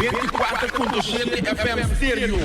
94.7 FM Stereo.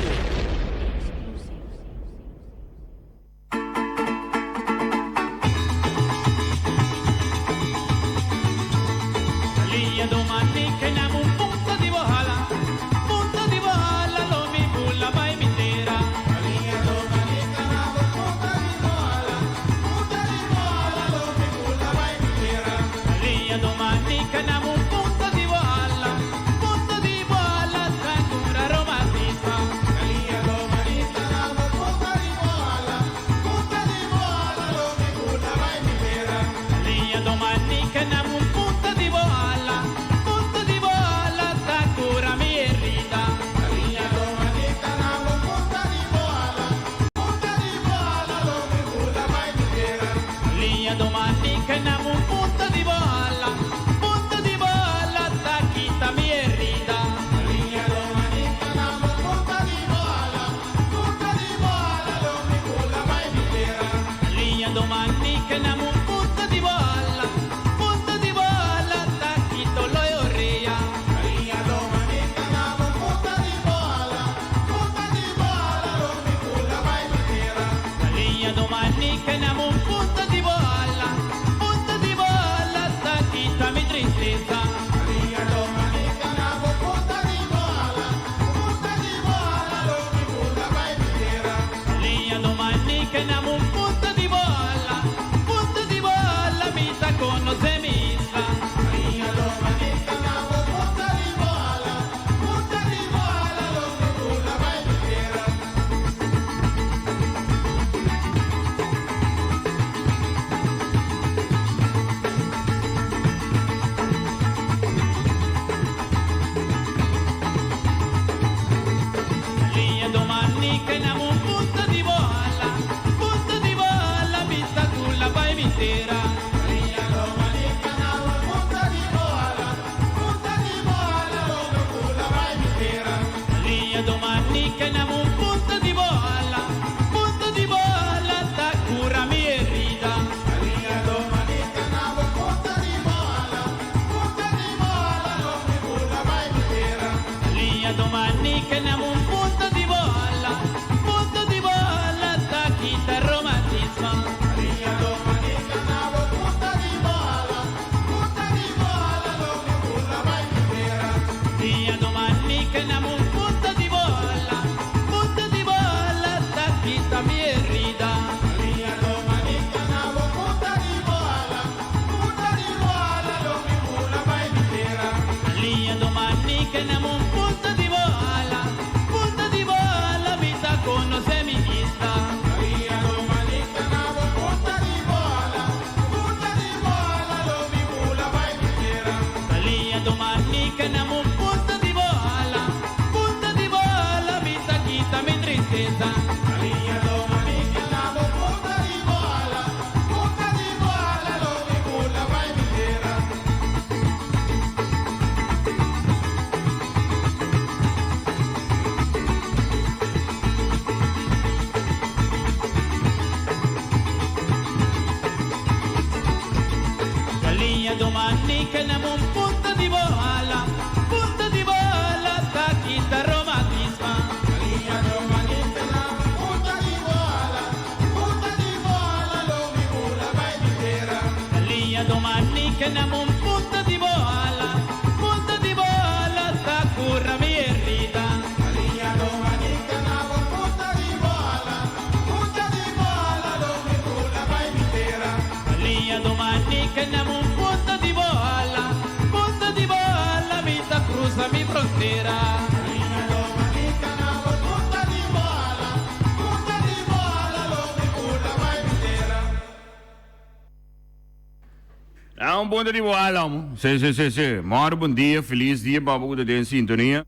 Um bom dia, Alam. Sim. Moro, bom dia, feliz dia, babu da em sintonia.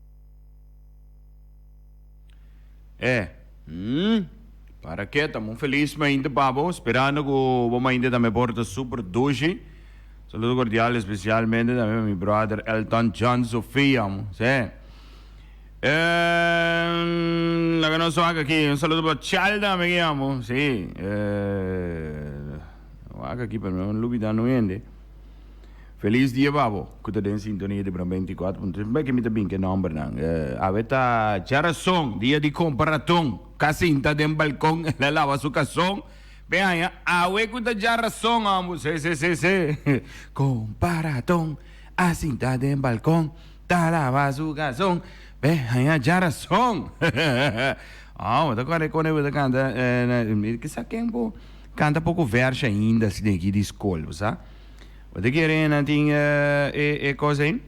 Para que estamos felizes ainda, babu, esperando que vamos ainda também porta super doce. Saludo cordial especialmente também meu brother Elton John Sofia, sim. La que no soy aquí, un saludo para Chalda, me llamo, sí. Aquí per me un lupita no viene. Feliz dia, babo. Kuta den sintonia de Bram 24. Bem que me tá bem que number nang. Aveta Jarasong, dia de comparaton. Casinta den balcão, la lava su casong. Bem aí, awe kuta Jarasong, amo. Se. Comparaton, asinta den balcão, ta lava su casong. Bem aí, Jarasong. Ah, tá agora quando eu canta, que saquem po. Canta pouco verso ainda, assim, aqui de escola, sabe? Wat ik hierin aan ting cosa in?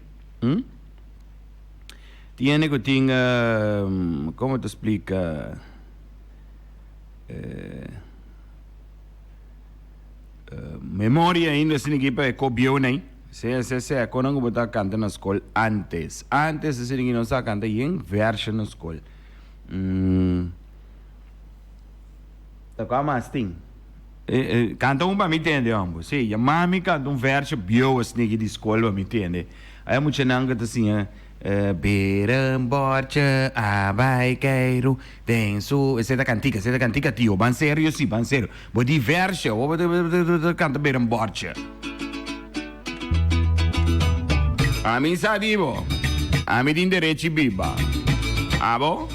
Tiene que ting como te explica memoria ainda assim que para copiou nem. Se quando eu botar canta na escola antes assim que não está canta em verso na escola. Tá com a masting. Canta para me entender, ambo. Sim, a mami canta verso bio assim de escola para me entender. Aí muito nanga assim, Beramborcha, abaikeiro, denso, essa é cantica tio, ban sério sim, ban sério. Bo di verso, canta Beramborcha. A mim sabe, bo. A mim tem direito biba. Abo?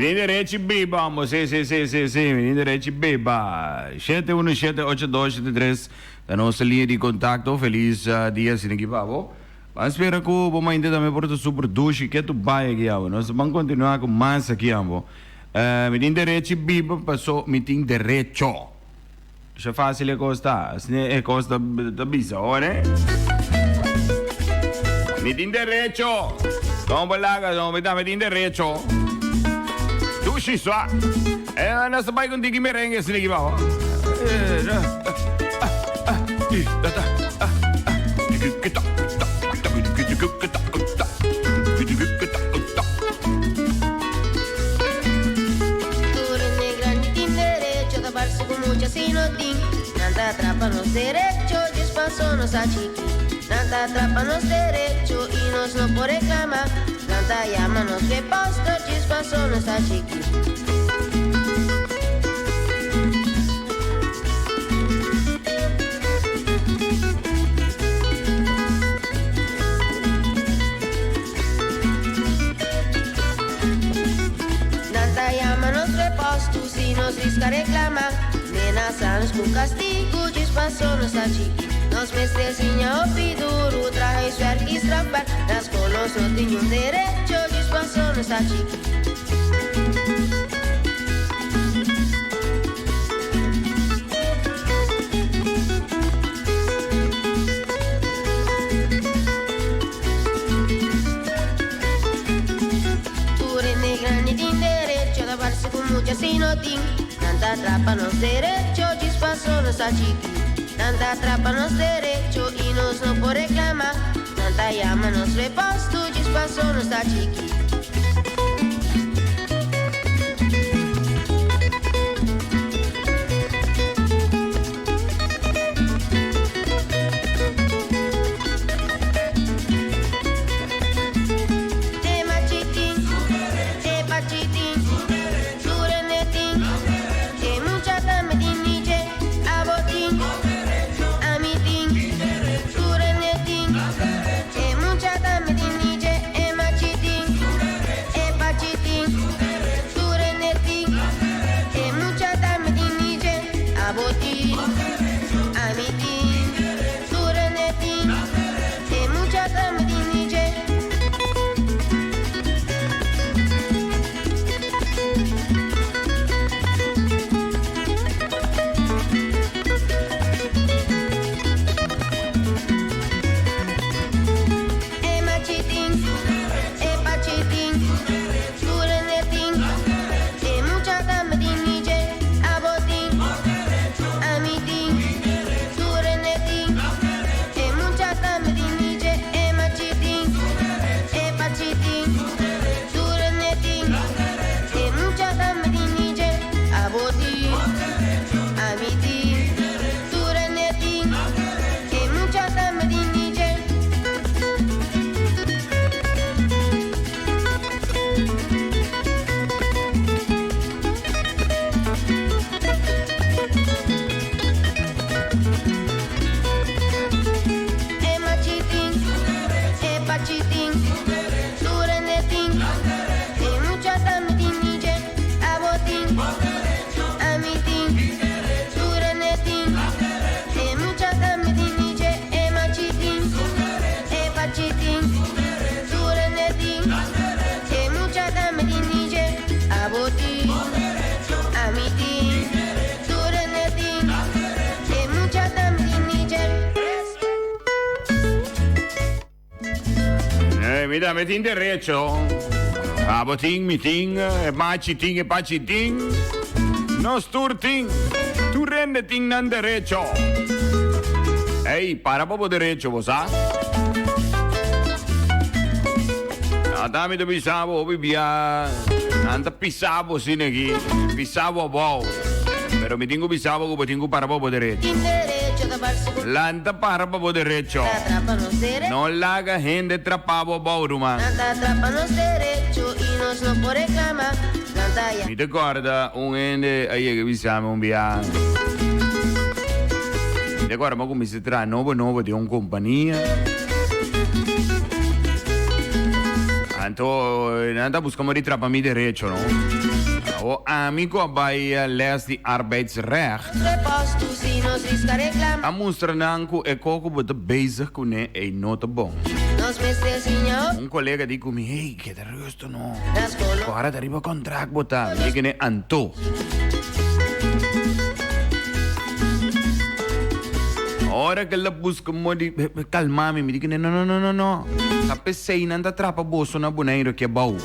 Indiretti Biba, amo, sì, Indiretti Biba. 7178273, la nostra linea di contatto, feliz dia, Sinigibabo. Mas espera que vamos ainda também por super duche, que tu vai aqui, amo. Nós vamos continuar com mais aqui, amo. Mi indiretti Biba, passou, mi indiretti. Deixa fácil é costa, é costa da bisa, né? Mi indiretti. Vamos lá, vamos dar mi indiretti. Ci so. Nasa bay kung di merengue sila giba. Atrapan-nos derecho, despassou-nos a chiqui. Nanta atrapan-nos derecho e nós não por reclamar. Nanta llama-nos que posto, despassou-nos a chiqui. Nanta llama-nos que posto, se nos risca reclamar. Amenaçamos com castigo, despassou-nos a chiqui. Nós mestrezinha o piduro, traz vergo e estrapar. Nas colos não tinham direito, despassou-nos a chiqui. Ture negra ni din direito, da barça com muita sinotim. Nanta atrapa-nos derecho, despassou-nos a chiqui. Nanta atrapa-nos derecho e nós não por reclamar. Nanta llama-nos reposto, despassou-nos a chiqui. Mira, metin derecho. Aboting, miting, machiting, pachiting. Nos turting. Tu rendeting nan derecho. Hey, para popo derecho, vos, ah? Atami to pisabo, bibia. Anta pisabo sinegi. Pisabo bau. Pero mi tengo pisabo como tengo para popo derecho. Lanta para popo derecho. No la haga gente trapavo bauruma. Nanta atrapa-nos derecho e nós não por reclamar. Mi te guarda un ende ahí che visiamo un viaggio. Mi te guarda ma come si tratta nuovo di un compagnia. Nanta buscamos ritrappami derecho, no? O amico bij les die arbeidsrecht. A mostrar nanku e koko bota bezig kune e nota bom. Un collega di come, hey, che da resto no. Ora arriva contract bota, dice ne anto. Ora che la buscamo di calmami, mi dicono no. Sape sei nanda trappa bosso na boneiro che bau.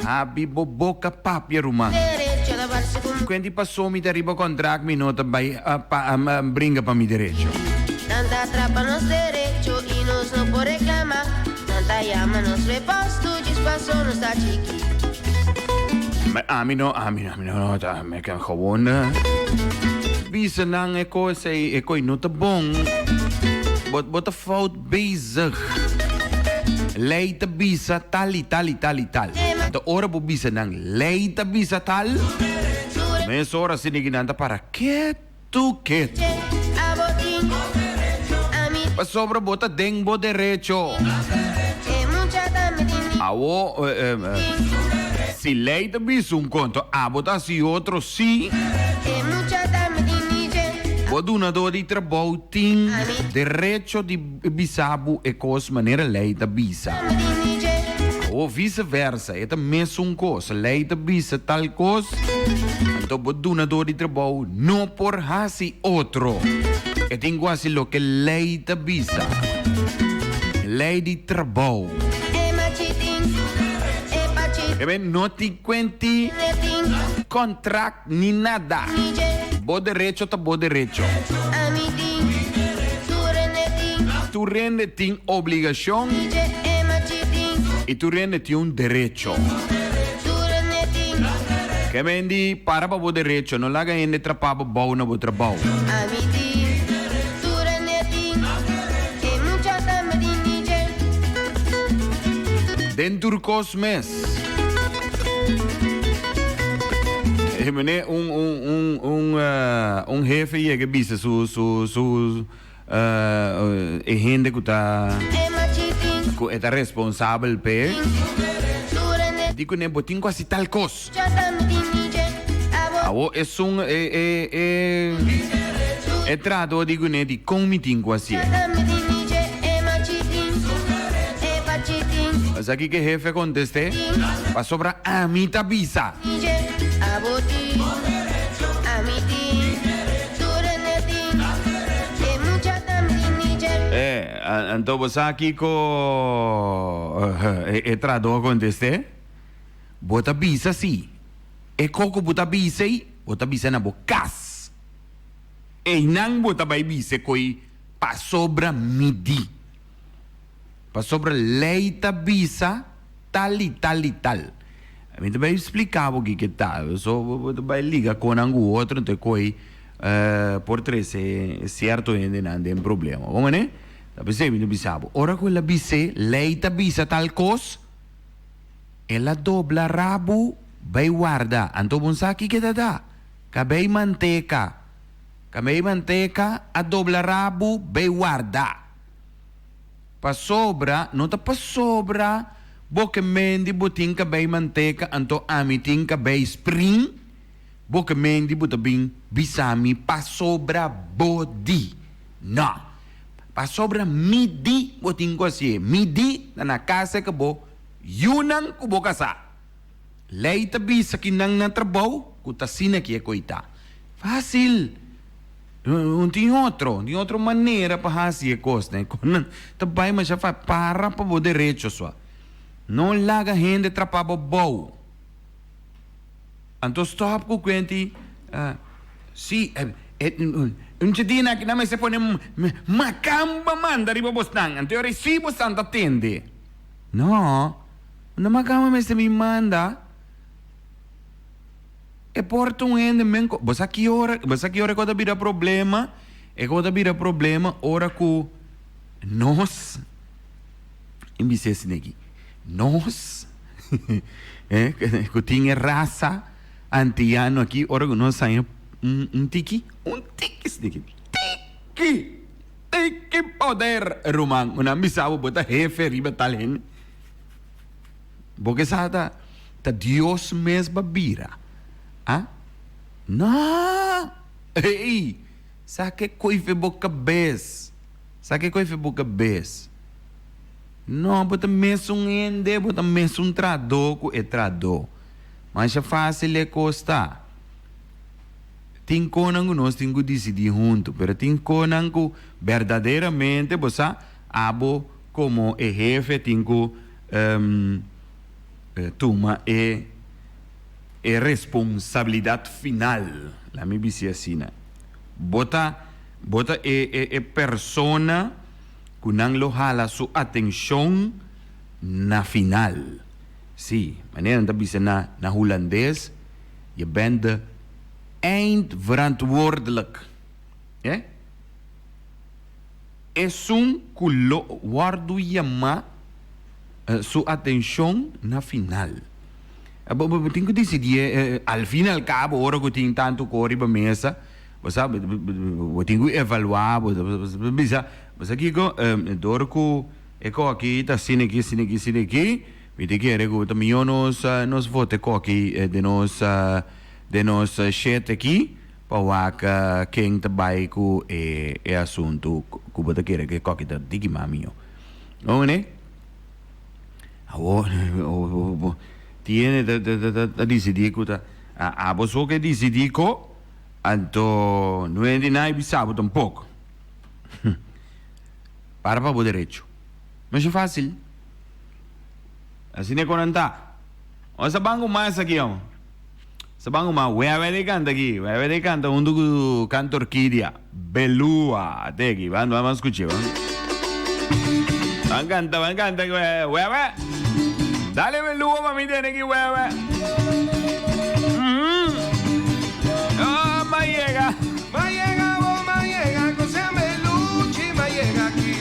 Abi boboca papia rumah. barse com Quando passou me derriba contrato, me nota vai brinca para me direito. tanta trapa nos derecho y nos no por reclamar. Tanta llama nos reposto, dispasso nos tá chiqui. A mim não, tá, me kan gewoon. Bisa nang eko say eko não tá bom. Bota fout bezig. Leita bisa tal. De ora po bisa nang leita bisa tal. Mes ora siniginanta para quieto. Abotin, a mi Pa sobra bota dengbo derecho. mucha también. Awo, si leita bisa un conto, bota si outro si. Mucha también. Boduna do di trabalho tem direito de bisabu e cos maneira leita bisa. Ou vice-versa, é também um coisa, leita bisa tal coisa. Então boduna do di trabalho não por hasi outro. E tem quase lo que leita bisa. Lei de trabalho. E bem, não te quenti contrato ni nada. Bo derecho tá bo derecho. Tu rende tem obrigação e tu rende tem um direito. Que mendi para bo derecho, não laga ainda trapaba bom na bo trabalho. Dentro dos meses. Meneer, jefe llega bisa su gente que está responsável pe. Digo ne botin quasi tal cos. Awo es trato digo ne di comitin quasi. Mas aqui que jefe conteste, pa sobra a mita bisa. Então você aqui trado conteste, bota bisa sim. E coco bota bisa na bocas. E não bota bai bisa coi pa sobra midi. Pa sobra leita bisa tal. A mim também explicava o que tá. Eu só vai ligar com o outro, então coi por três é certo ainda não tem problema. Como né? Tá pensando no bisabo. Ora quella bise leita bisa tal cos, ela dobla rabo, vai guarda. Anto bonsaki que dá. Cabei manteca, a dobla rabo, vai guarda. Pa sobra, não tá pa sobra. Boke mendi botin cabei manteca, anto amitin cabei spring. Boke mendi botabing bisami pa sobra body. Não. Pa sobra midi botin ko siya. Midi na nakasa ka bo, yunang kubo kasa. Leita bisa kinang na trabaho, kutasina kiya ko ita. Fácil. Tem outra maneira para fazer coisa, né? Também mas já faz para o direito só. Não larga gente trapaba bom. Então stop com quente. Se um dia que não me se põe macamba manda riba bostang. Então eu recibo santa atende. Não, não macamba me se me manda. E porta um ende menco. Você que hora quando vira problema, ora que nós embicesse aqui. Nós que tinha raça antiano aqui, ora que nós saímos um tiki poder romano, não me sabe botar jefe riba talhen. Porque sabe tá Deus mesmo vira. Ah? Não! Ei! Sabe que foi boca cabeça? Não, bota mesmo um ende, bota mesmo um trador, é trador. Mas é fácil é costar. Tem coisas que nós temos que decidir juntos, mas tem coisas que verdadeiramente você abo como é jefe, tem que tomar responsabilidad final. La mi dice así, bota persona que no lo jala su atención na final. Sí, wanneer dat is na Hollandees, je bent de eindverantwoordelijk. Yeah? Es un culo guardo llama su atención na final. Tengo que decidir, al fin y al cabo, ahora que tengo tanto corre para mesa, pues tengo que evaluar, pues aquí door que aquí está cine aqui, weet que rego também nos vote aqui de nos chat aqui para quem trabalha com assunto que você quer que aqui tá digi mamio. Não né? Tiene decidir que você que decidir que então não é de nada bisabo tampouco. Para o direito. Mas é fácil. Assim é quando está. O sa bango mais aqui, ó. Sa bango mais. Ué, de canta aqui. Ué, de canta. Do canto orquídea. Belua. Até aqui. Vamos escutar. Van canta. Ué. Dale, Belua, mami, tiene aqui. Ué. Oh, Mayega. Cosa Meluchi, Mayega aquí.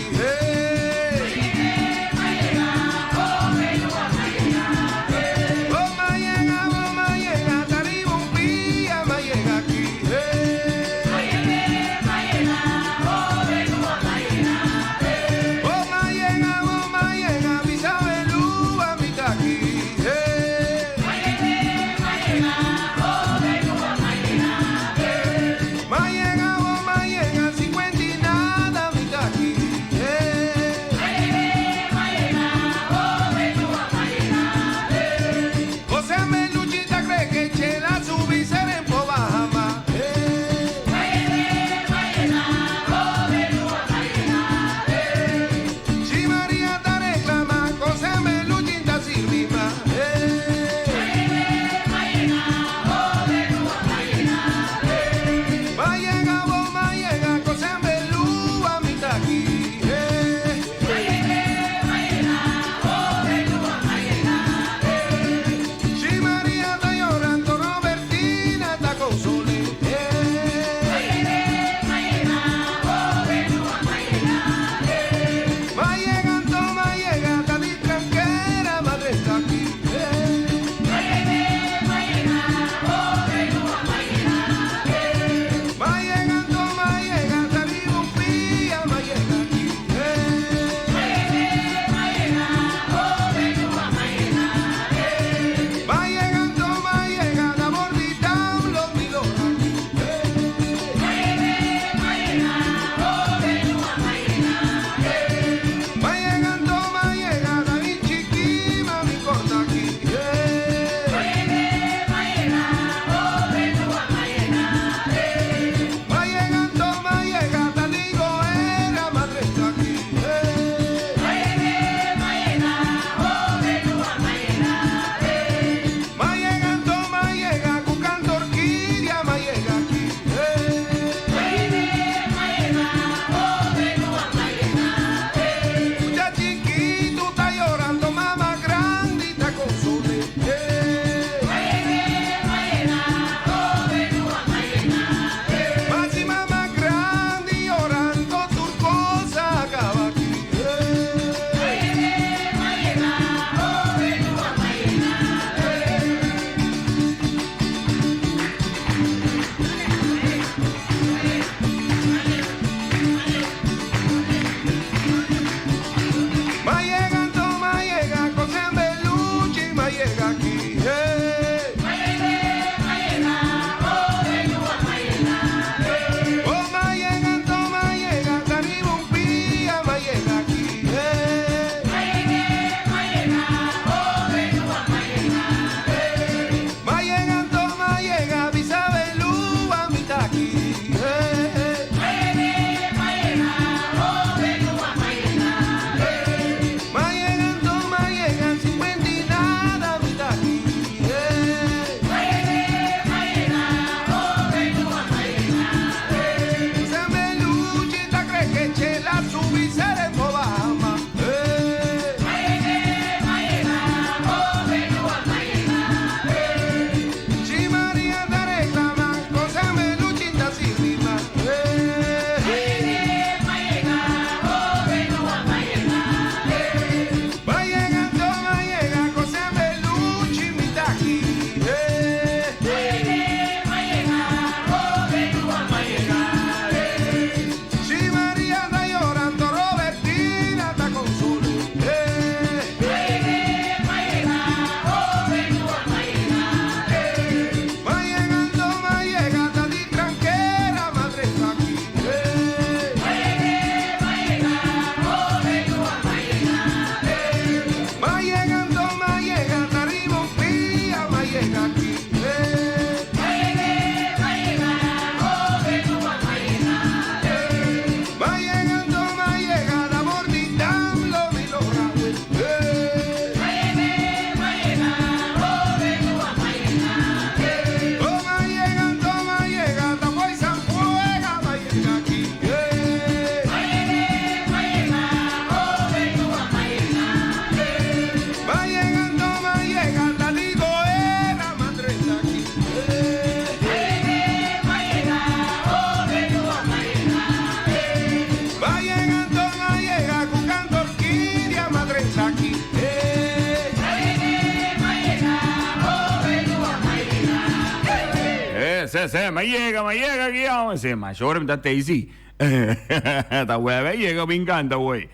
se, me llega aquí, hombre. Se, mayor, me está Daisy. Esta güey, llega, me encanta, güey.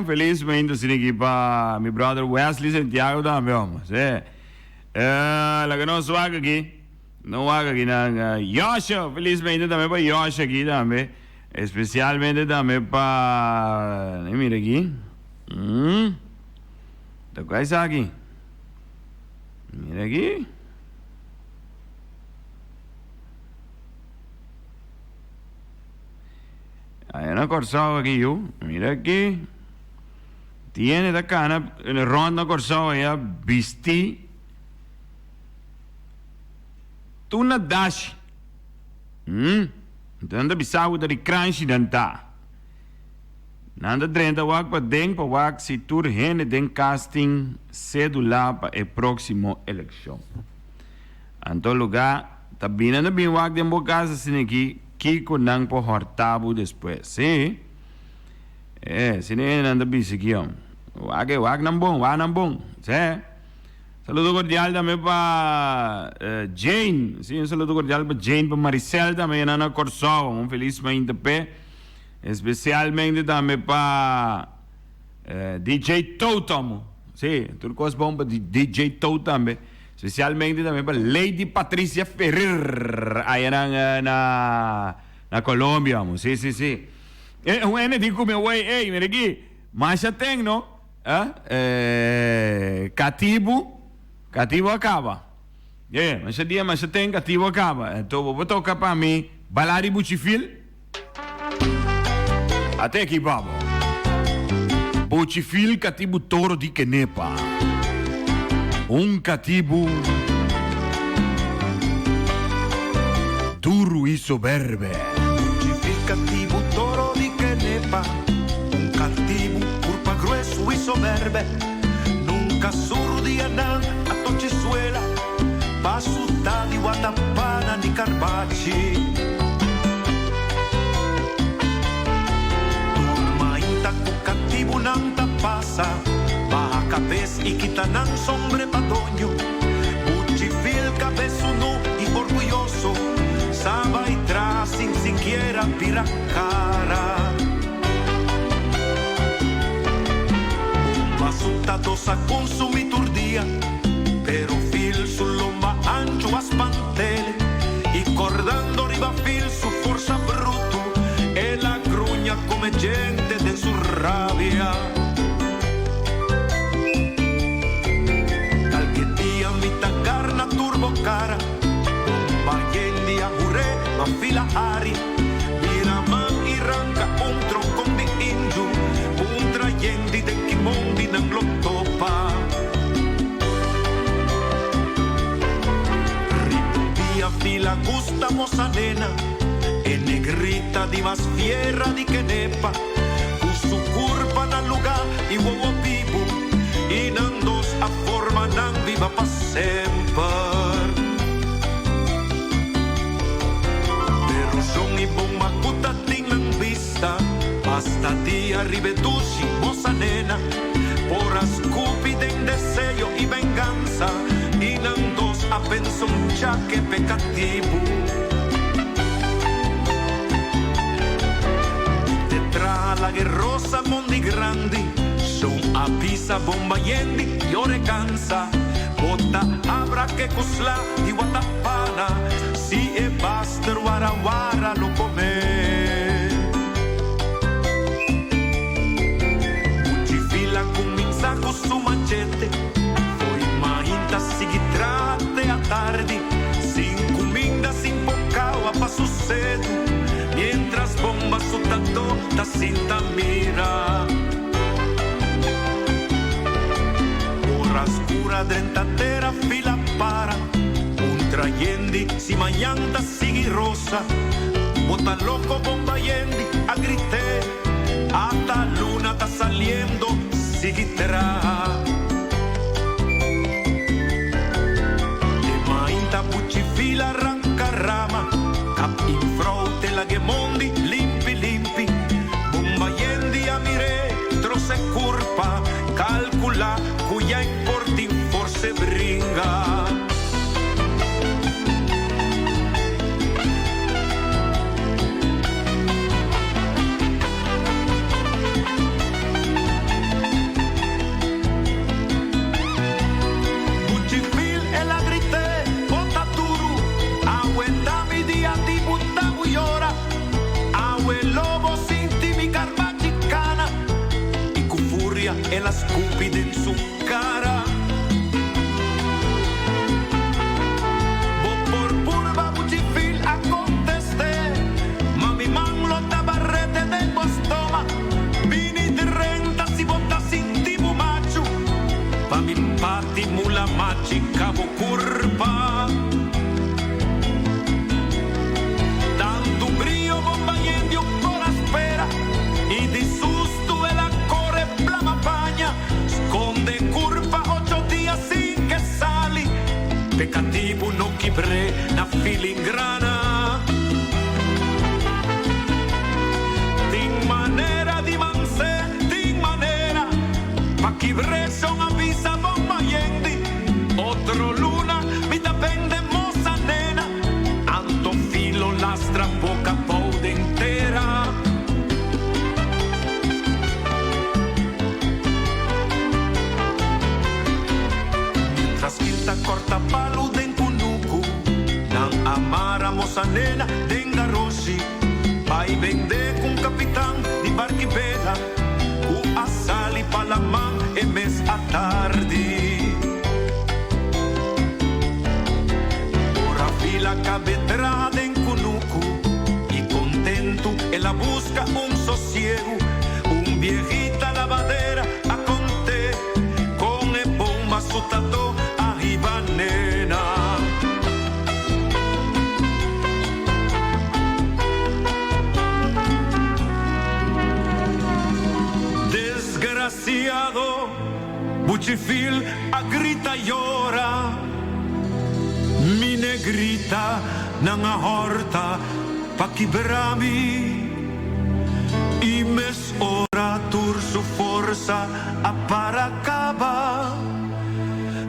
Felizmente, sin equipa, mi brother Wesley Santiago también, hombre. Sí. La que no suaga aquí. No haga aquí nada. Yosha, felizmente también para Yosha aquí también. Especialmente también para... Mira aquí. ¿Qué es aquí? Mira aquí. Hay una corsada aquí, yo. Mira aquí. Tiene la cana en el ronda corsada ya. Vistí. Tuna dash. Tanda bisawu dari crunchy dan ta. Nanda drenta wak pa denk pa wak si tur hene den casting cedula pa e próximo eleição. Anto lugar, tabina na bin wak den bocasa siniki kiko nang po hortabu después, sim? Sine nanda bisikiam. Wak nambong, sim? Saludo cordial também para Jane. Sim, um saludo cordial para Jane, para Maricel também, Ana Corsol. Um feliz manhã de pé. Especialmente também para DJ Totem. Sim, tudo coisa bom para DJ Totem também. Especialmente também para Lady Patrícia Ferrer, aí na Colômbia. Sim. Um ene digo meu way, ei, mira aqui. Mas já tem, não? Cativo acaba. Mas esse dia, tem cativo acaba. Então, vou tocar para mim, Balari Buchifil. Até aqui, vamos. Buchifil, cativo toro de Kenepa. Cativo duro e soberbe. Buchifil, cativo toro de Kenepa. Cativo, curpa grueso e soberbe. Nunca surdia nan a Tochizuela, Pasuta di Guatapana ni Carbaci. Turma inta cu cativo nan tapasa, baja cabez y quitanan sombre patonyo. Buchifil cabezuno y orgulloso, saba y tras sin siquiera piracara. Resultados a consumir día, pero fil su lomba ancho a spantele y cordando riba fil su forza bruto e la gruña come gente de su rabia. Calquetia mita carna turbo cara, bayendi a jure ma fila ari, miraman y ranca un troncón de indu, un trayendi de kimondi nang lotopa. Riputia fila gusta mozanena, e negrita di más fiera di Kenepa, su curpa na lugar y huevo vivo, y nan dos a forma nan viva pa sempre. Pero son y bomba cuta tingan vista, hasta día ribetushi moza nena, por ascupiden deseo y venganza, y nan dos a penso un chaque pecativo. Detrás la guerrosa mondi grandi, son a pisa bomba yendi y ore cansa, bota abra que cusla y guatapana, si e baster warawara lo come. Con su machete, foi mainta seguitrate a tarde, sin comida, sin bocao a paso cedo, mientras bombas su tanto da cinta mira. Hora oscura drentatera fila para, un trayendi si mañanta sigue rosa, bota loco bomba yendi a grité, hasta luna está saliendo. Sigitra de mainta buchifila arranca rama, cap in fronte la gemondi limpi, bomba yendi a mire, troce curpa, calcula cuya importin forse bringa. e la scupide in su cara. Por purba bucifil a conteste, ma mi manglo da barrete del bostoma, vini di renta si vota sintimu machu, pa mi pati mula machi cavo curpa. Tanto brio bomba yendi un po' la spera, y di susto e la corre blama pagna, sconde curva 8 días sin che sali, peccativo non chibre na filingrana. Din manera di manse, din manera, pa chibre son avisa bomba yendi, otro luna mi da pende moza nena, anto filo lastra boca paude intera. Mientras quilta corta palo den kunuku, nan amara moza nena den garoshi, pai vende con capitán di barchi vela, cu assali palamà e mes a tardi. Ora fila cabetrada en Cunucu y contento en la busca un sosiego, un viejita lavadera a conté con el bomba su tato arriba nena. Desgraciado, buchifil a grita llora, mi negrita nanga horta pa kibrami, y mes ora tur su forza a paracaba,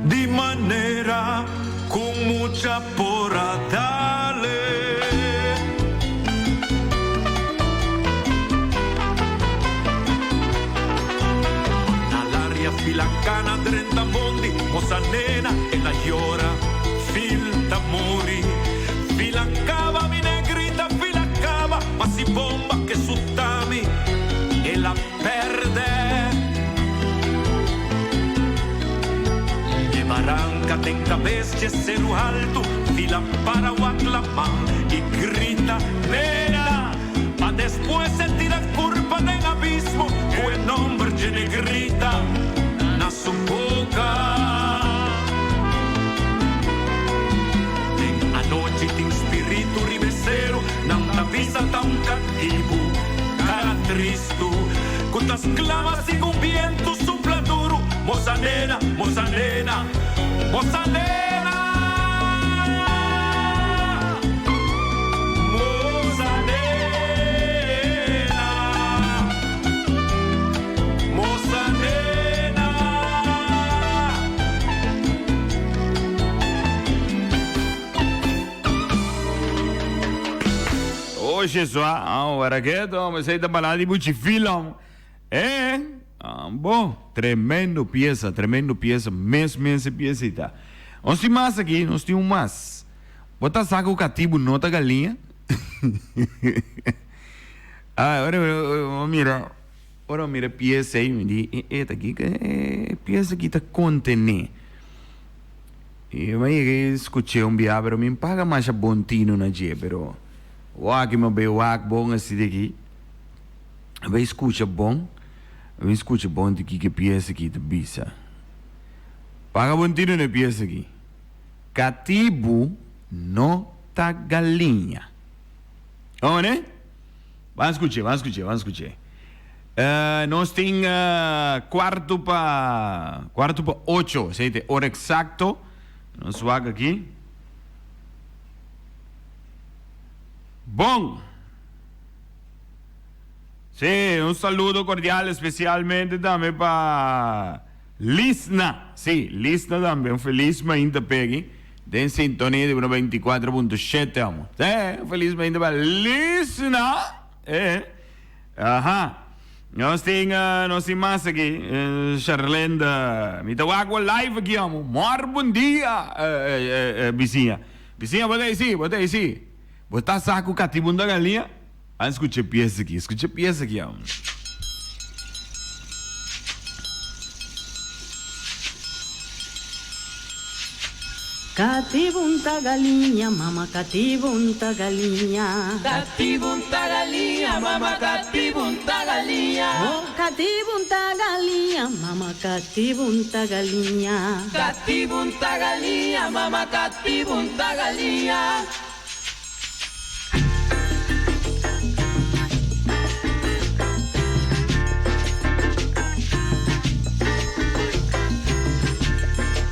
di manera con mucha pora dale. Filacana 30 mondi, moza nena e la llora, fil d'amori, filacava mi negrita, filacava, ma si bomba che suttami e la perde. De barranca ten cabeza cero alto, fila para la y grita, nena, pa después se tira curva en abismo, buen hombre de negrita. Su boca en anoche tin spirito rivesero non t'avvisa da un cattivo cara tristo con tas clavas y con viento sopla duro moza nena moza nena moza nena moza nena moza nena. Oxe só, agora que toma, você tá falando de buchifilão. Bom, tremendo pieza, mesmo piecita. Nós temos mais aqui, nós temos mais. Bota saco o cativo, nota galinha. Ora mira, pieza aí, me diz, eita aqui, pieza aqui tá contendo. Eu escutei biá, pero me paga mais a bontino na dia, pero... Wag me be wag bom assim daqui. Vai escuta bom de que pieza aqui de bisa. Paga bom tiro na pieza aqui. Cativo nota galinha. Oh, né? Vamos escutar. Nós tem quarto para 8, sei hora exacto. Nós wag aqui. Bom, sí, un saludo cordial especialmente también para Lisna. Sí, Lisna también, un feliz mañana Peggy, de sintonía de 124.7, vamos. Sí, feliz mañana para Lisna. Ajá. Nós tem mais aqui, Charlenda, me dá água live aqui, amo. Mor bom dia, vizinha. Vizinha, bota aí, sim. Botar saco cativo da galinha. Escute pieza aqui, amo. Catibunta galinha, mama, catibunta galinha. Catibunta galinha, mama, catibunta galinha. Oh, catibunta galinha, mama, catibunta galinha. Catibunta galinha, mama, catibunta galinha.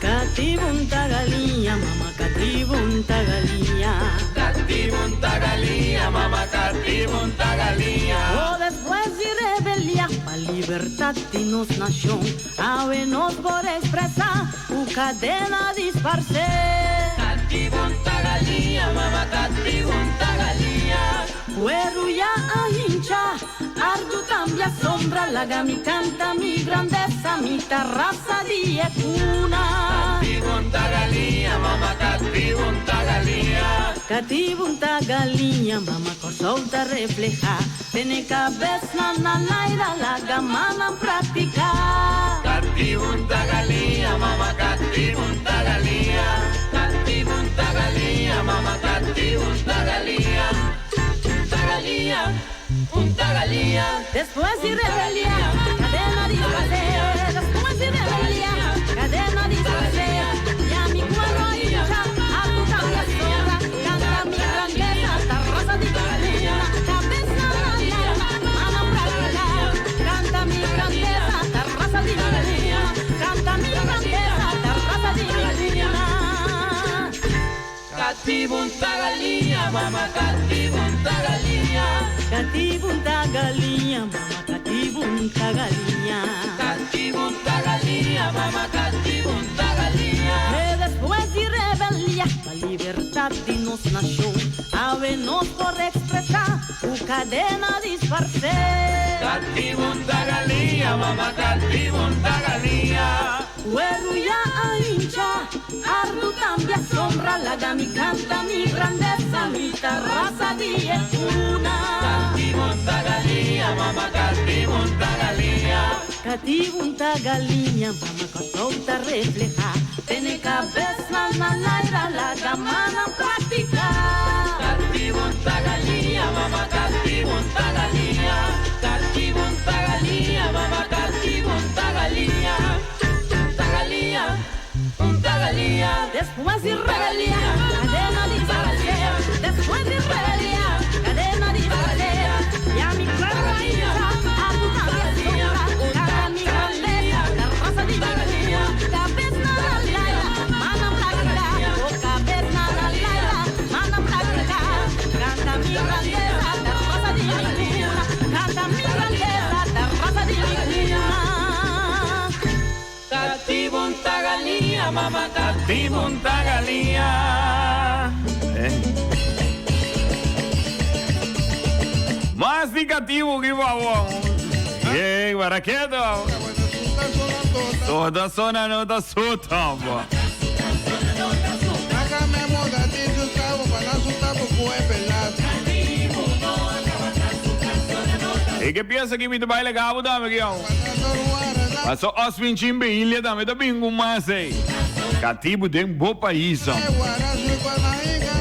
Catibunta galinha, mama, catibunta galinha. Catibunta galinha, mama, catibunta galinha. Oh, después de rebelión, pa' libertad de nos nación, hábenos por expresar, u cadena disparce. Catibunta galinha, mama, catibunta galinha. Hueruya a hincha, ardu cambia sombra, laga mi canta mi grandeza, mi terraza di cuna. Catibunta galinha, mama, catibunta galinha. Catibunta galinha, mama, corsolta refleja, tiene cabeza na naira, laga mana práctica. Catibunta galinha, mama, catibunta galinha. Catibunta galinha, mama, catibunta galinha. Punta galinha. Después de rebelión, cadena de placer. Después de rebelión, cadena de placer. Ya mi cuerpo hincha, a tu cambia sombra, canta mi grandeza, esta raza de galinha. Cabeza na mano práctica, canta mi grandeza, esta raza de galinha. Canta mi grandeza, esta raza de galinha. Catibunta galinha, mama, catibunta galinha. Catibunta galinha, mama, catibunta galinha. Catibunta galinha, mama, catibunta galinha. Que después de rebelión, la libertad de nos nación, hábenos por expresar, tu cadena disparce. Catibunta galinha, mama, catibunta galinha. Hueruya a hincha, ardu cambia sombra, laga mi canta mi grandeza, mi terraza di cuna. Catibunta galinha, mama, catibunta galinha. Catibunta galinha, mama, corsolta refleja, tiene cabeza na naira, laga mana práctica. Catibunta galinha, mama, catibunta galinha. Catibunta galinha, mama, catibunta galinha. Punta galinha. Después de rebelión, cadena de placer. Después de rebelión, cadena de placer. Ya mi cuerpo hincha, a tu cambia sombra, canta mi grandeza, la raza de galinha. Cabeza na laira, mano práctica. Oh, cabeza na laira, mano práctica. Canta mi grandeza, la raza de galinha. Canta mi grandeza, la raza de galinha. Catibunta galinha, mama, catibunta galinha. Más indicativo que favor. Ei, Baraquedo. Toda zona não tá solta, pô. E que pensa que me vai legal, dame aqui, ó. Passou os 20 em ilha, dame do bingo, mas aí. Cativo tem um bom país, ó.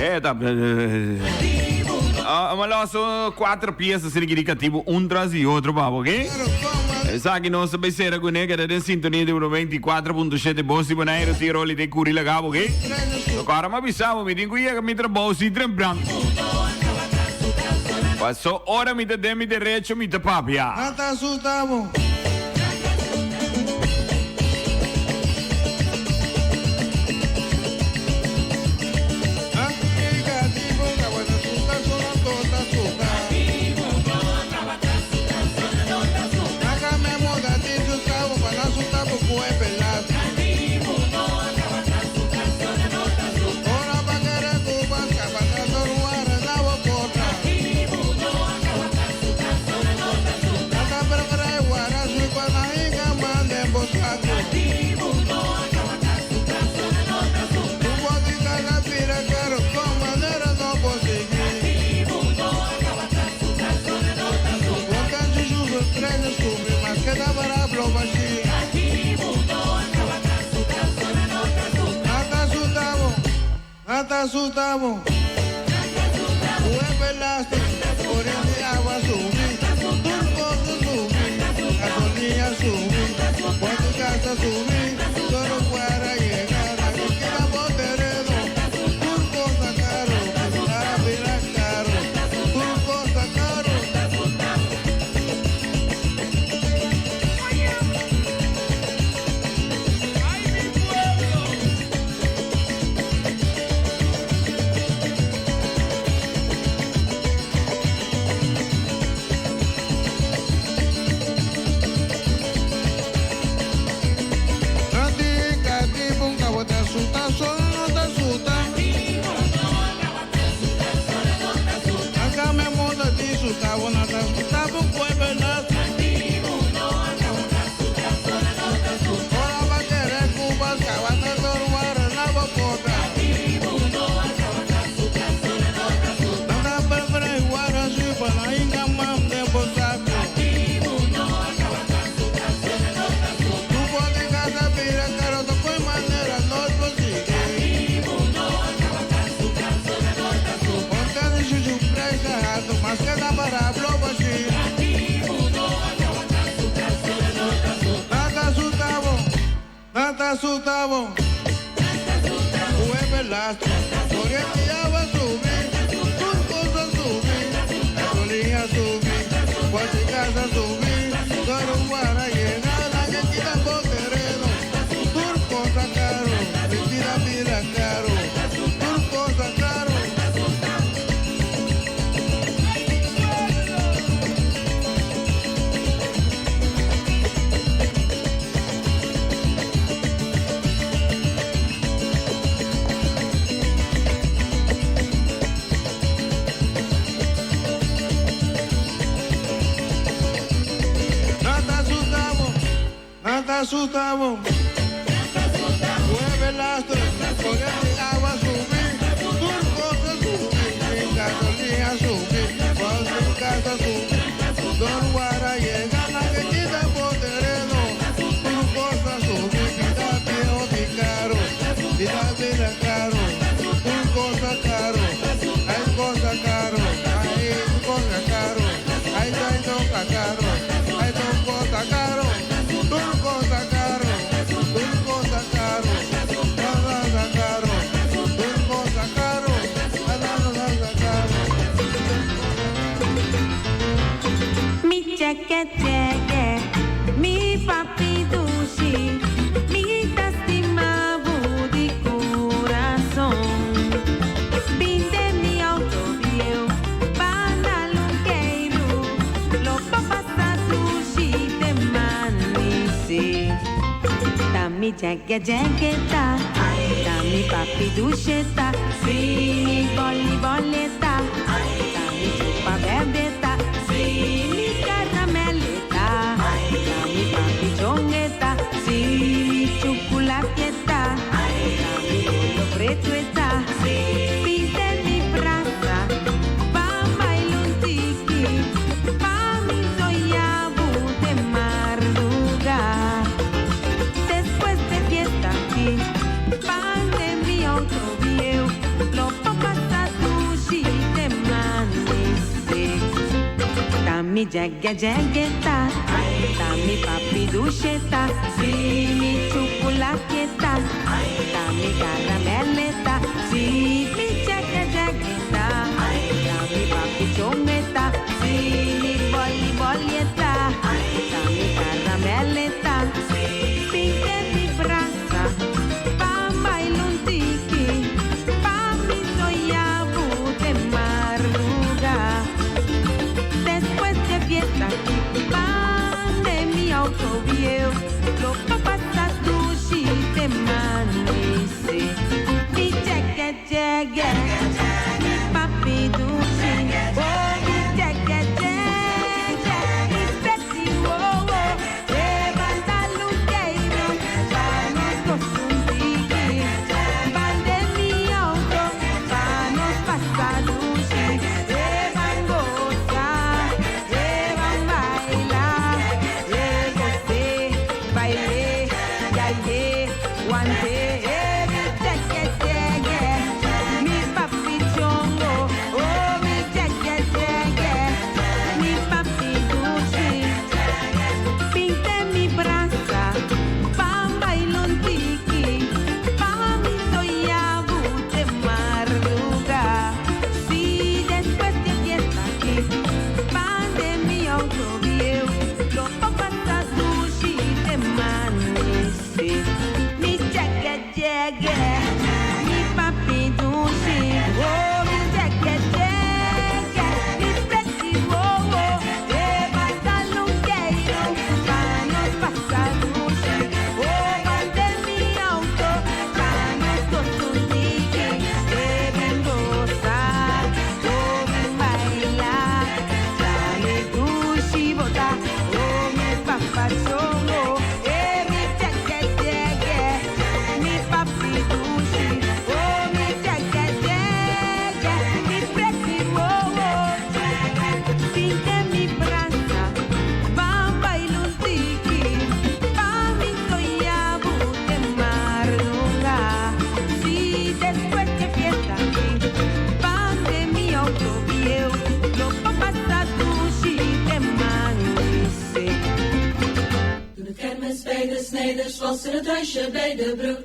É, tá. Mas lá são 4 peças significativas, um traz e outro, papo, ok? Sabe que nossa becerra com nega da sintonia de 94.7 Bossi Bonaire, Tiroli de Curila Gabo, ok? O cara me avisava, me digo, ia que me trabalho e trembranco. Passou hora, me dê me direito, me dê papia. Não tá assustado. asustamos. Vuelve lastre, por el agua subí. Turcoso subí, gasolina subí. Por tu casa subí, solo para llegar a que queda Boteredo. Turcosa caro, la vida caro. Turcosa caro. Asustamos, vuelve lastre, corriente ya va a subir, tus cosas subir, gasolina subir, por tu casa subir, solo para llegar a que quita Boteredo, tus cosas caro, mentira mira caro, tus cosas caro. Asustamos, mueve el astro, con el agua subir, tus cosas subir, gasolina subir, por tu casa subir, don Guara llega la que quita Boteredo, tus cosas subir, vida viejo y caro, vida caro, tus cosas caro, hay cosas caro, hay cosas caro, hay cosas caro, hay cosas caro. Turcosa caro, turcosa caro, turcosa caro, turcosa caro, turcosa caro. Mi cheque, mi papi dushi, mi tastimavo di corazón. Vinde mi auto viejo, panalonqueiro, lo papasa dushi de manisi. Dami jagueta, dami papi ducheta, si mi boleta, dami chupa bebeta, si mi carameleta, dami papi chongueta, si mi chocolateta, dami bolo fretueta, pide mi brasa, pa bailun tiki, pa mi soyabu de madrugada. Después de fiesta aquí, pan de mi auto viejo, lo papas a sushi de manise. Dami jagueta, dami papi ducheta, si mi chocolateta, dami carameleta, si mi jagueta, dami papi chongueta, si mi boleta, dami carameleta, pide mi brasa, pa bailun tiki, pa mi soyabu de madrugada. Después de fiesta, pan de mi auto viejo, lo papas a sushi de manise. Mi cheque, mi papi dushi, oh mi cheque, mi pretty wow, levanta lunqueiro, vamos confundir, van de mi auto, vamos pasar sushi, van gozar, van bailar, gocé, bailé, ya guante, mi cheque, mi kermis bij de snijders was er het huisje bij de brug.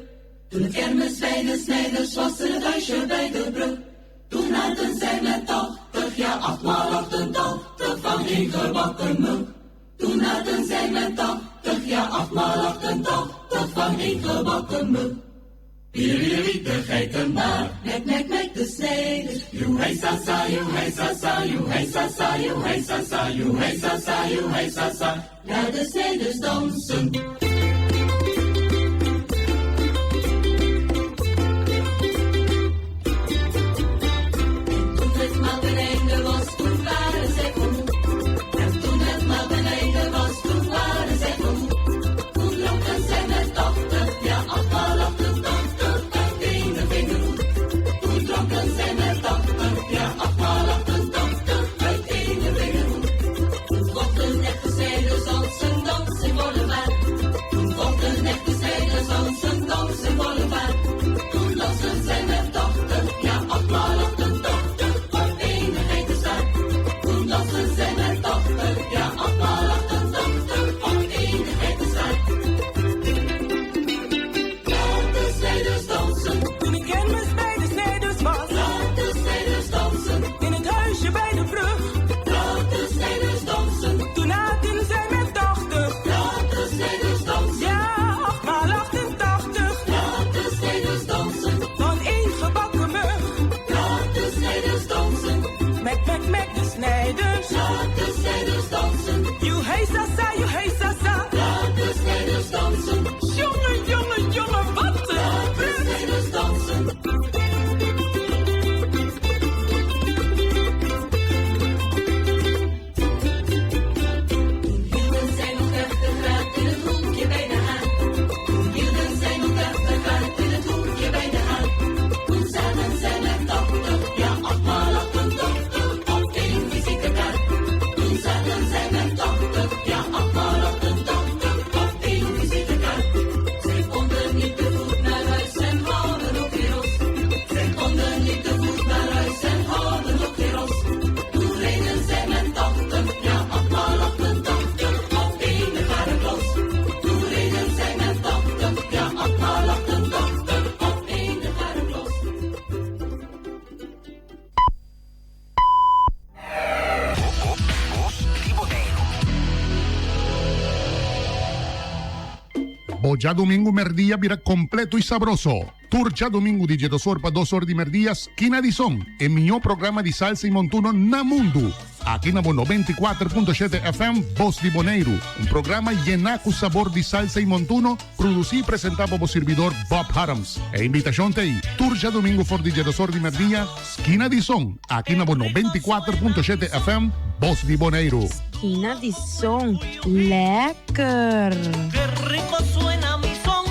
Toen het kermis bij de snijders was er het huisje bij de brug. Toen hadden zij met 80 jaar 8 maal 88 van één gebakken mug. Toen hadden zij met 80 jaar 8 maal 88 van één gebakken mug. Hier de geitenbaar, mek de snijders. Joehei sasa, joehei sasa, joehei sasa, joehei sasa, joehei sasa, joehei sasa. Laat de snijders dansen. Ya domingo merdía vira completo y sabroso. Tour ya domingo di Jetosor para 2 horas de merdía, esquina di son. El mejor programa de salsa y montuno na mundo. Aqui na 94.7 FM, Voz di Boneiro. Un programa lleno con sabor de salsa y montuno, producido y presentado por servidor Bob Harams. E invitación te aí. Tour ya domingo for di Jetosor de merdía, esquina di son. Aqui na 94.7 FM, Voz di Boneiro. Esquina di son. Lekker. Qué rico suena mi son.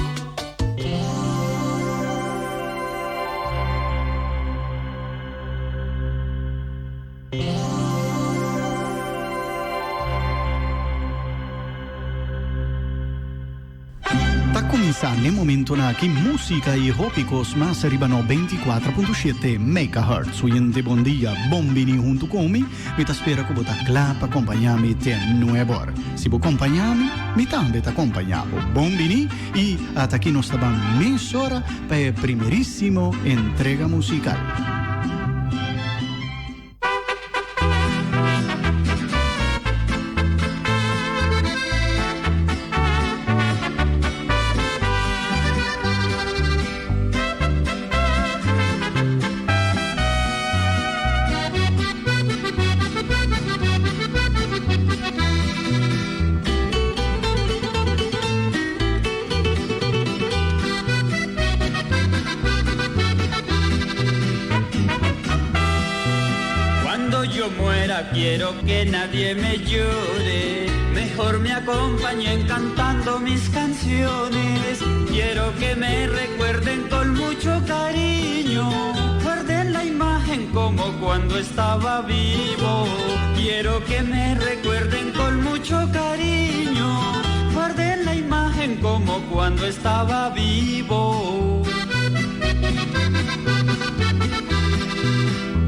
Tá começando no momento na que música e rópicos mas arriba no 24.7 MHz. Oyente, bom dia, bombini junto comigo. Me tá espera que você clapa acompanhar-me até 9 horas. Se você acompanhar-me, me também tá acompanhando. Bombini e até aqui nós estamos meia hora para a primeiríssima entrega musical. Quiero que nadie me llore, mejor me acompañen cantando mis canciones. Quiero que me recuerden con mucho cariño, guarden la imagen como cuando estaba vivo. Quiero que me recuerden con mucho cariño, guarden la imagen como cuando estaba vivo.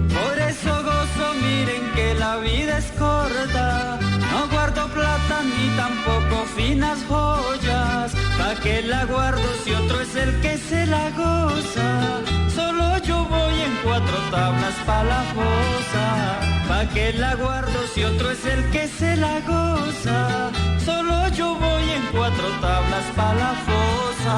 Por eso gozo, miren que la vida es corta, no guardo plata ni tampoco finas joyas. ¿Pa' qué la guardo si otro es el que se la goza? Solo yo voy en 4 tablas pa' la fosa. ¿Pa' qué la guardo si otro es el que se la goza? Solo yo voy en 4 tablas pa' la fosa.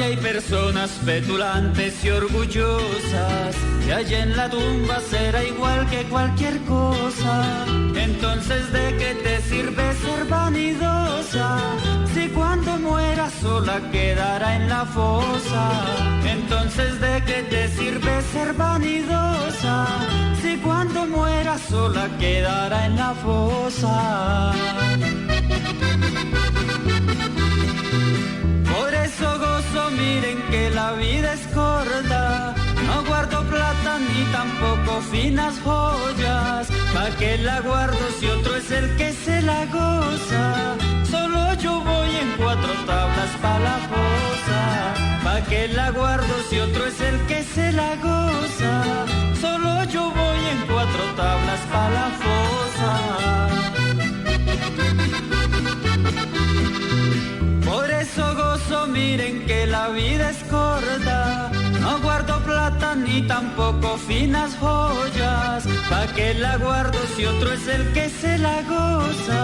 Hay personas petulantes y orgullosas que allá en la tumba será igual que cualquier cosa. Entonces, ¿de qué te sirve ser vanidosa? Si cuando muera sola quedará en la fosa. Entonces, ¿de qué te sirve ser vanidosa? Si cuando muera sola quedará en la fosa. Por eso gozo, miren que la vida es corta. No guardo plata ni tampoco finas joyas. ¿Pa' qué la guardo si otro es el que se la goza? Solo yo voy en 4 tablas pa' la fosa. ¿Pa' qué la guardo si otro es el que se la goza? Solo yo voy en 4 tablas pa' la fosa. Por eso gozo, miren que la vida es corta. No guardo plata ni tampoco finas joyas. ¿Pa' qué la guardo si otro es el que se la goza?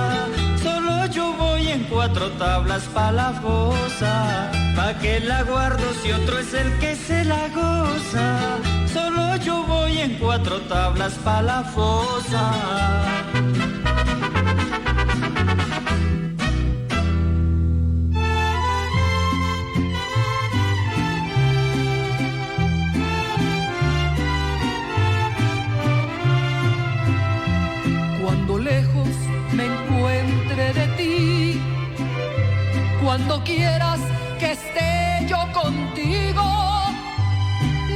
Solo yo voy en 4 tablas pa' la fosa. ¿Pa' qué la guardo si otro es el que se la goza? Solo yo voy en 4 tablas pa' la fosa. Lejos me encuentre de ti, cuando quieras que esté yo contigo,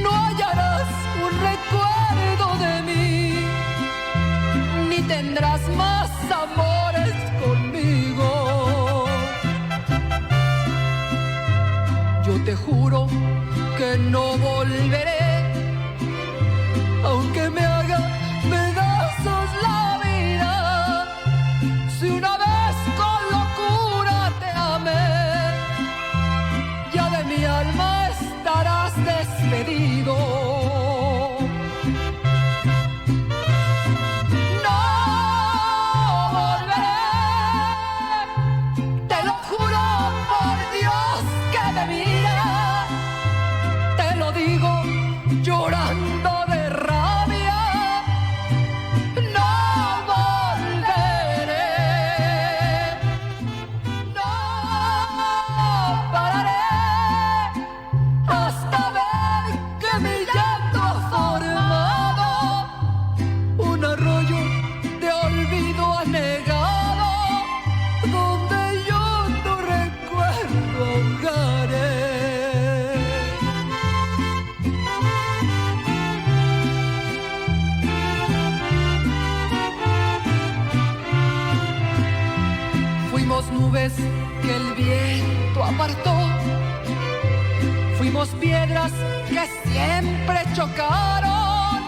no hallarás un recuerdo de mí, ni tendrás más amores conmigo. Yo te juro que no volveré, aunque me haga pedazos la vida. Si una vez con locura te amé, ya de mi alma estarás despedido. No volveré, te lo juro por Dios que de mira, te lo digo llorando de rabia. Nubes que el viento apartó, fuimos piedras que siempre chocaron,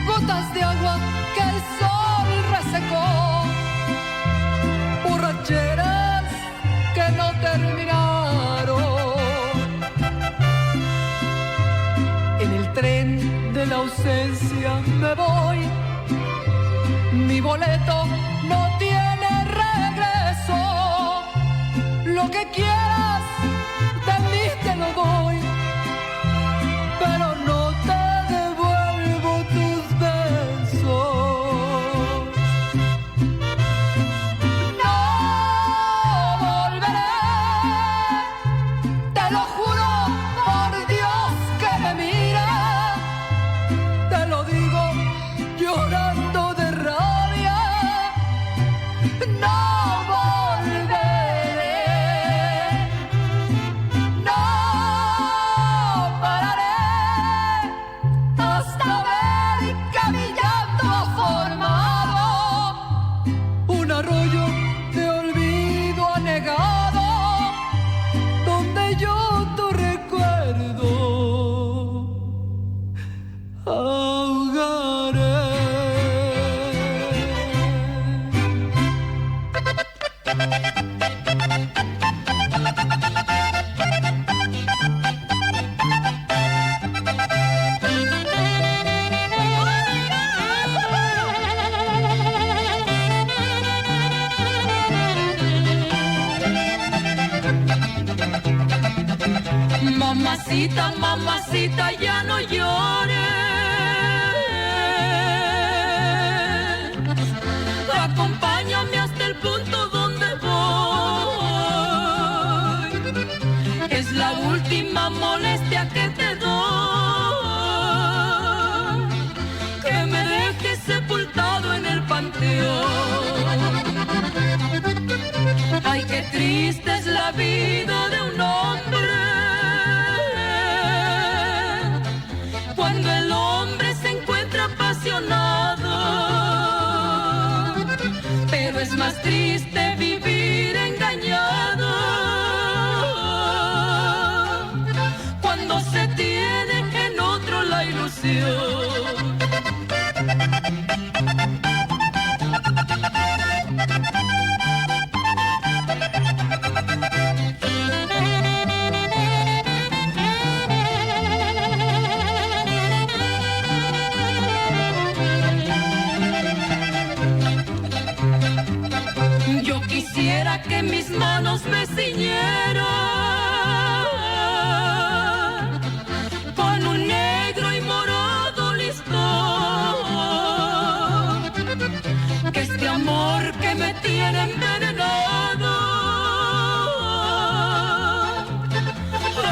gotas de agua que el sol resecó, borracheras que no terminaron. En el tren de la ausencia me voy, mi boleto no tiene regreso. Lo que quieras de mí te lo doy, pero no te devuelvo tus besos. No volveré, te lo juro por Dios que me mira, te lo digo llorando de rabia. Mamacita, mamacita, ya no llores. Acompáñame hasta el punto donde voy. Es la última molestia que te doy, que me dejes sepultado en el panteón. Ay, qué triste es la vida de un hombre cuando el hombre se encuentra apasionado, pero es más triste vivir engañado cuando se tiene en otro la ilusión. Yo quisiera que mis manos me ciñeran con un negro y morado listón, que este amor que me tiene envenenado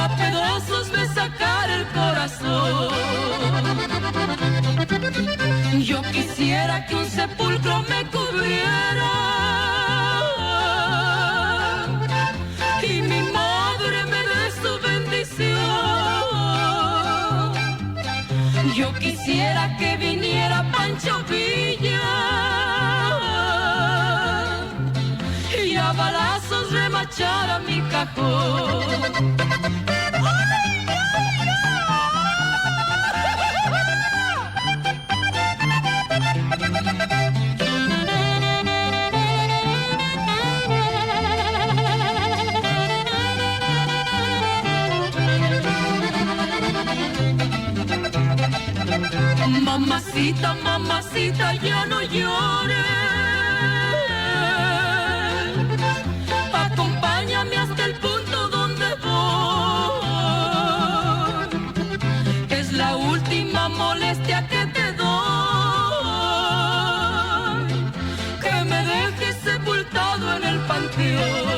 a pedazos me sacara el corazón. Yo quisiera que un sepulcro me cubriera y mi madre me dé su bendición. Yo quisiera que viniera Pancho Villa y a balazos remachara mi cajón. Mamacita, mamacita, ya no llores. Acompáñame hasta el punto donde voy. Es la última molestia que te doy, que me dejes sepultado en el panteón.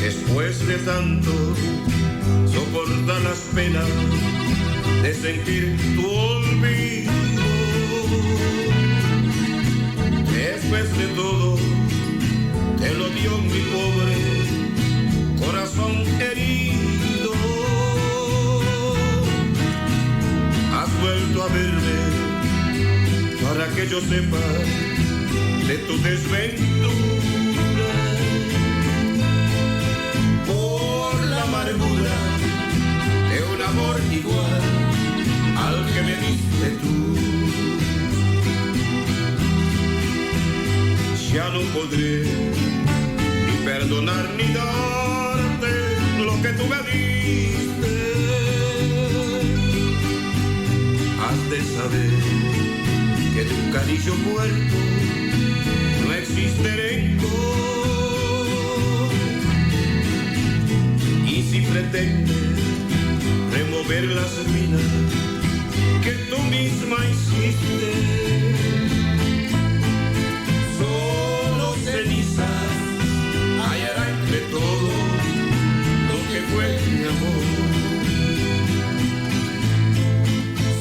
Después de tanto soportar las penas de sentir tu olvido, después de todo te lo dio mi pobre corazón herido. Has vuelto a verme para que yo sepa de tu desventura, amargura de un amor igual al que me diste tú. Ya no podré ni perdonar ni darte lo que tú me diste. Has de saber que de un cariño muerto no existe rencor. Si pretendes remover las minas que tú misma hiciste, solo cenizas hallará entre todo lo que fue mi amor.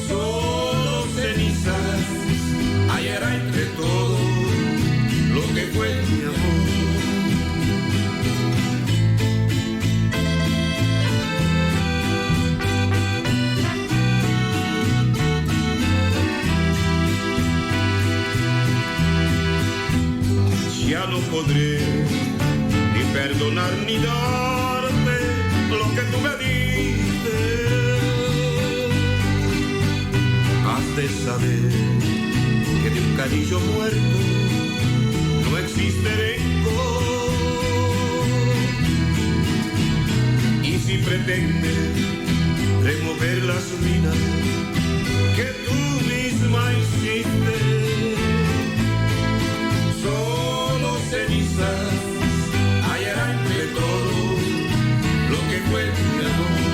Solo cenizas hallará entre todo lo que fue mi amor. Ya no podré ni perdonar ni darte lo que tú me diste. Has de saber que de un cariño muerto no existe rencor. Y si pretendes remover las minas que tú misma hiciste. Solo cenizas hallará entre todo lo que fue mi amor.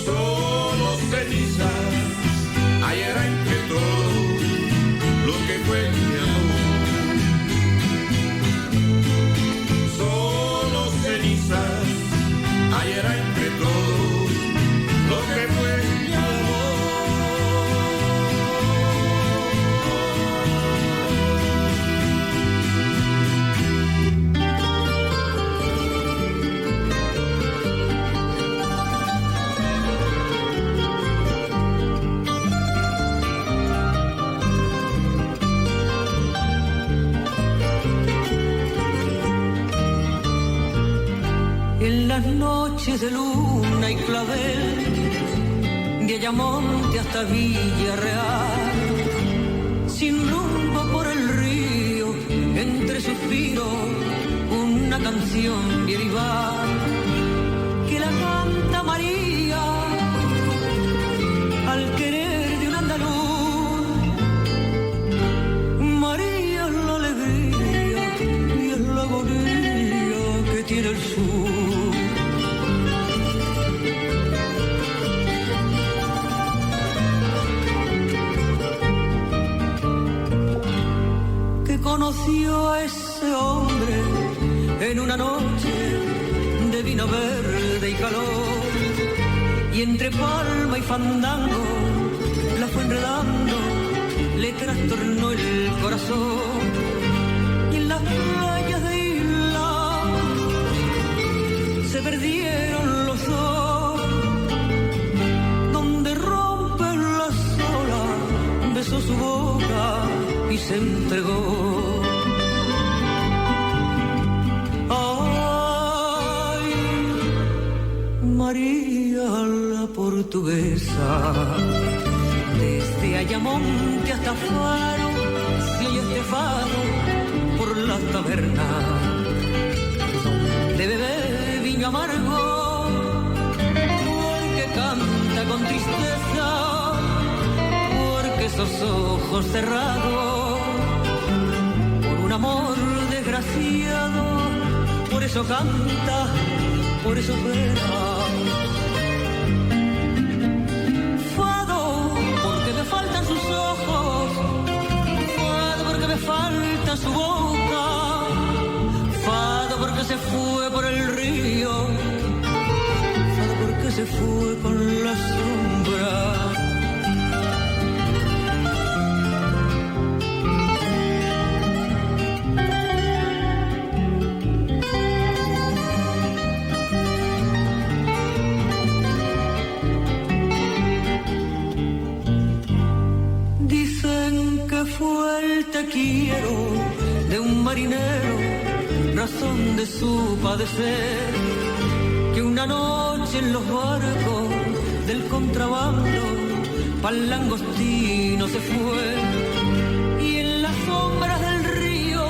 Solo cenizas hallará entre todo lo que fue mi amor. Solo cenizas hallará entre todo lo que fue mi amor. En las noches de luna y clavel, de Ayamonte hasta Villarreal, sin rumbo por el río, entre suspiros, una canción viene y va, que la canta María, al querer de un andaluz. María es la alegría y es la agonía que tiene el sur. Conoció a ese hombre en una noche de vino verde y calor, y entre palma y fandango la fue enredando, le trastornó el corazón. Y en las playas de Isla se perdieron los dos, donde rompen las olas, besó su boca y se entregó. Ay, María la portuguesa, desde Ayamonte hasta Faro, se oye este fado por las tabernas, donde bebe vino amargo, porque canta con tristeza, porque esos ojos cerrados, por un amor desgraciado, por eso canta, por eso pena. Fado, porque me faltan sus ojos, fado, porque me falta su boca, fado, porque se fue por el río, fado, porque se fue con la sombra. Fue el te quiero de un marinero, razón de su padecer, que una noche en los barcos del contrabando pa'l Langostino se fue, y en las sombras del río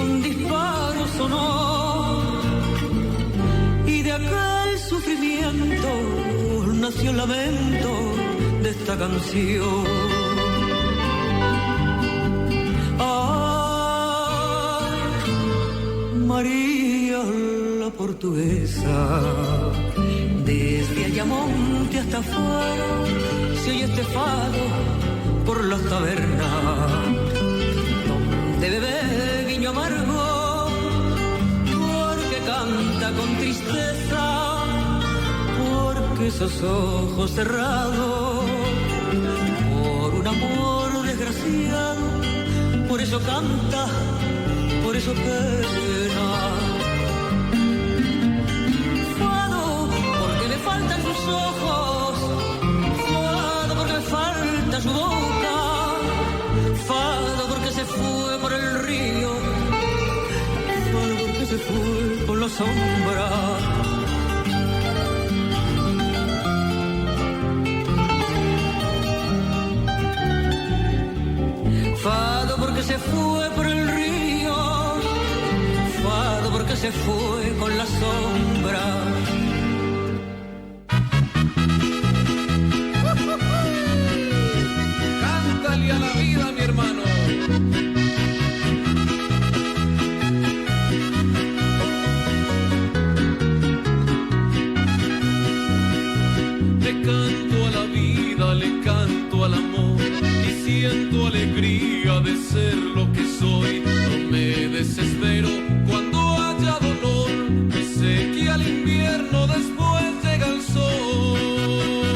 un disparo sonó, y de aquel sufrimiento nació el lamento de esta canción. María la portuguesa, desde Ayamonte hasta Faro, se oye este fado por las tabernas, donde bebe vino amargo, porque canta con tristeza, porque esos ojos cerrados, por un amor desgraciado, por eso canta, por eso pena. Fado, porque me faltan sus ojos, fado, porque me falta su boca, fado, porque se fue por el río, fado, porque se fue por la sombra. Fado, porque se fue por el río, fado, porque se fue con la sombra. al invierno después llega el sol.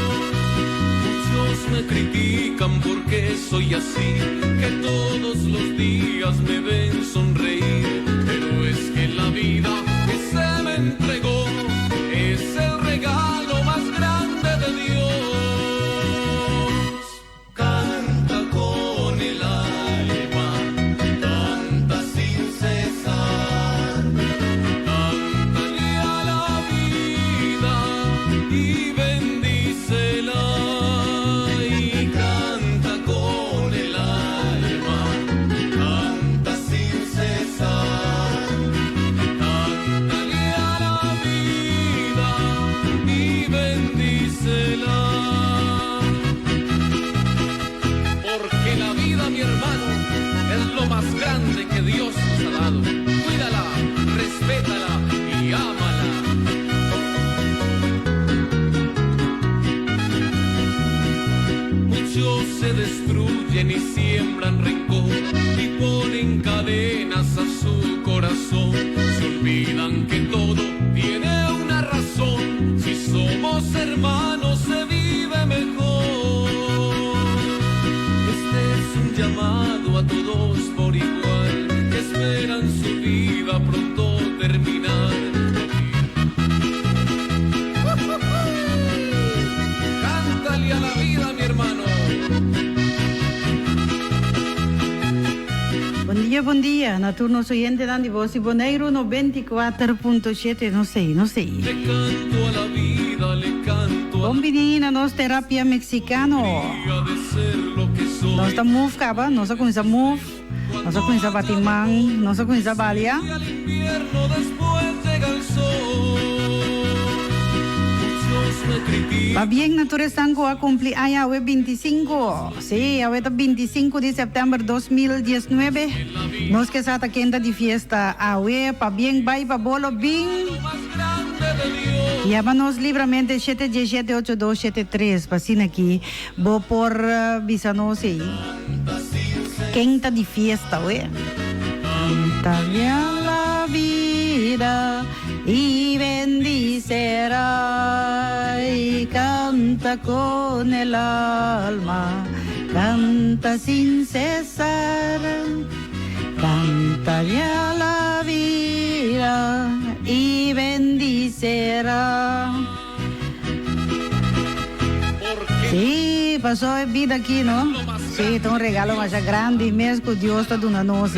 Muchos me critican porque soy así, que todos los días me ven sonreír, pero es que la vida que se me entregó es el regalo más grande de Dios. Canta con el alma, canta sin cesar, cántale a la vida y bendícela. Y canta con el alma, canta sin cesar, cántale a la vida y bendícela. Porque la vida, mi hermano, es lo más grande que Dios nos ha dado. Cuídala, respétala y ámala. Muchos se destruyen y siembran rencor y ponen cadenas a su corazón. Se olvidan que todo tiene una razón. Si somos hermanos se vive mejor. Este es un llamado a todos por igual, que esperan su vida pronto terminar. Cántale a la vida, mi hermano. Bom dia. Na turno oyente dan de voz y Bonaire 94.7, no sei. Le canto a la vida, le canto a Bom menina, nós terapia mexicano. de ser lo que soy. Nós tá move, caba, nós com essa move, nós com essa batimang, nós com essa balia. Y al invierno después llega el sol. Muchos me critican. Va bien, Naturesango a cumplir año 25. Sí, ahorita 25 de septiembre 2019. Nos que está quinta de fiesta. Awe, pa bien, vai, pa bolo, bien. Llámanos libremente 717-8273. Pasina aquí. Vou por Bisanos aí. Quinta de fiesta, ué. Canta-lhe la vida y bendicerá, y canta con el alma, canta sin cesar, cántale a la vida y bendicerá. Sí, pasó vida aquí, ¿no? Sí, tem regalo mais grande mesmo que Deus está dando a nós.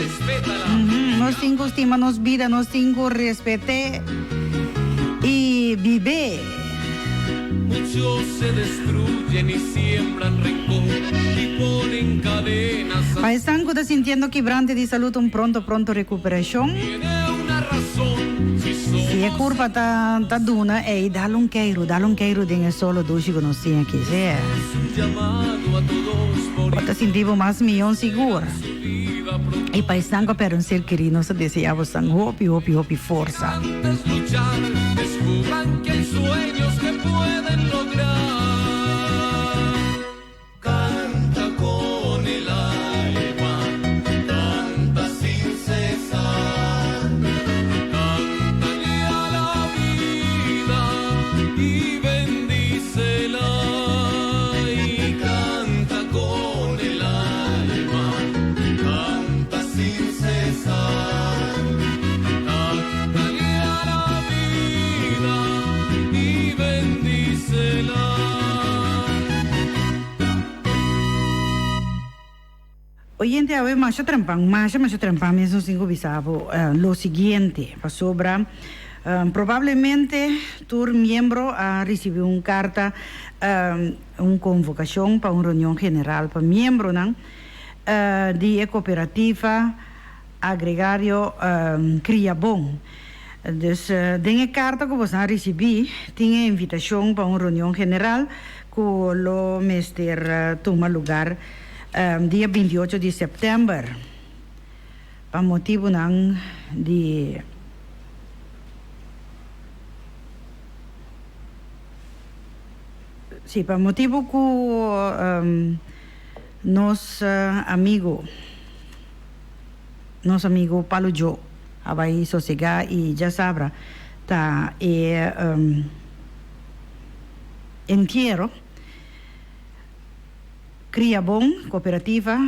Nós temos que estimar nossa vida, nós temos que respeitar e viver. Muchos se destruyen y siembran rencor y ponen cadenas. Paisano que está sintiendo quebrante de salud, pronto recuperação. Tiene una razón. Se a curva tá duna, dá um queiro de solo doce que nós temos aqui, é. Está sentindo mais milhão seguro. E paisano para um ser querido, nós desejamos hope, força. Antes luchar, descubran que hay sueños que pueden lograr. Canta con el alma, canta sin cesar, cántale a la vida y bendícela. Y canta con el alma, canta sin cesar, cántale a la vida y bendícela. Oyente, a ver, macho trampang mesmo cinco bisabo. Lo siguiente, sobra. Probablemente tu miembro ha recibido una carta, una convocación para una reunión general para miembros de cooperativa agregario Criabon. Dus de carta que você recebi, tinha invitação para uma reunião general que o mestre toma lugar dia 28 de setembro. Para motivo de sim, para motivo que nosso amigo Paulo Joe vai sossegar e já sabe, ta entierro Criabón, cooperativa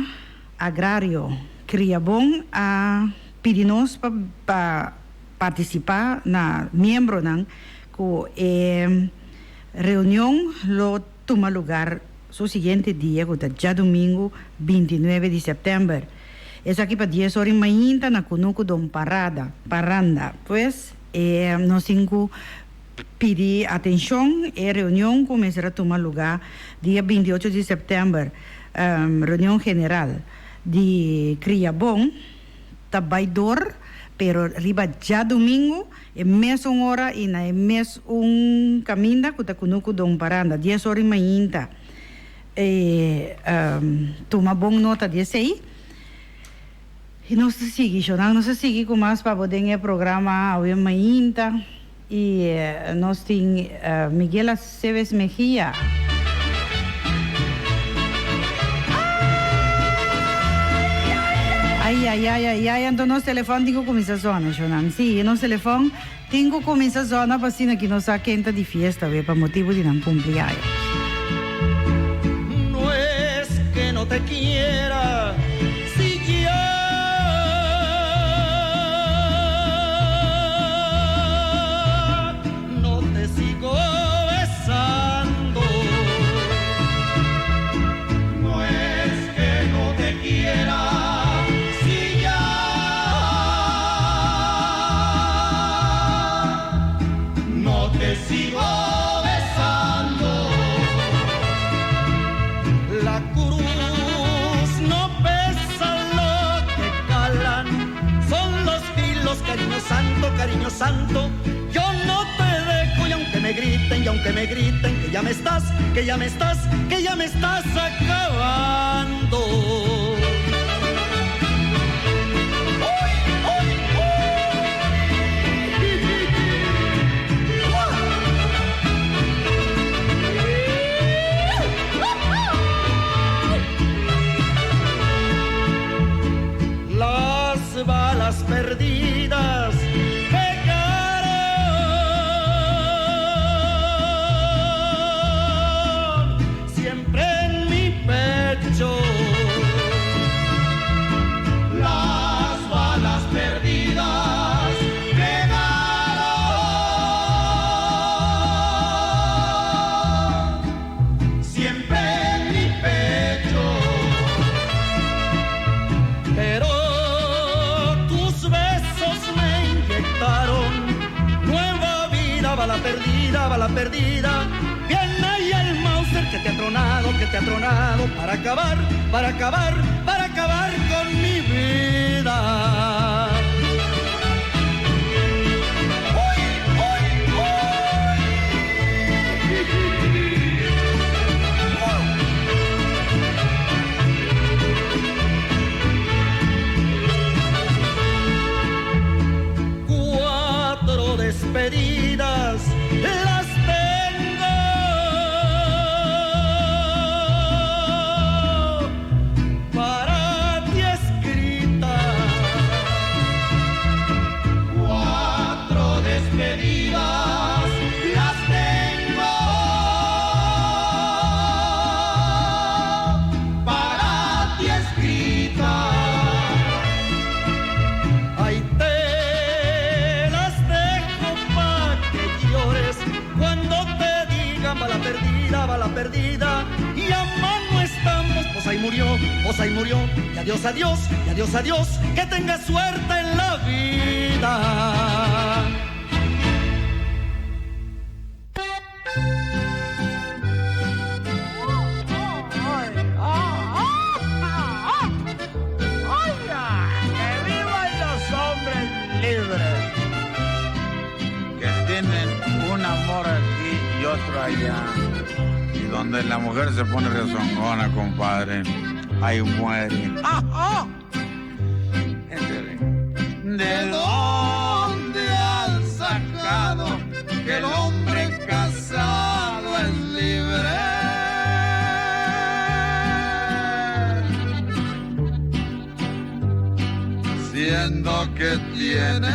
agrario Criabón a pedirnos para participar na miembro nan ko reunión lo toma lugar su siguiente día, ya domingo 29 de septiembre. Es aquí para 10 horas mañana na Kunuku Don Paranda. Pues nos pedir atención, reunión comenzará a tomar lugar día 28 de septiembre, reunión general de Criabón, Tabaidor, pero arriba ya domingo, en mes una hora y en mes un camino que Kunuku Don Paranda, 10 horas mañana. Toma boa nota desse aí e nós seguimos com mais para poder programa amanhã e nós temos Miguel Aceves Mejia. Ai, então nosso telefone tem que começar a sonar, Jonan. Sim, nosso telefone tem que começar a sonar para assim que nós quenta de festa, para motivo de não cumpleaños. No te quiera, si ya no te sigo besando. No es que no te quiera, si ya no te sigo besando. La cruz cariño santo, yo no te dejo y aunque me griten que ya me estás acabando. Las balas perdidas las balas perdidas pegaron siempre en mi pecho, pero tus besos me inyectaron nueva vida, bala perdida, bien ahí el Mauser que te ha tronado para acabar con mi vida. Cuatro despedidas las tengo para ti escritas. Cuatro despedidas las tengo para ti escritas. Ahí te las dejo pa' que llores cuando te digan bala perdida y a mano estamos, pues ahí murió y adiós, que tengas suerte en la vida. Que vivan los hombres libres, que tienen un amor aquí y otro allá, y donde la mujer se pone rezongona, compadre, ahí muere. ¿De dónde han sacado que el hombre casado es libre? Siendo que tiene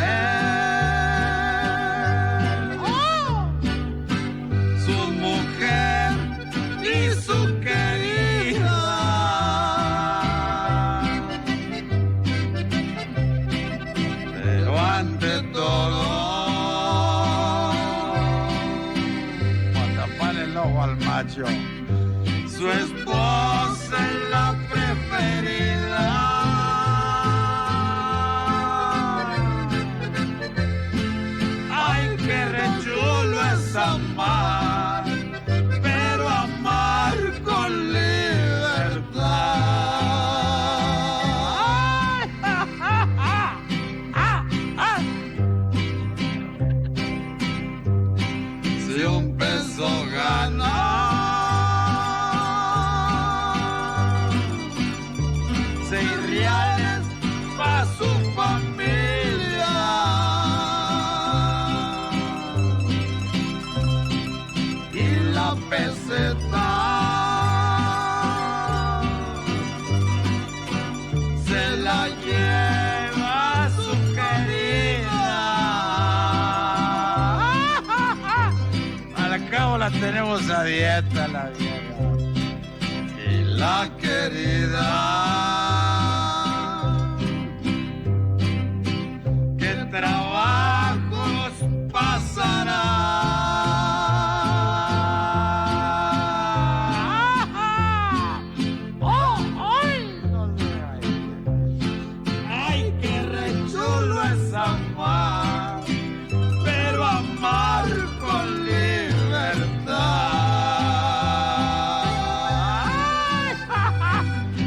borracho. Su esposa es la preferida. Ay, qué rechulo es amar, pero amar con libertad. Si un peso gana, $6 para su familia. Y la peseta se la lleva su querida. Al cabo la tenemos a dieta la vieja. Y la querida, ¿qué trabajos pasará? Ay, qué rechulo es amar, pero amar con libertad.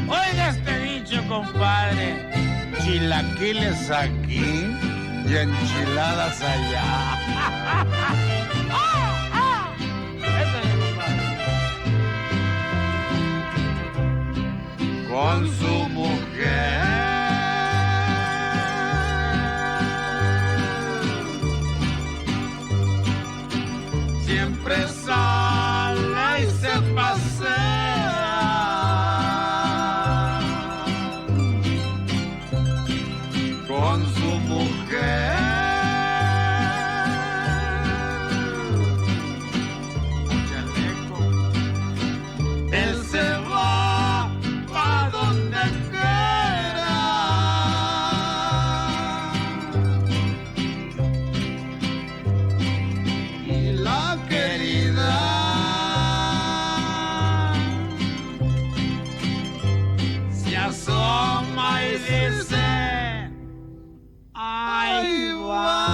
Oiga este dicho, compadre. Chilaquiles aquí y enchiladas allá. Con su mujer siempre sale y se pasea. Con su mujer él se va pa' donde quiera. Y la querida se asoma y dice: ¡ahí va!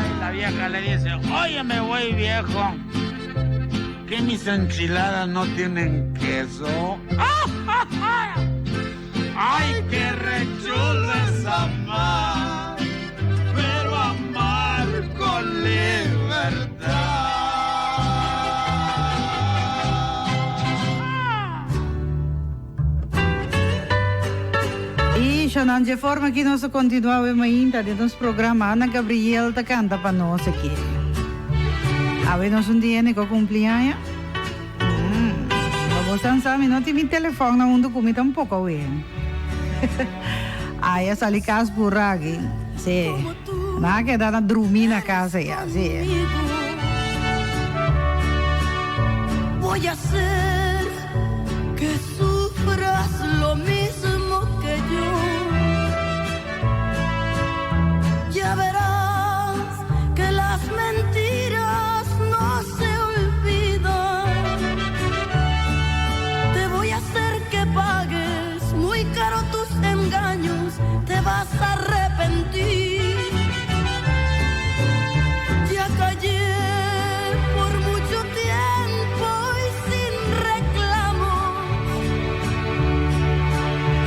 Y la vieja le dice: óyeme, güey viejo, ¿que mis enchiladas no tienen queso? ¡Ay, qué rechulo es amar, pero amar con libertad! E já não de forma que nós continuamos ainda dentro dos programas. Ana Gabriel tá canta para nós aqui. A ver, nós dia que cumpleaños. Vamos dançar, não tem meu telefone, não ando comigo um pouco bem. Aí essa ali casa por aqui, sim. Nada que dá na dormir na casa já, sim. Voy a hacer que sufras lo mismo que yo. Ya verás que las mentiras no se olvidan. Te voy a hacer que pagues muy caro tus engaños. Te vas a arrepentir. Ya callé por mucho tiempo y sin reclamos.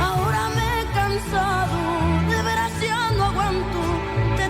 Ahora me he cansado, de veras ya no aguanto. Te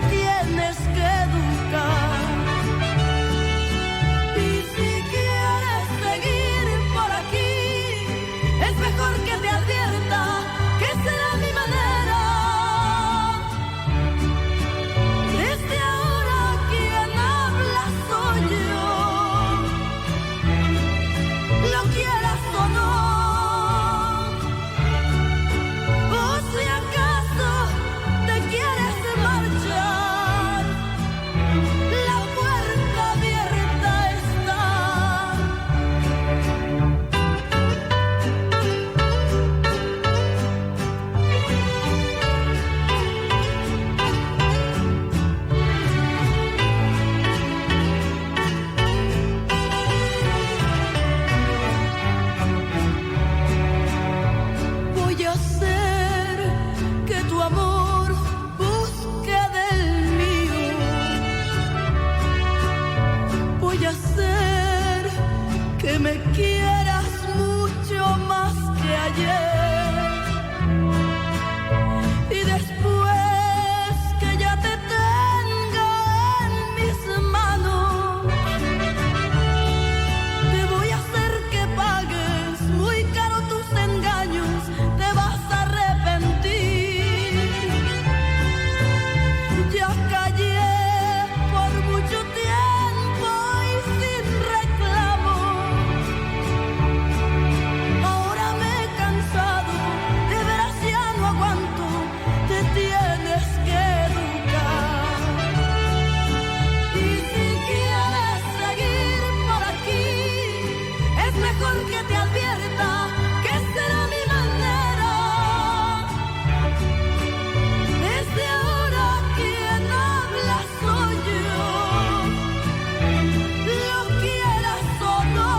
me quieras mucho más que ayer. Y después que ya te tenga en mis manos, te voy a hacer que pagues muy caro tus engaños, te vas a arrepentir. Ya callé por mucho tiempo y sin reclamo. Ahora me he cansado, de veras ya no aguanto, te tienes que educar. Y si quieres seguir por aquí, es mejor que te advierta que será mi manera. Desde ahora quien habla soy yo, lo quieras o no.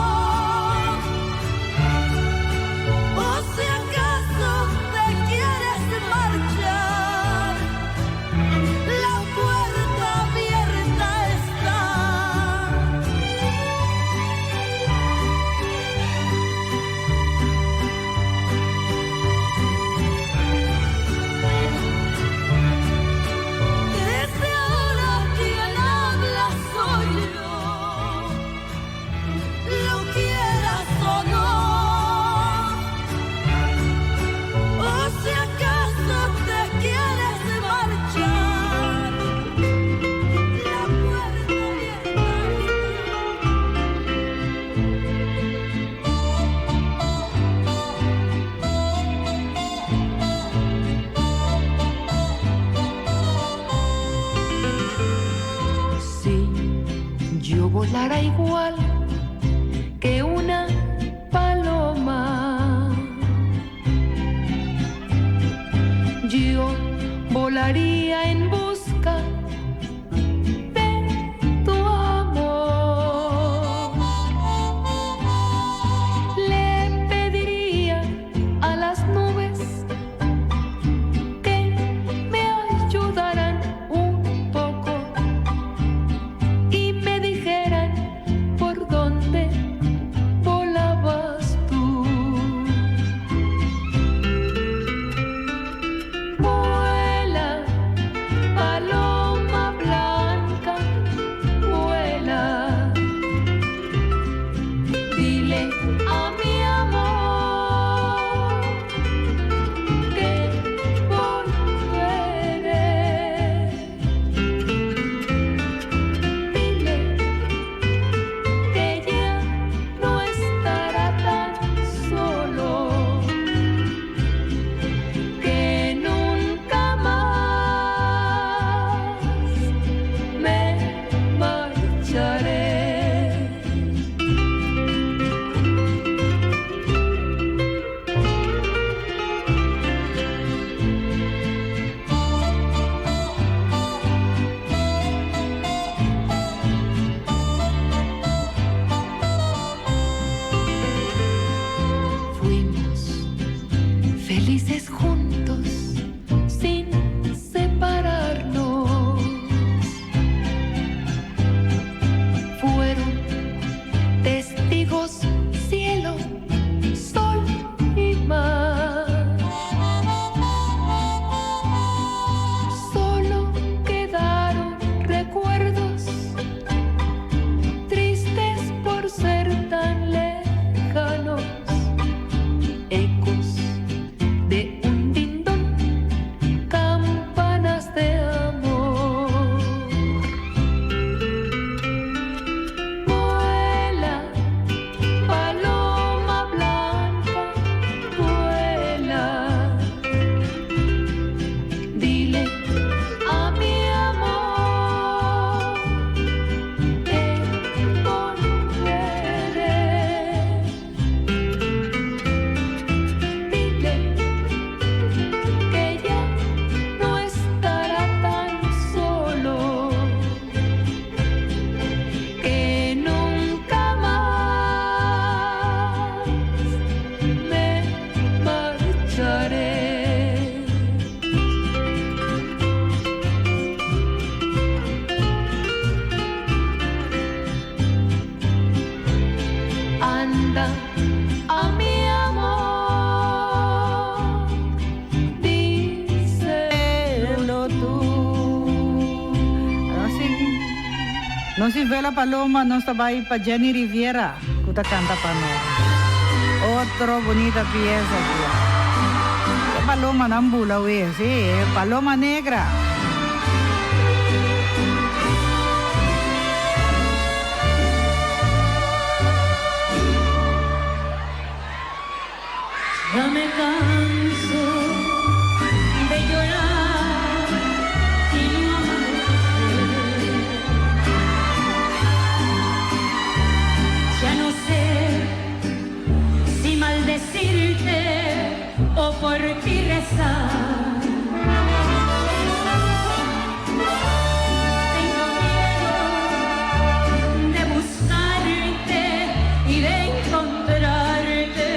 O si acaso te quieres marchar, la puerta abierta está. Desde ahora quien habla soy yo, lo quieras o no. O si acaso te quieres marchar, la puerta abierta Si yo volara igual que una paloma, yo volaría en busca de tu amor. Le pediría a las nubes que me ayudaran un poco y me dijeran por dónde volabas tú. Vuela, No si Vela Paloma, no estaba ahí para Jenny Riviera, que te canta para nosotros. Otro bonita pieza aquí. Paloma Nambula, güey, sí, Paloma Negra. Ya me canso de llorar y no amanecer. Ya no sé si maldecirte o por ti rezar. Tengo miedo de buscarte y de encontrarte.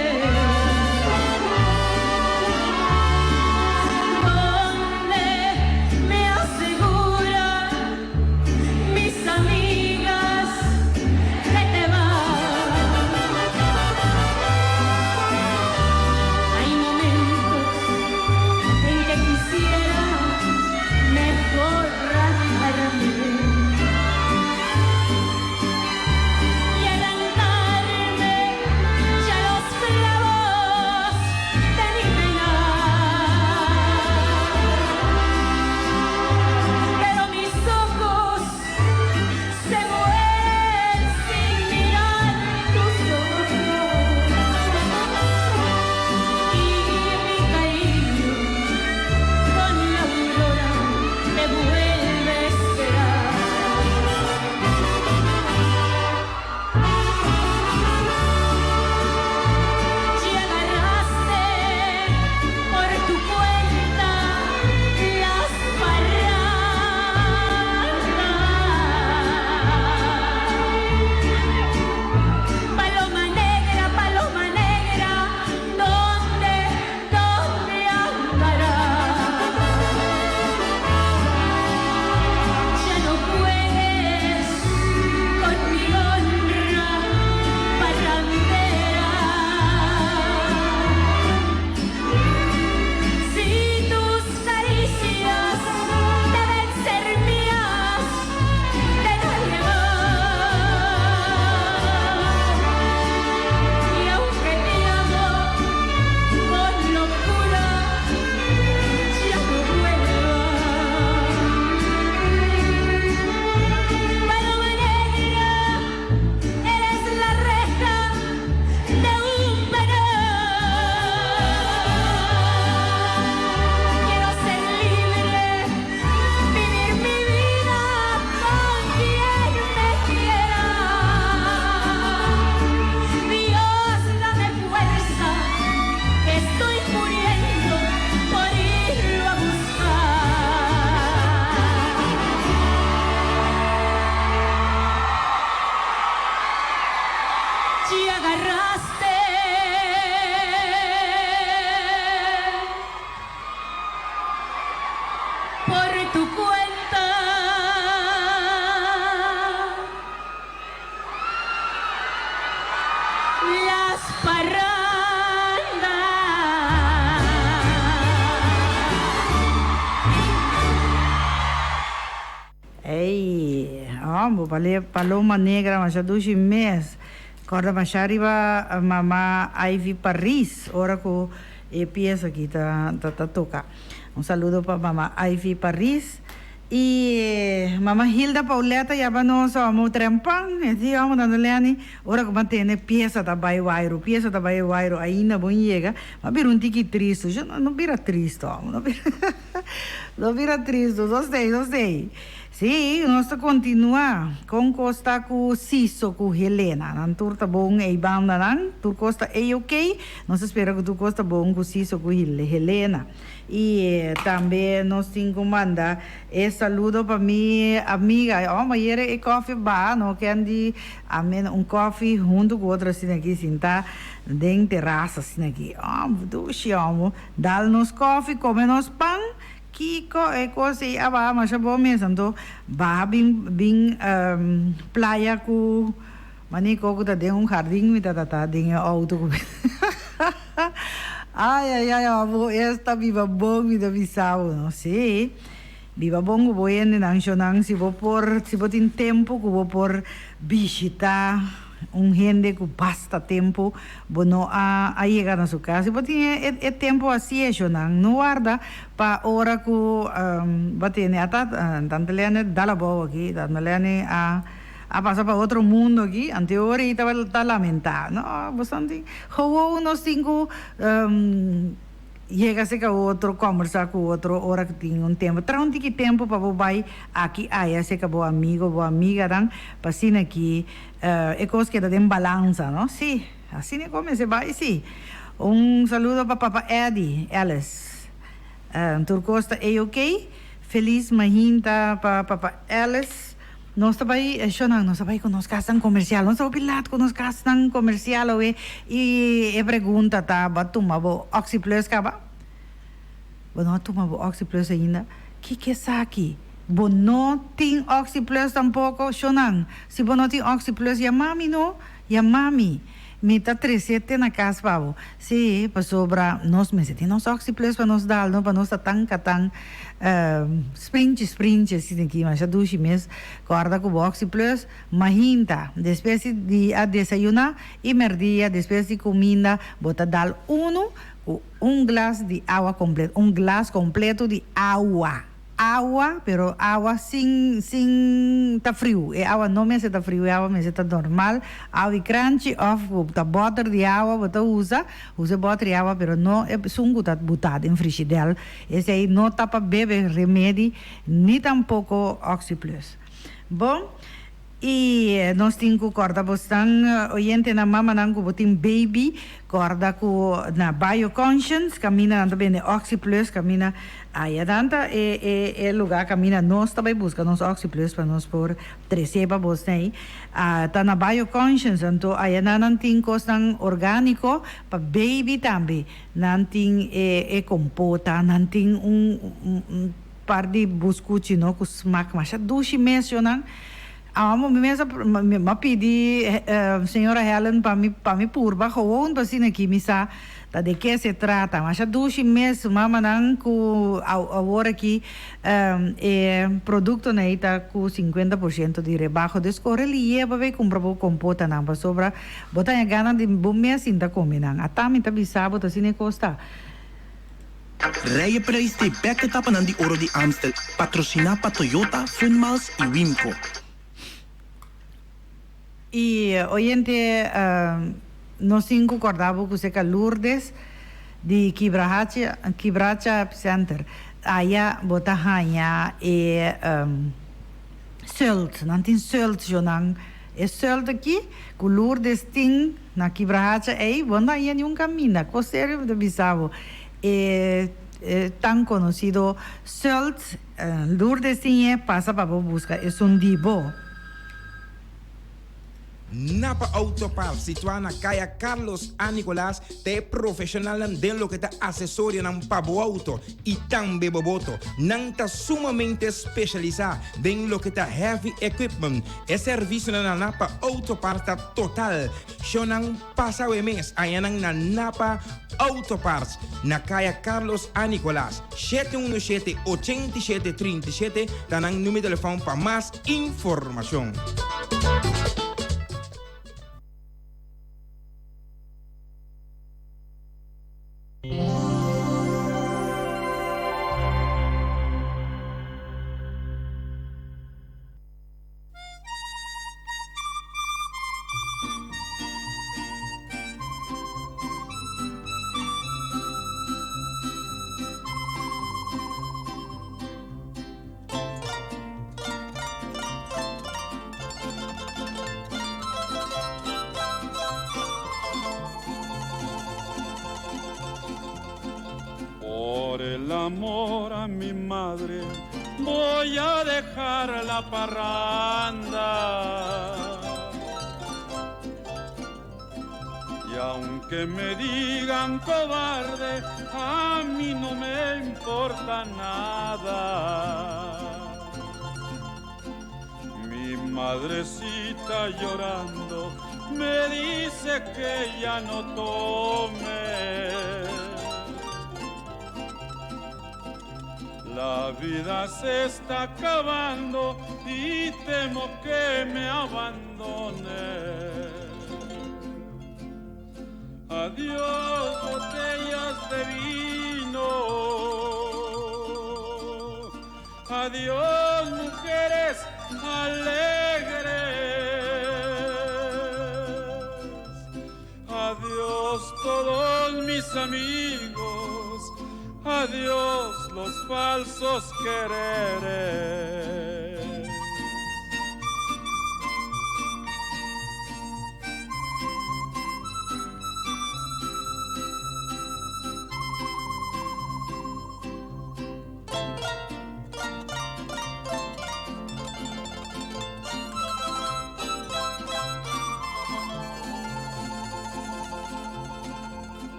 Paloma Negra, mas já dois meses. Corda mais arriba a mamá Ivy Paris, ora com a peça aqui tá toca. Saludo para mamá Ivy Paris e mamá Hilda Pauleta já vamos ao trempang, e vamos dando leani, ora como tem peça da Baiwairo, ainda bom chega, mas vira um tique triste, já não vira triste, não vira triste, não sei. Sim, nós continua com Costa com Siso com Helena. Não turta bom e banda não, tu Costa é ok. Nós espera que tu Costa bom com Siso com Helena. E também nós temos manda saludo para minha amiga. Mas é coffee bar, não quer de coffee junto com outra assim aqui, sentar dentro terraça assim aqui. Do chão, dá-nos coffee, come-nos pão. Kiko coisa aba mas bom mesmo então bem playa com manico que tá dentro jardim me tá dentro auto ai esta viva bom me da visão não sei Viva bongo boyende nang shonang si bo tin tempo ku bo por visita gente que basta tempo bono a llegar a su casa. Si bo tin tempo así shonang no guarda pa ora ku batene atat tantelene dala bo aqui tantelene a passar para outro mundo aqui, ante hora e tá lamentar, não, bastante, how nos cinco chega-se com outro, conversar com outro, hora que tem tempo, traz que tempo para vai aqui, se que boa amigo, boa amiga, dan, para assim aqui, é coisa que dá em balança, não? Sim, assim é como se vai, sim. Saludo para Papa Eddie, Alice, Turcosta, é ok? Feliz mahinta para Papa Alice. Nós também, nós também com nós casam comercial, nós estamos pilados com nós casam comercial, e pergunta, tá, batuma, bo, Oxyplus, caba? Bo, não toma, bo, Oxyplus ainda, que é isso aqui? Bo, não tem Oxyplus tampouco, Shonan, se bo não tem Oxyplus, ya mami, não? Ya mami. Mita 37 na casa, pavo. Sim, para sobra, nós meses, nós Oxyplus para nos dar, não para nós tão sprint, assim aqui, mas já 2 meses, guarda com o Oxyplus, mahinta, depois de a desayunar e merdia, depois de comida, bota dar glass de água completo, glass completo de água. Água, pero água sem tá frio. É água não me está frio, é água me está normal. Água crunchy, tá butter de água, você usa butter de água, pero não é sungo tá botado em frigideira. Esse aí não tá para beber remédio, nem tampouco Oxyplus. Bom, e nós temos que cortar bastante, oyente na mama não botin baby, corta com na Bioconscience, camina também na Oxyplus, camina aí adanta é lugar camina nós também busca nós Oxyplus para nós por treceba bostei, tá na Bioconscience, então aí não tem coisa orgânico para baby também, não tem compota, não tem par de biscoito não com smack, mas já 2 meses não. Me pedi senhora Helen para me purba, gewoon para assim aqui, misa, tá de que se trata, mas já 2 meses, mama não com agora aqui produto né tá com 50% de rebaixo, descorre ali é para ver comprar compota não, para sobra, botar a gana de bom mês ainda comer não, até me tá bisabo tá assim costa. Rijden prijs de bekke tappen aan die oro di Amstel, patrocina para Toyota, Funmals e Wimco. E oyente, nós concordamos com o Lourdes de Quebracha Center. Aí, bota ranha e Sult, não tem Sult, Jonan. É Sult aqui, que Lourdes tem na Quebracha, bom, aí é um caminho, com sério de Bissau. É tão conhecido Sult, Lourdes tem, passa para buscar, é um dibo. Napa Autopar, situada na Caia Carlos A. Nicolás, te profissional den lo que te assessoria nan pabo auto e também boboto. Nan ta sumamente especializado den lo que te heavy equipment. E serviço na Napa Autopar ta total. Shonan passa o mês ayanan na Napa Autoparts na Caia Carlos A. Nicolás. 717-8737 ta nan número de telefone para mais informação. Por el amor a mi madre voy a dejar la parranda. Y aunque me digan cobarde, a mí no me importa nada. Mi madrecita llorando me dice que ya no tome. La vida se está acabando y temo que me abandone. Adiós, botellas de vino. Adiós, mujeres alegres. Adiós, todos mis amigos. Adiós, los falsos quereres.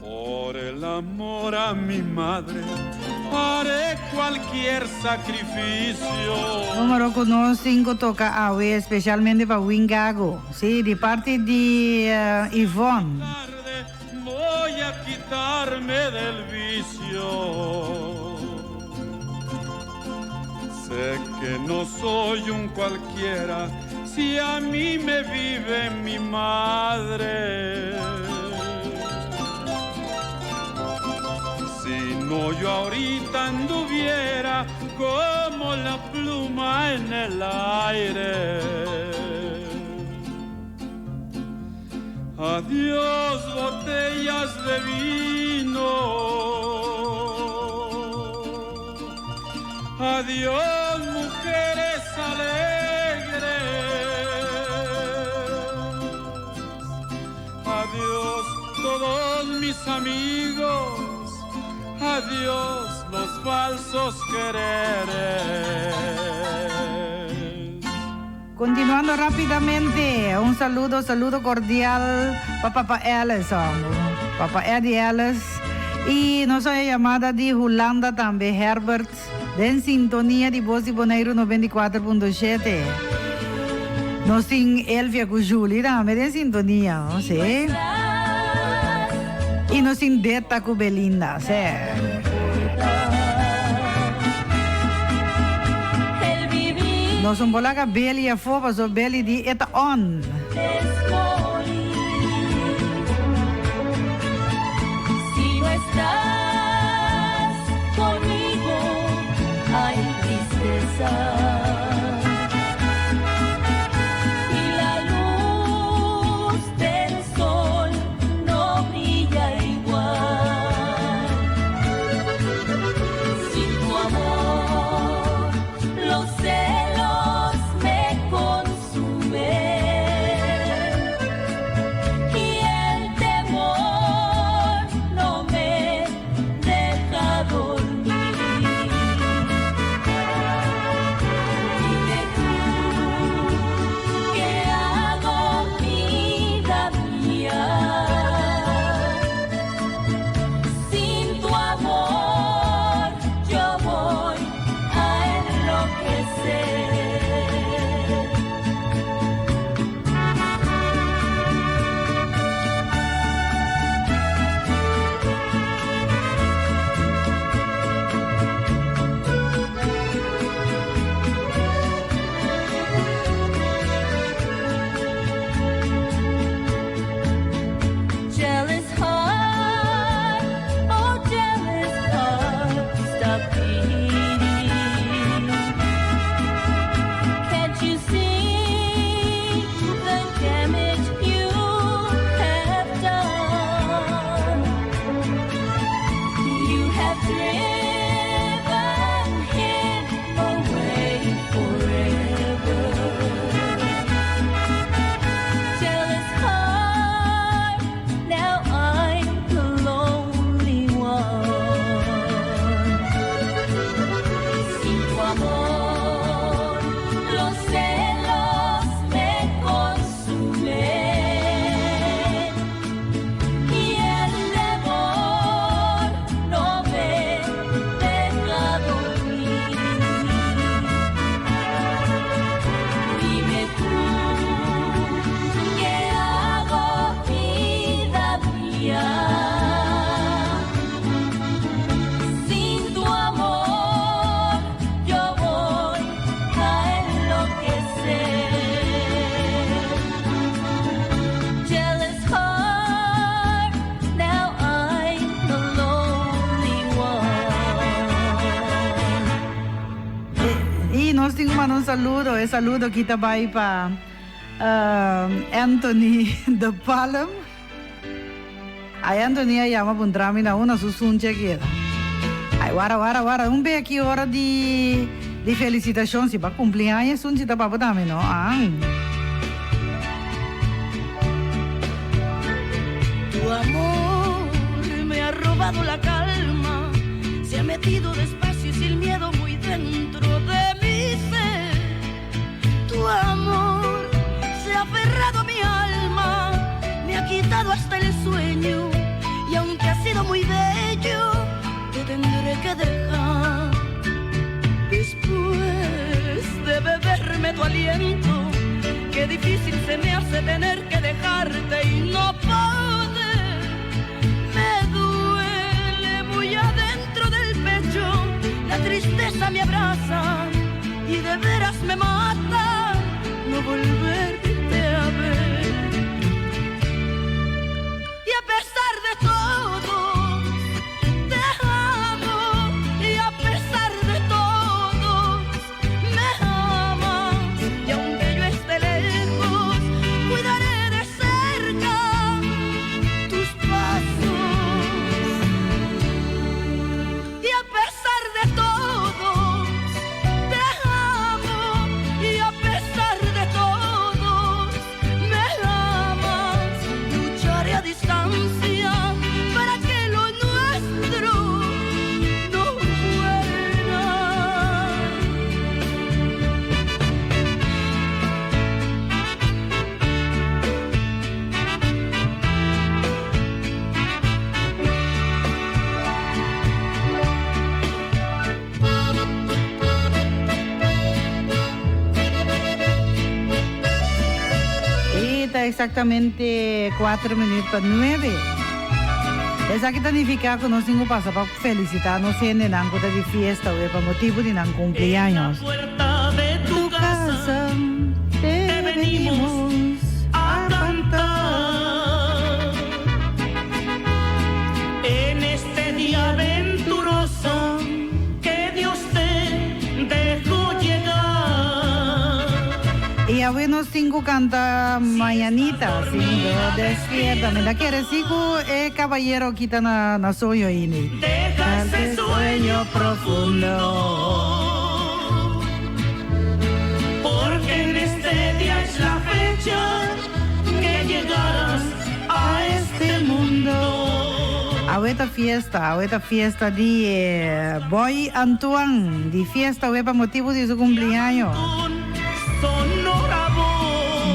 Por el amor a mi madre, haré cualquier sacrificio. Número 5 toca Awe, especialmente para Wingago. Sí, de parte de Yvonne. Voy a quitarme del vicio. Sé que no soy un cualquiera si a mí me vive mi madre. Si no, yo ahorita anduviera como la pluma en el aire. Adiós, botellas de vino. Adiós, mujeres alegres. Adiós, todos mis amigos. Adiós, los falsos quereres. Continuando rápidamente, un saludo cordial para Papa Ellis, Papa Eddie Ellis. Y nuestra llamada de Holanda también, Herbert, en sintonía de Voz de Bonaire 94.7. Nos sin Elvia con Julie también en sintonía, ¿no? Sí. Y nos sin Deta con Belinda, sí. Nos un bolaga Beli a foba, so Beli di eta on. Si no estás conmigo, hay tristeza. Y la luz del sol no brilla igual. Sin tu amor, los celos me consumen. Y el temor no me deja dormir. mando un saludo. El saludo aquí también para Anthony de Palm. Ay, Anthony llama para entrarme a una susunche que era. Ay, guara. Un be aquí hora de felicitación. Si va a cumplir años, un chita para también, ¿no? Tu amor me ha robado la calma, se ha metido despacio y sin miedo muy dentro de mi ser. Tu amor se ha aferrado a mi alma, me ha quitado hasta el sueño y aunque ha sido muy bello, te tendré que dejar. Después de beberme tu aliento, qué difícil se me hace tener que dejarte y no poder. Me duele muy adentro del pecho, la tristeza me abraza y de veras me mata no volverte a ver. Y a pesar de todo, te amo, y a pesar de todo, me amas. Y aunque yo esté lejos, cuidaré de cerca tus pasos. Y a pesar de todo, te amo, y a pesar de todo, me amas. Lucharé a distancia para que lo nuestro no muera. Y está exactamente 4 minutos para 9. Esa que significa que nos tengo pasa para felicitarnos en el ángulo de fiesta, para motivo de un cumpleaños. Puerta de tu casa te venimos a cantar. En este día aventuroso que Dios te dejó llegar. Y a buenos 5 canta mañanita, 5 despierta. Me la quiere 5 caballero quita na sueño ini. Deja ese sueño profundo, porque en este día es la fecha que llegarás a este mundo. Ahorita fiesta de Boy Antoine, de fiesta para motivo de su cumpleaños.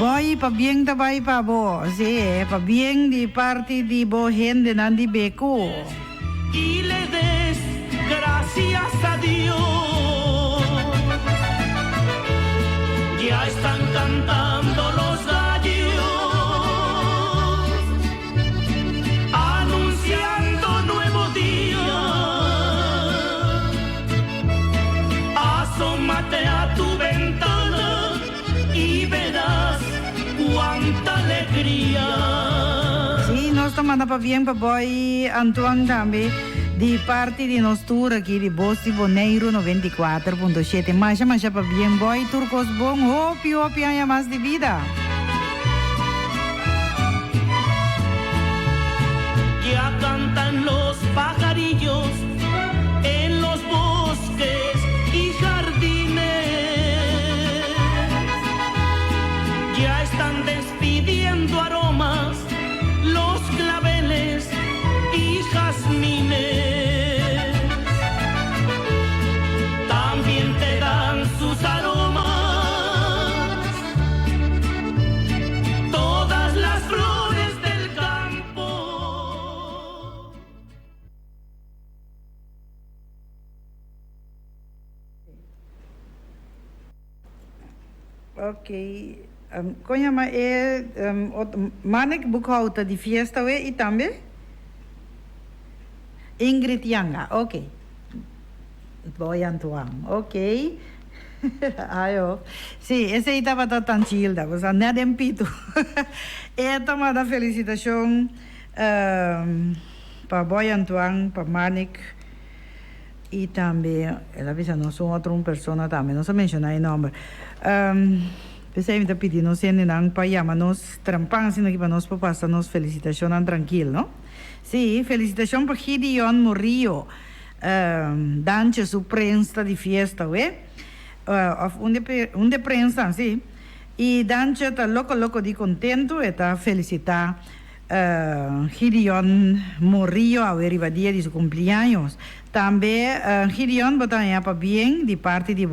Boy pa bien tabay pa bo, sí, pa bien de parte de bo gente nandi beco. Y le des gracias a Dios. Ya están cantando los gallos, anunciando nuevo día. Asómate a tu ventana y verás cuánta alegría. Sí, nos tomando pa bien pa boy Antoine también. De parte de nós tour aqui de Bosti Boneiro 94.7. Mas para bien boy, turcos bom, hopi há mais de vida. Ya cantan los pajarillos en los bosques y jardines. Ya están despidiendo aromas los claveles y jazmines. También te dan sus aromas todas las flores del campo. Ok. Kon je maar manik boekhouden die fiesta we itambe? Ingrid Yanga, ok. Boy Antoine, ok. Ayo. Sí, ese estaba tan childa, pues nada en pito. Tomada felicitación para Boy Antoine, para Manik. Y también, la visa no son otra persona también, no se menciona el nombre. Pensei me pedir, não sei nem para chamar nos trampang, sino que para nos passar nos felicitação tranquilo, não? Sim, felicitação para Gideon Murillo, dança sua prensa de festa, ué? Onde prensa, sim. E dança tá louco de contento e tá felicitar Gideon Murillo a ver dia de seu cumpleaños. Também Gideon botar para bem de parte de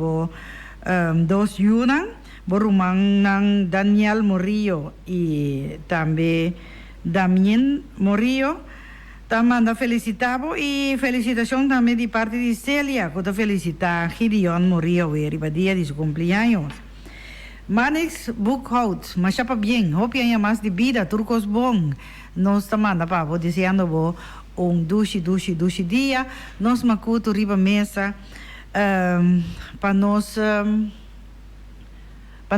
dos Yunan. Borumang ng Daniel Murillo e também Damien Murillo. Também felicitavo e felicitação também de parte de Celia, que felicitar Gideon Murillo e dia de seu cumpleaños. Manix Bookhout, mas chapa bem, hope ainda mais de vida, turcos bom. Nós também pavo deseando duche dia, nós macuto riba mesa para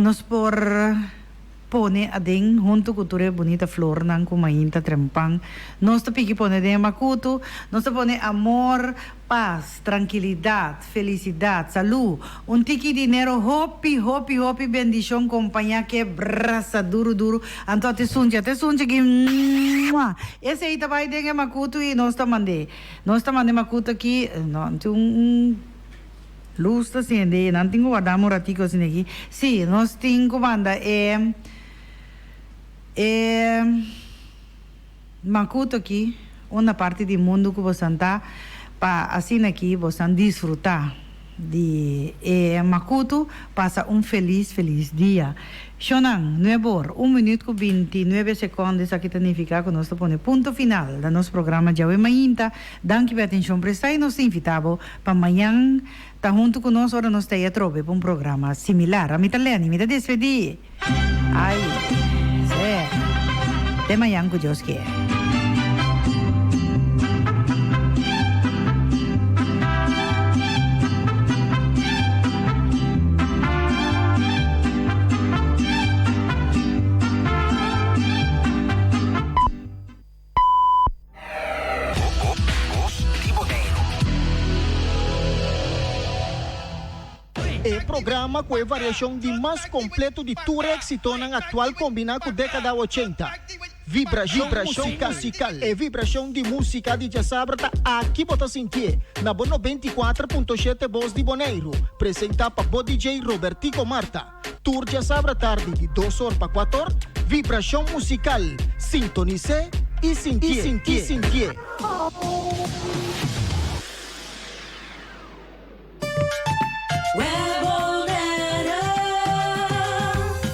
nós por pone ading junto com ture bonita flor nang kumainta trempang. Nós te pigi pone de makuto, nós te pone amor, paz, tranquilidade, felicidade, salud, tiki dinero, hopi, bendição, companhia que braça duro, anto te sunja que esse aí tá vai de makuto e nós te mande makuto aqui, não luz está acende, não tenho guardamos ratico assim aqui. Sim, nós temos comanda macuto aqui, uma parte do mundo que você está para assim aqui você desfrutar de macuto passa feliz dia. Shonan, 1 minuto com 29 segundos aqui significa que nós estamos ponto final do nosso programa de hoje mainta. Danke pela atenção prestada e nos invitamos para amanhã tá junto conosco ora nós teia trobe para programa similar. A mita Leni, mita despedir. Ai, até amanhã com Deus quer. Programa com a variação de mais completo de tour éxito na atual combinado com a década 80. Vibração musical. É vibração de música de Jazzabra aqui bota sentir na Bono 24.7 Voz de Boneiro. Apresenta para o DJ Robertico Marta. Tour Jazzabra tarde de 2 horas para 4 horas. Vibração musical. Sintonize e sentir.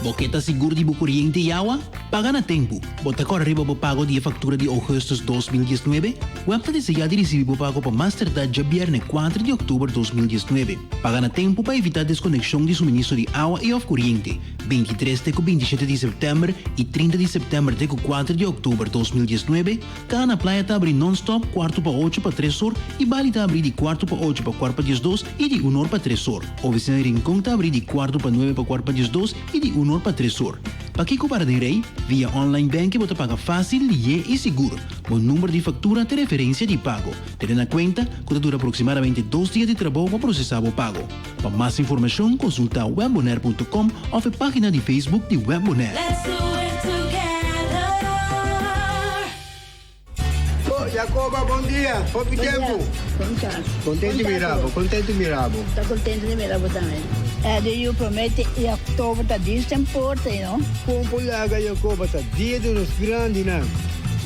Boqueta seguro de Bucuriente e Yawa? Paga na tempo. Bota agora arriba o pago de factura de agosto 2019. Webta desejar de receber o pago para Masterdad já viernes 4 de outubro 2019. Paga na tempo para evitar desconexão de suministro de água e of corriente. 23 de 27 de setembro e 30 de setembro de 4 de outubro 2019. Cá na praia está abrir non-stop 4 para 8 para 3 horas e Bali está abrir de 4 para 8 para 4 para 12 e de 1 hora para 3 horas. Oficina de Rincón está abrir de 4 para 9 para 4 para 12 e de 1 hora para 3 horas. Para que comprar de rei, via online banking você paga fácil, lié e seguro. O número de factura tem referência de pago. Tendo na conta, que dura aproximadamente 2 dias de trabalho para processar o pago. Para mais informação, consulta webbonaire.com ou a página de Facebook de Webbonaire. Jacoba, bom dia. Quanto tempo? Contente de Mirabo. Está contente de Mirabo também. Eu prometo que outubro está dista importante, não? Como laga, Jacoba, está dia dos grandes, não?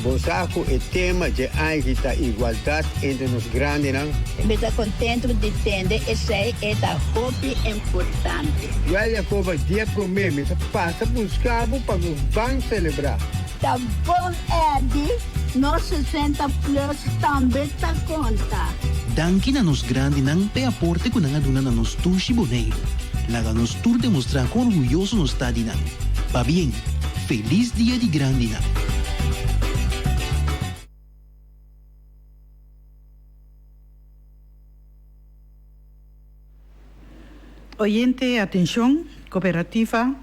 Bosaco é tema de a igualdade entre os grandes, não? Eu estou contente de entender esse é da hobby importante. E Jacoba, dia comer, me passa buscar para os bancos celebrar. Tá bom, Edi. Nos 60 plus também está conta. Danke na nos grande nang pe aporte ko nang aduna na nos tushi boneiro. Laga nos tour demostrar quão orgulhoso nos está de nang. Pa bien, feliz dia de grande nang. Oyente, atenção, cooperativa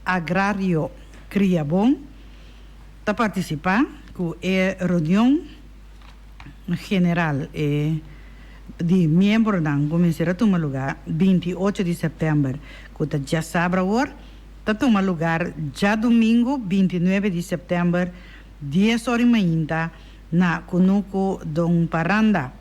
Agrário Criabon está participando com a reunião general de membro não começará a tomar lugar 28 de setembro, que já sabe agora, está tomar lugar já domingo 29 de setembro, 10 horas e meia, na Kunuku Dom Paranda.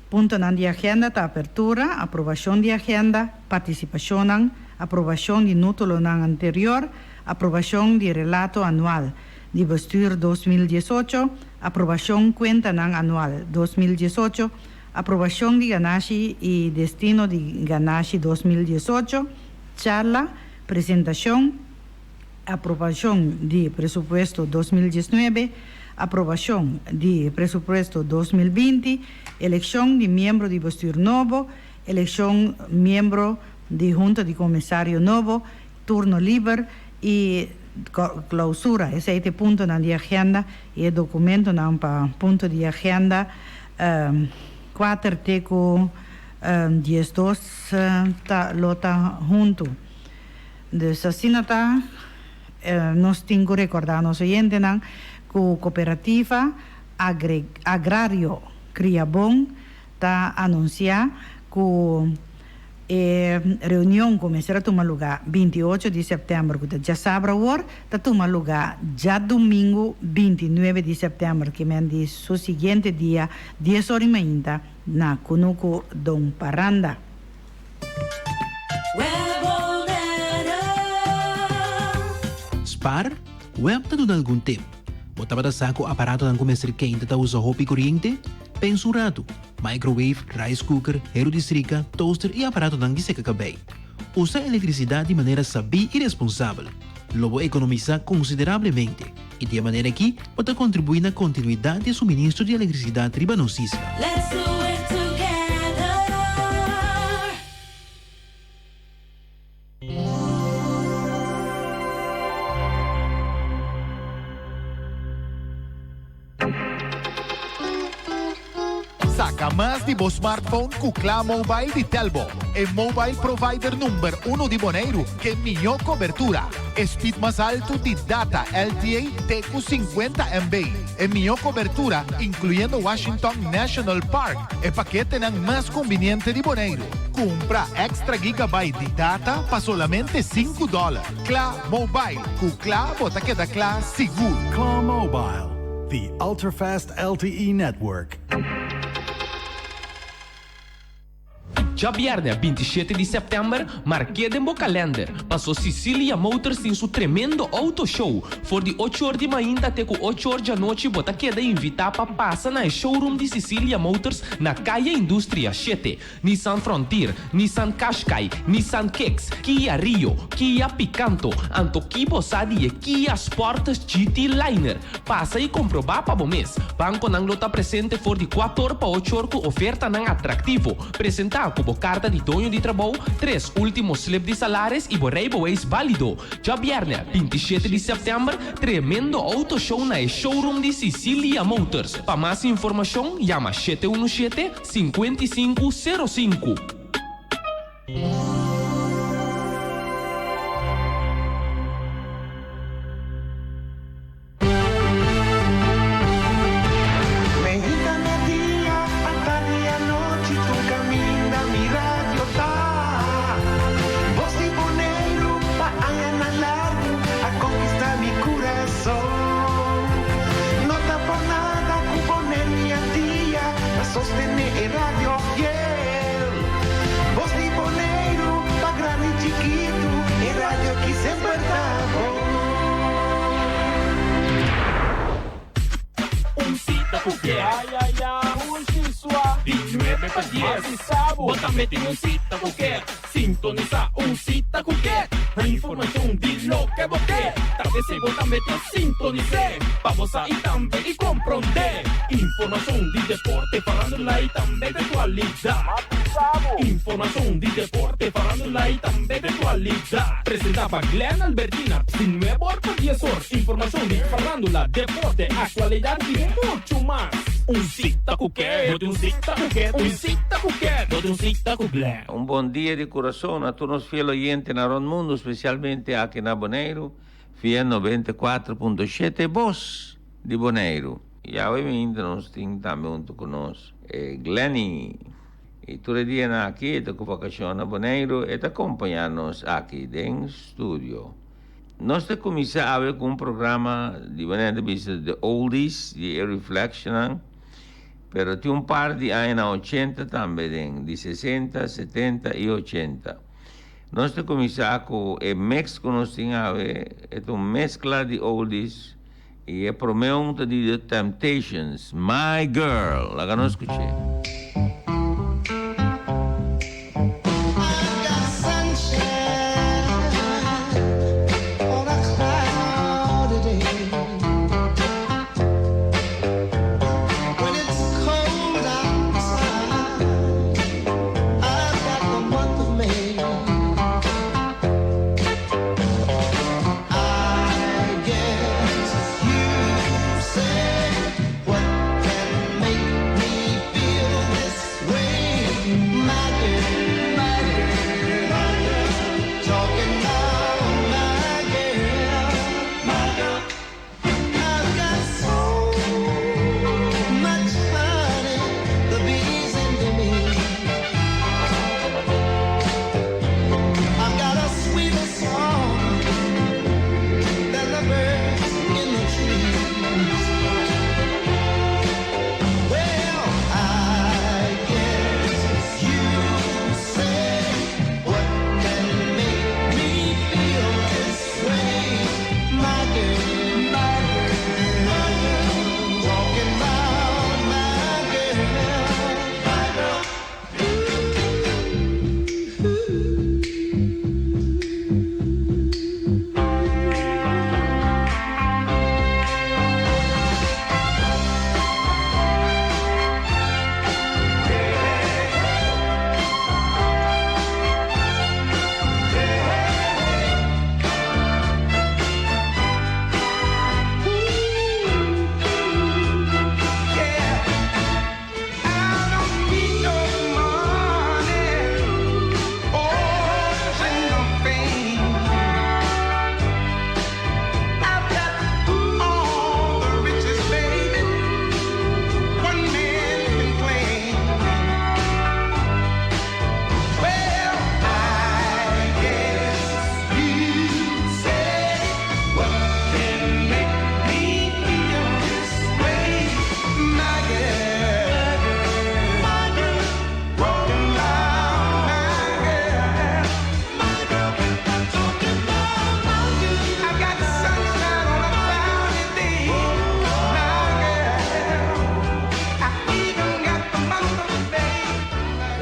Ponto de agenda está apertura, aprovação de agenda, participação, aprovação de nútulo anterior, aprovação de relato anual de bestuur 2018, aprovação conta anual 2018, aprovação de ganache e destino de ganache 2018, charla, apresentação, aprovação de presupuesto 2019, aprovação de presupuesto 2020, eleição de membro de bestuur novo, eleição membro de junta de comissário novo, turno livre e clausura. Esse é o ponto na agenda e o documento na ponto de agenda 4 teco 12 tá lota junto. Dessa assinata nós temos que recordar nos oyentes que a cooperativa agrário Criabon está anunciar que reunião começará a tomar lugar 28 de setembro, que já sabe agora, está tomar lugar já domingo 29 de setembro, que me diz o seguinte dia, 10 horas e meia, na Kunuku Dom Paranda. Spar, web está dando algum tempo. Botava da saco aparato de começar quente para usar roupa corrente, pensurato, microwave, rice cooker, hero de srica, toaster e aparato de seca cabelo. Usa eletricidade de maneira sabia e responsável. Logo economiza consideravelmente e de maneira que pode contribuir na continuidade de suministro de eletricidade ribanosíssima. Let's do it together. Saca mais de seu smartphone com o Clá Mobile de Telbo, é mobile provider número 1 de Bonaire que melhor cobertura, speed mais alto de data LTE com 50 MB, é melhor cobertura incluindo Washington National Park, é paquete mais conveniente de Bonaire. Compra extra gigabyte de data para solamente $5. Clá Mobile, com Clá bota que da Clá seguro. Clá Mobile, the ultra-fast LTE network. Já viernes 27 de setembro, marquei em meu calendar. Passou Cecilia Motors em seu tremendo auto show. For de 8 horas de manhã até com 8 horas da noite, bota queda invitar para passar na showroom de Cecilia Motors na Caia Indústria 7. Nissan Frontier, Nissan Qashqai, Nissan Kicks, Kia Rio, Kia Picanto, Antoki Bossadi e Kia Sportage GT Liner. Passa e comprovar para o mês. Banco não está presente for de 4 horas para 8 horas com oferta não atrativo. Presentar com carta de dono de trabalho, 3 últimos slip de salários e borreibo ex válido. Já viernes 27 de setembro, tremendo auto show na showroom de Cecilia Motors. Para mais informação, chama 717-5505. Sostener radio fiel. Voz de Bonaire, pa grande y chiquito, el radio que sempre está Un cita cuque, ay, ay, ay, un chisua, 19 para 10, bótame en un cita cuque, sintoniza un cita cuque, la información de lo que boté, tal vez se bótame te sintonice, vamos a ir también y comprender, información de deporte, farándula y también de actualidad, información de deporte, farándula y también de actualidad, presentaba Glenn Albertina, sin nuevo por 10 horas, información de farándula, deporte, actualidad y mucho más. Un cita cuque, un cita cuque, un cita cuque, un cita cuque. Un bom dia de coração a todos os fiéis oyentes na Ron Mundo, especialmente aqui na Bonaire, fiel 94.7, voz de Bonaire. E obviamente nós temos também junto conosco Glenny. E tu rediene aqui, te com vacazione Bonaire e te acompanhar-nos aqui em studio. Nós te começamos com um programa de maneira de oldies, de reflection, pero tem par de anos 80 também, de 60, 70 e 80. Nós te começamos com o mix que nós tínhamos, é uma mescla de oldies, e é promeunta de The Temptations, My Girl, lá que nós escutamos.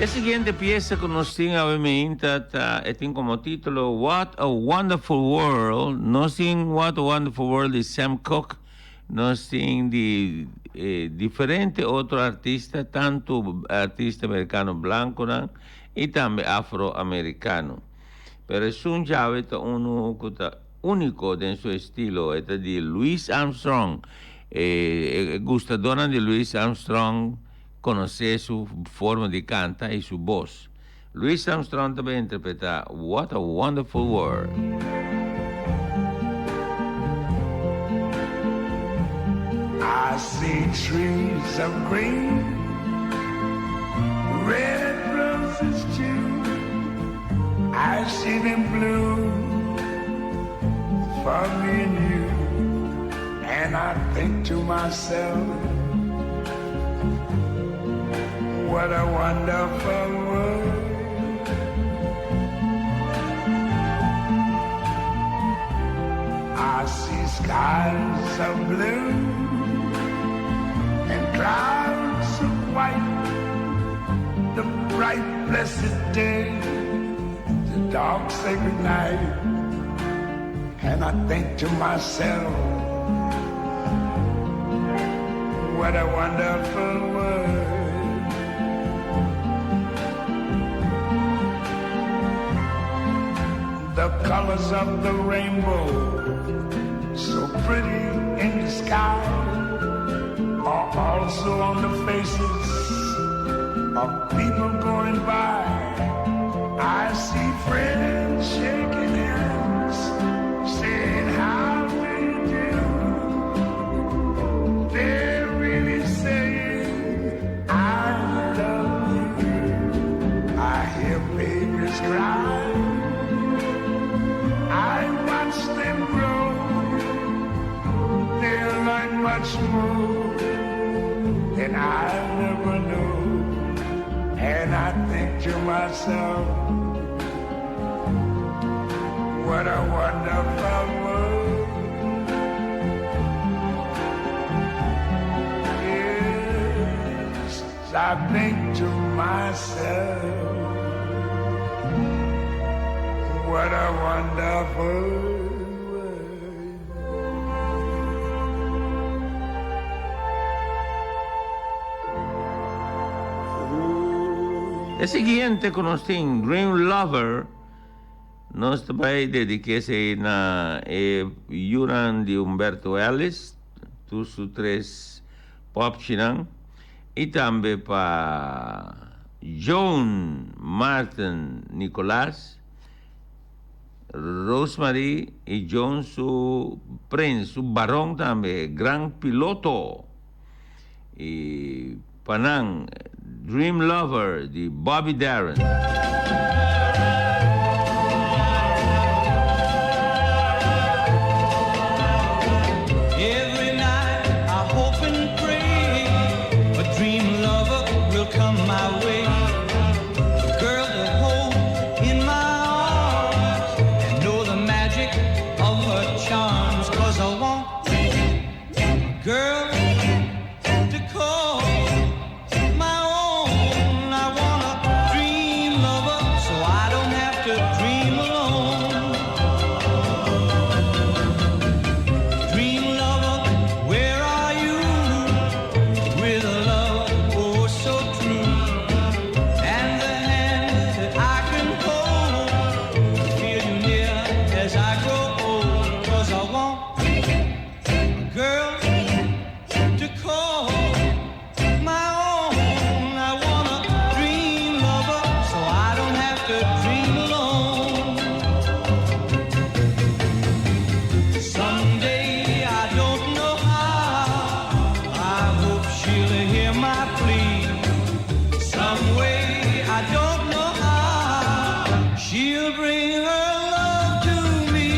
La siguiente pieza que nos tiene ovviamente tiene como título What a Wonderful World. Nos tiene What a Wonderful World de Sam Cooke. Nos tiene de diferentes otros artistas, tanto artistas americanos blancos y también afroamericanos. Pero es un chavito uno único en su estilo, es de Louis Armstrong. Gustadora de Louis Armstrong, conocer su forma de cantar y su voz. Louis Armstrong también interpreta What a Wonderful World. I see trees of green, red roses too. I see them bloom for me and you. And I think to myself, what a wonderful world. I see skies of blue and clouds of white, the bright blessed day, the dark sacred night. And I think to myself, what a wonderful world. The colors of the rainbow, so pretty in the sky, are also on the faces of people going by. I see friends shaking hands, saying how do you do. They're really saying I love you. to myself, what a wonderful world. Yes, I think to myself, what a wonderful El siguiente conocí Dream Lover, nos vai dedicar-se na Yuran de Humberto Ellis, dos três pop chinang, e também para John Martin Nicolás, Rosemary e John su Prince, su Barão também, Gran Piloto, e Panang, Dream Lover de Bobby Darin. Every night I hope and pray a dream lover will come my way. A girl to hold in my arms and know the magic of her charms. 'Cause I want a girl to call my own. I want a dream lover so I don't have to dream alone. Dream lover, where are you? With a love oh so true, and the hand that I can hold, feel you near as I grow old. 'Cause I want a girl to call my own. I want a dream lover so I don't have to dream alone. Someday I don't know how, I hope she'll hear my plea. Some way I don't know how, she'll bring her love to me.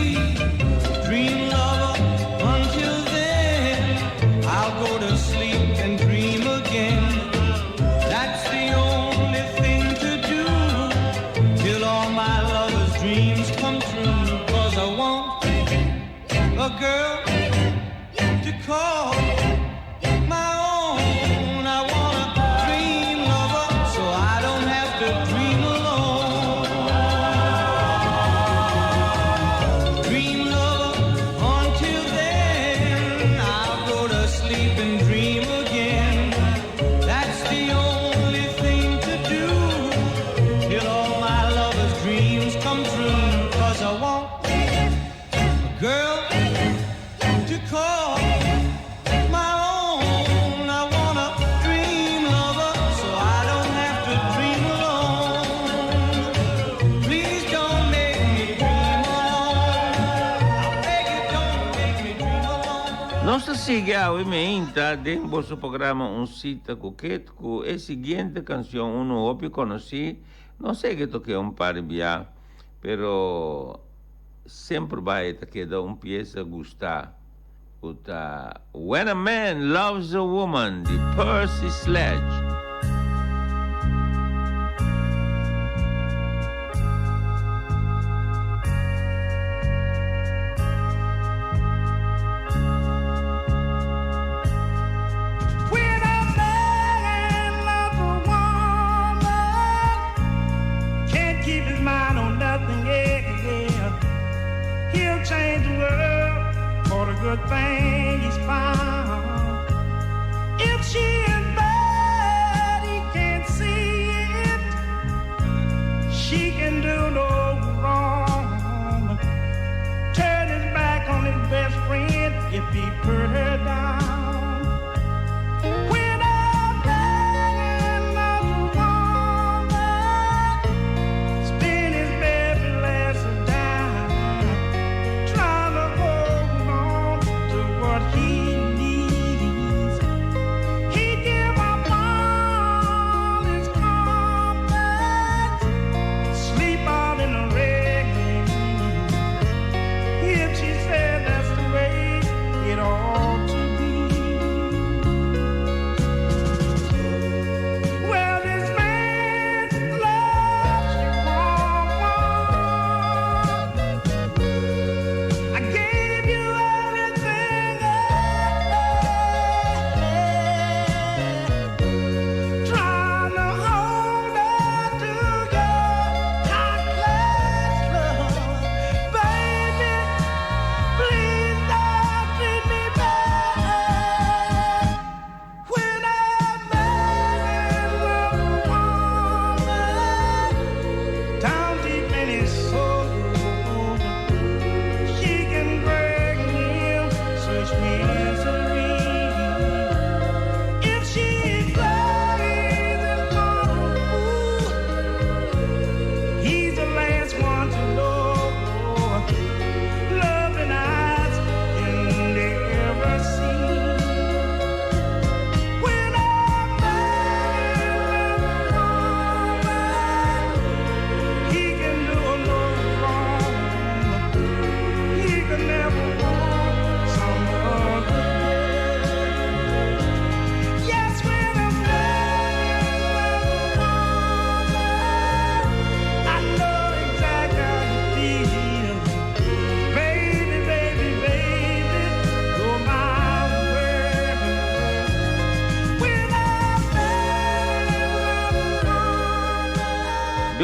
Dream lover, until then I'll go to sleep and dream again. That's the only thing to do till all my lover's dreams come true. 'Cause I want a girl to call my own. I want a dream lover so I don't have to dream alone. Dream lover, until then I'll go to sleep and dream again. That's the only thing to do till all my lover's dreams come true. 'Cause I want a girl to call my own. I want a dream lover so I don't have to dream alone. Please don't make me dream alone. I beg you, don't make me dream alone. Nós seguimos dentro do nosso programa Cita Coquete com a seguinte canção, eu conheci, não sei que toquei par de biá, pero sempre vai quedar peça gostar. When a Man Loves a Woman, de Percy Sledge. When a man loves a woman, can't keep his mind on nothing, yeah. He'll change the world for the good thing he's found. If she is bad, he can't see it. She can do no wrong. Turn his back on his best friend if he put her down. When a man loves a woman, spend his very last dime trying to hold on to what he needs. He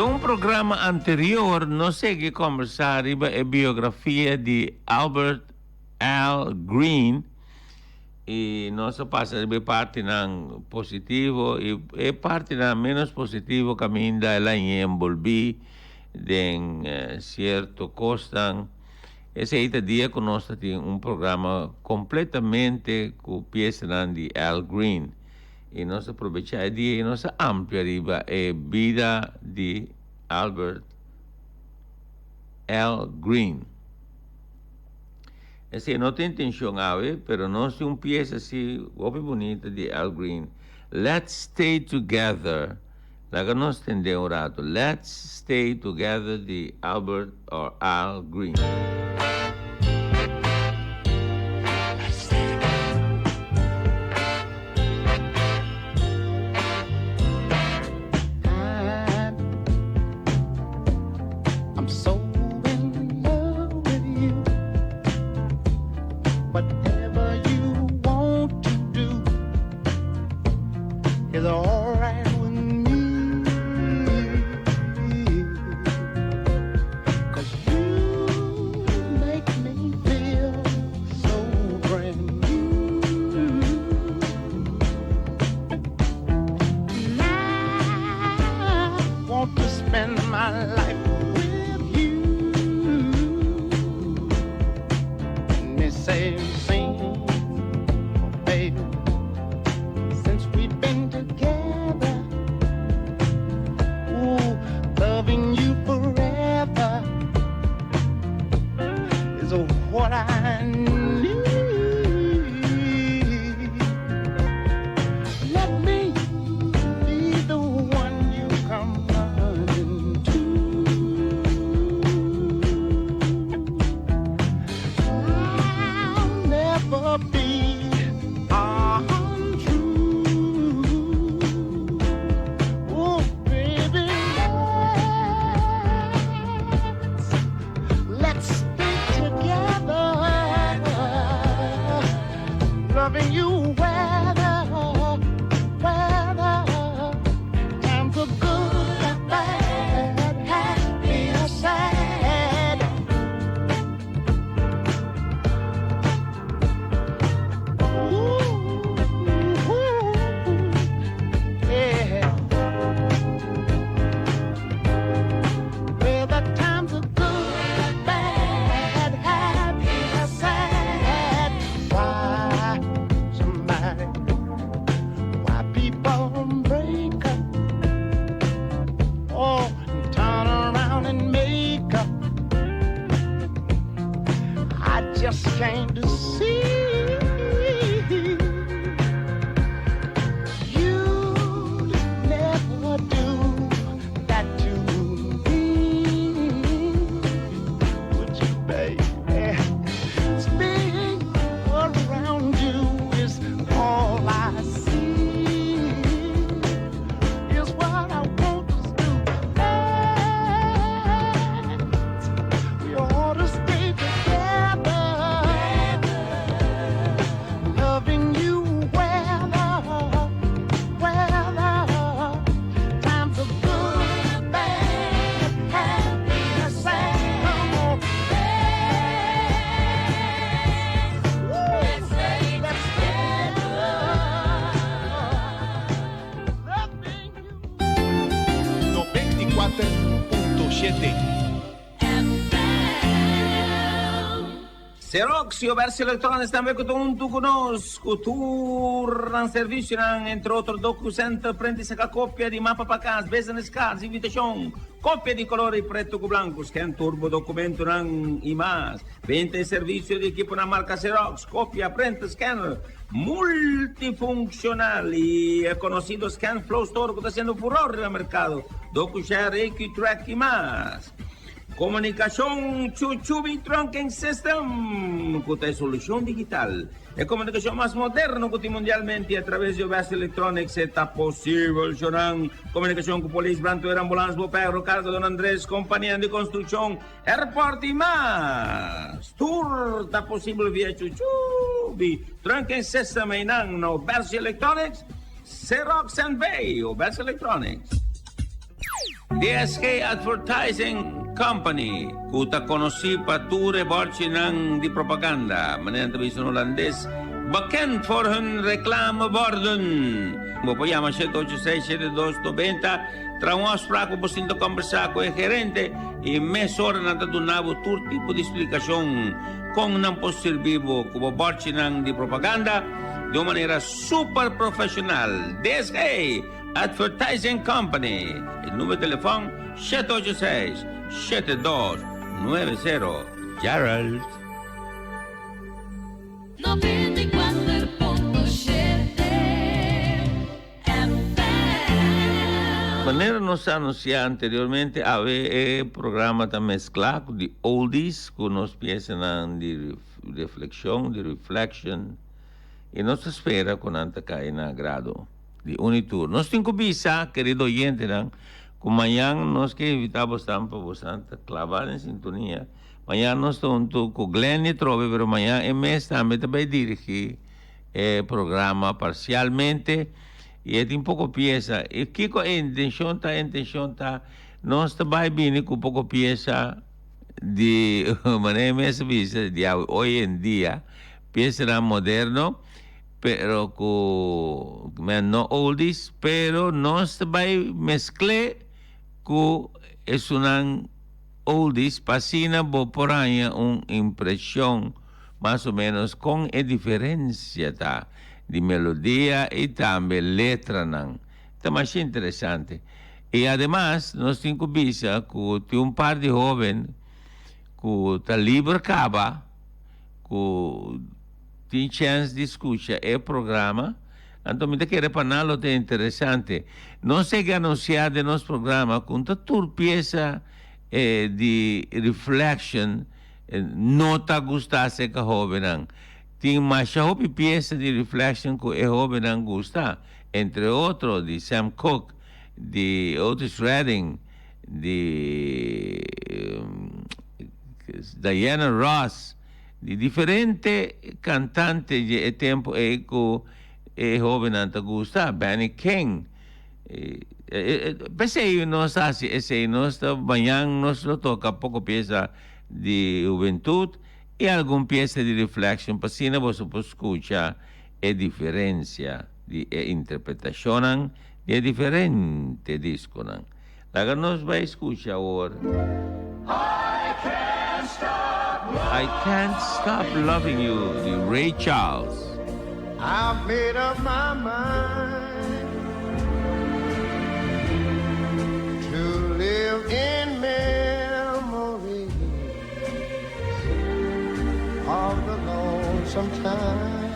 un programa anterior, no sé qué conversar sobre la biografía de Albert Al Green. Y no se pasa de parte nan positivo y parte nan menos positivo que me da el año envolví de cierto costan. Ese día con nosotros tiene un programa completamente con piezas de Al Green. Y nos aprovecha el día y nos amplia la vida de Albert Al Green. Ese no tiene intención a ver, pero no es una pieza así, muy bonita de Al Green. Let's Stay Together. La que nos tendré un rato. Let's Stay Together de Albert or Al Green. Xerox e versi elettronici também conto conosco. Turno servizio entre outros documento prendi a cópia di mappa para casa, business cards, invitation, cópia di colori preto con blanco, scan turbo documento nan imas, vende servizio di equipo na marca Xerox, copia, print, scanner, multifunzionali, è conosciuto Scan Flow Store che sta haciendo furore al mercado, DocuShare, EQ-Track y más. Comunicación Chuchubi Trunking System, con la solución digital. La comunicación más moderna que mundialmente a través de Ovest Electronics está posible. Joran comunicación con Police, Branto, Ambulance, Perro, Cargo, Don Andrés, compañía de construcción, Airport y más. Tour está posible vía Chuchubi Trunking System en Ovest Electronics, Xerox and Bay, Ovest Electronics. DSK Advertising Company. Kuta konosi pature barci nang di propaganda. Manen tabi sun Holandes. Bakend for hun reklame borden. Mopayama 786-7290. Trawas fraco posindo conversar con el gerente y mes hora nata donavo todo tipo de explicación con non po servivo como barci nang di propaganda de una manera super profesional. DSK Advertising Company. El número de teléfono 786-7290. Gerald. 94.7 Manera nos anunciaba anteriormente, había programa de mezclar de oldies con nos piezas de reflexión, de reflection, y nos espera con anta caína grado de Unitur. Nos tengo visa, querido oyente, con mañana nos que evitamos tampo bastante clavar en sintonía. Mañana nos estamos con Glenn y Trove, pero mañana en mes también te voy a dirigir el programa parcialmente. Y es un poco pieza. Y que con intención está, no está bien con un poco pieza de manera más vista de hoy en día, pieza moderno, pero con no oldies, pero no está bien mezclé con es una oldies, pasina por ahí una impresión más o menos con diferencia de melodía y también letra. Está más interesante. Y además, nos tenemos visa que un par de jóvenes que está libre caba, que tiene chance de escuchar el programa. Entonces, me quiere para nada lo interesante. No sé qué anunciar de nuestro programa, con toda pieza de reflection, no te gustase que joven. Tiene más pieza de reflection que el joven gusta, entre otros de Sam Cooke, de Otis Redding, de Diana Ross, de diferentes cantantes de tiempo que el joven gusta, Benny King. Pensé nos hace ese, mañana nos lo toca poco pieza de juventud y algún pieza de reflexión, para si no vos escucha la diferencia de interpretación de diferentes discos. La que nos va a escuchar ahora. I Can't Stop Loving You, de Ray Charles. I've made up my mind to live in memory of the lonesome time.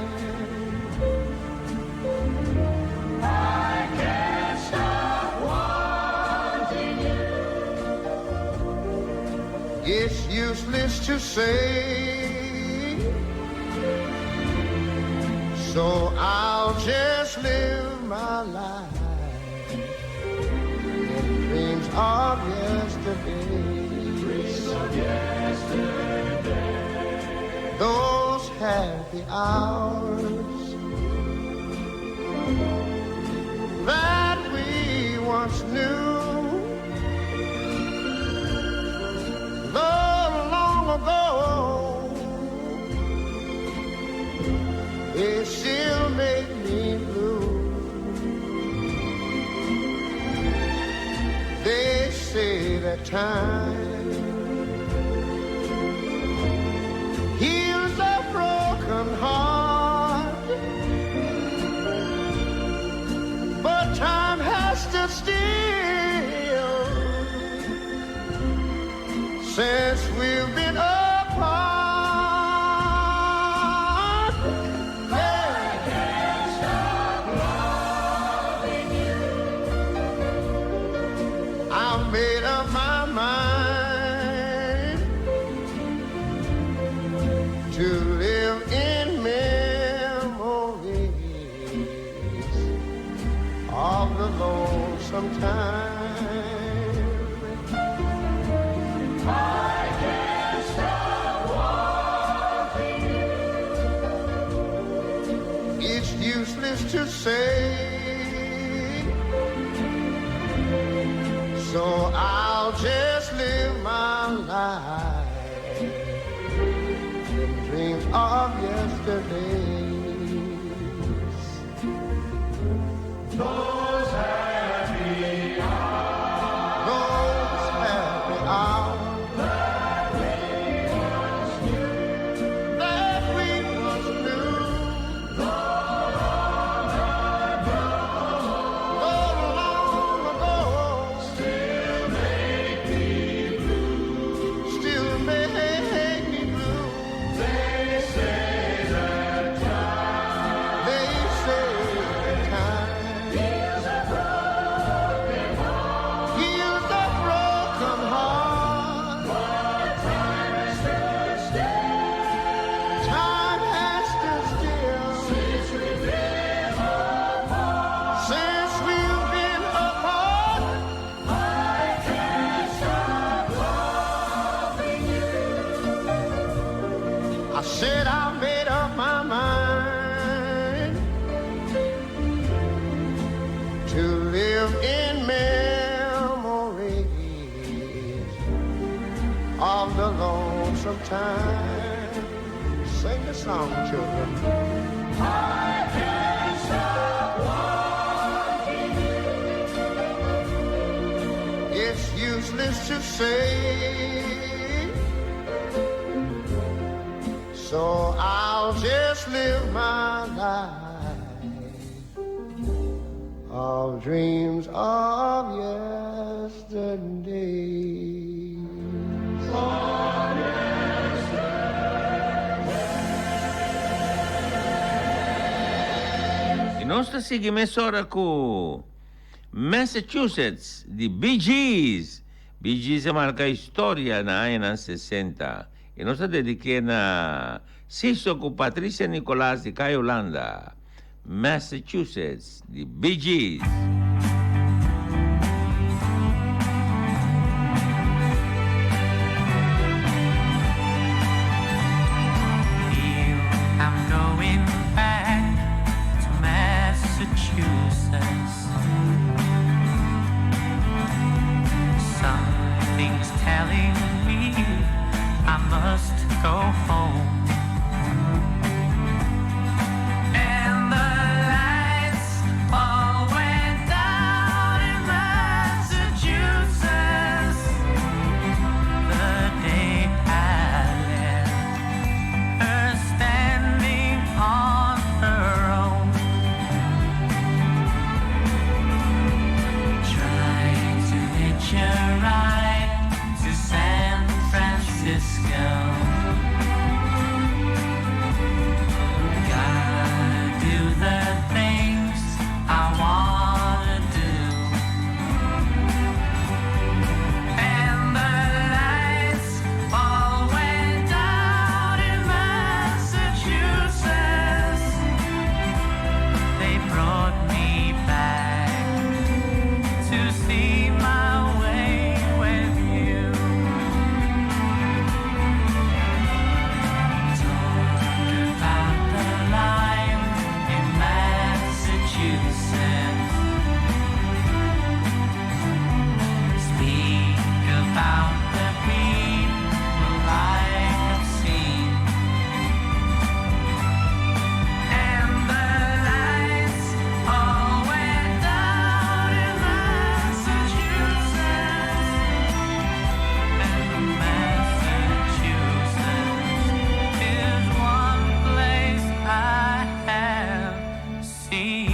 I can't stop wanting you. It's useless to say, so I'll just live my life in dreams of yesterday. Dreams of yesterday. Those happy hours that we once knew. Though long ago, they still make me blue. They say that time heals a broken heart, but time has stood still since we've been apart. Made up my mind to live in memories of the lonesome time. I can't stop wanting you. It's useless to say, So I'll just live my life and dream of yesterdays. Those happy hours. Those happy hours. That we once knew. I said I made up my mind to live in memories of the lonesome time. Sing the song, children. I can't stop walking. It's useless to say. So I'll just live my life of dreams of yesterday. E non sta seguimento ora con Massachusetts di Bee Gees. Bee Gees marca storia na anni 60. E non sta dedicando Sisto con Patricia Nicolás di Caiolanda, Massachusetts di Bee Gees. I'm going back to Massachusetts. Something's telling me I must go home. And the lights all went down in Massachusetts the day I left her standing on her own, trying to hitch a ride to San Francisco. Gotta do the things I wanna do. And the lights all went down in Massachusetts. They brought me back to see my way with you. Talked about the line in Massachusetts. Speak about the people I have seen. And the lights all went down in Massachusetts. And Massachusetts is one place I have seen.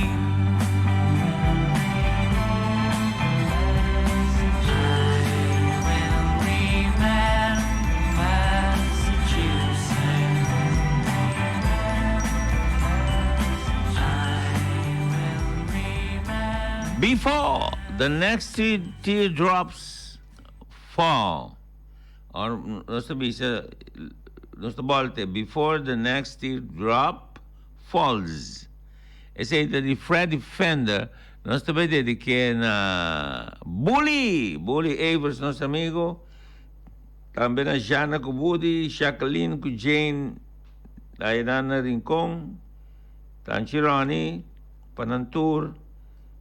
I will remember Massachusetts. Before the next teardrops fall, or nostra volte, before the next teardrop falls. E sei di Freddie Fender, nostra vedete che è una Bully Avers, nostro amigo, também a Jana com Woody, Jacqueline com Jane, a Irana Rincon, Tanchironi, Panantur,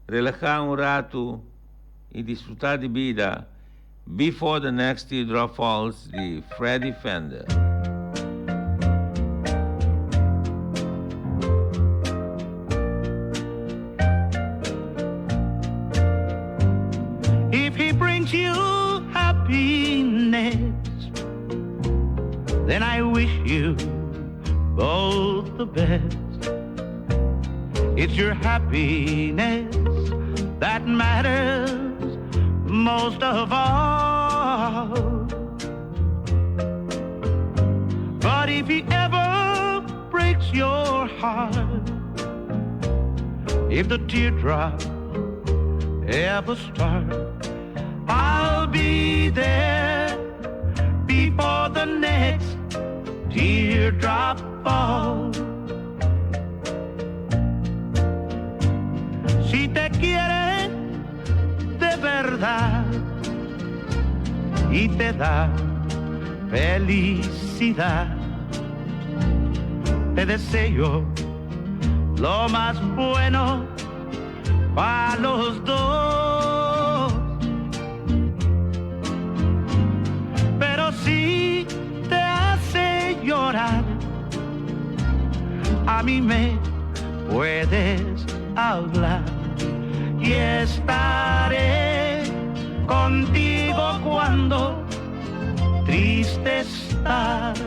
relajar un rato y disfrutar de vida. Before the Next Teardrop Falls, de Freddie Fender. If he brings you happiness, then I wish you both the best. It's your happiness that matters most of all. But if he ever breaks your heart, if the teardrop ever starts, I'll be there before the next teardrop falls. Si te quiere de verdad y te da felicidad, te deseo lo más bueno para los dos. Pero si te hace llorar, a mí me puedes hablar y estaré contigo cuando triste estás.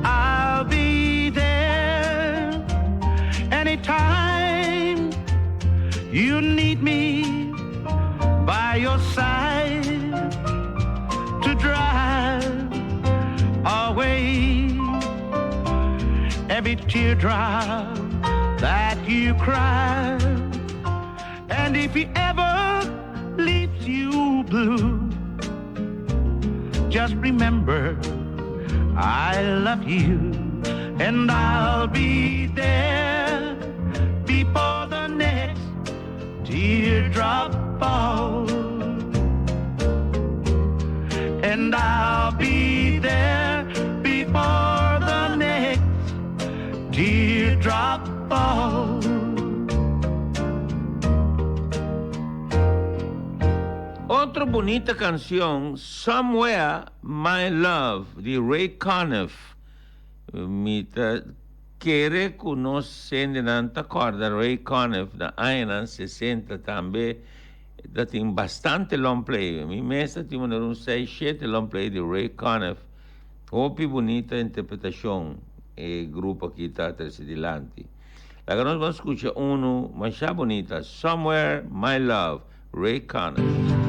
I'll be there anytime you need me by your side to drive away every teardrop that you cry. And if he ever leaves you blue, just remember I love you, and I'll be there before the next teardrop falls. And I'll be there before the next teardrop falls. Otra bonita canción, Somewhere My Love, de Ray Conniff. Mita quiere conoscere nanta corda Ray Conniff da anni 60 também, da tem bastante long play. Mi messa tem un 6-7 long play di Ray Conniff. Opi bonita interpretazione e gruppo che sta dilanti. La che noi vamos escuchar uno más bonita, Somewhere My Love, Ray Conniff.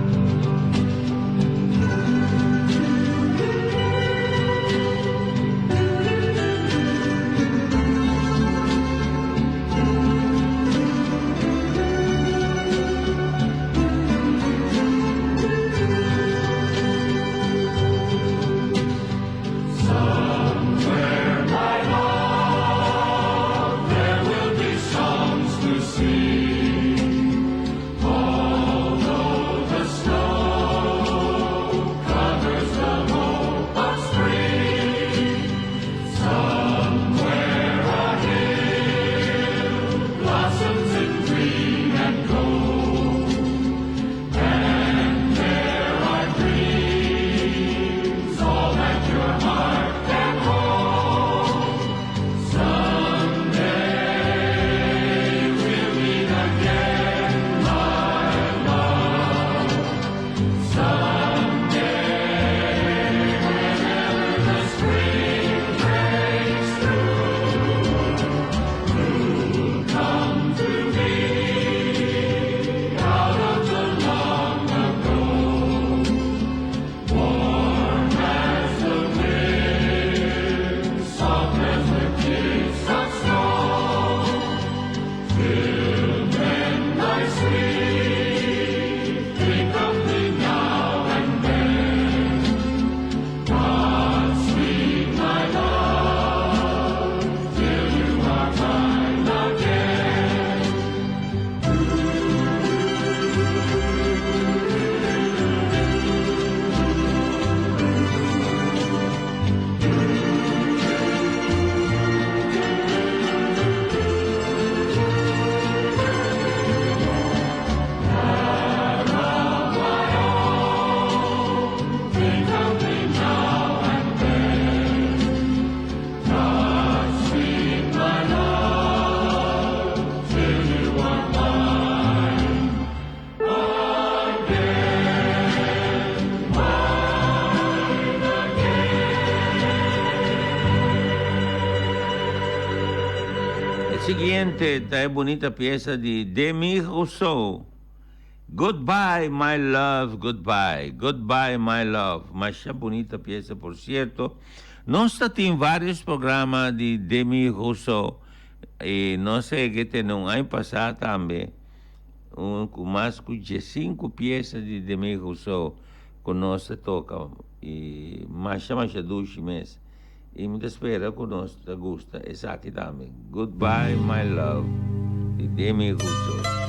Although the siguiente esta bonita pieza de Demi Rousseau. Goodbye, my love, goodbye. Goodbye, my love. Mas bonita pieza, por cierto. Nós temos vários programas de Demi Rousseau. E não sei que tem um ano passado também. Com mais de 5 peças de Demi Rousseau que nós toca. E mais 12 meses. E me espera que nós gosta. Essa aqui também. Goodbye, my love. De Demi Rousseau.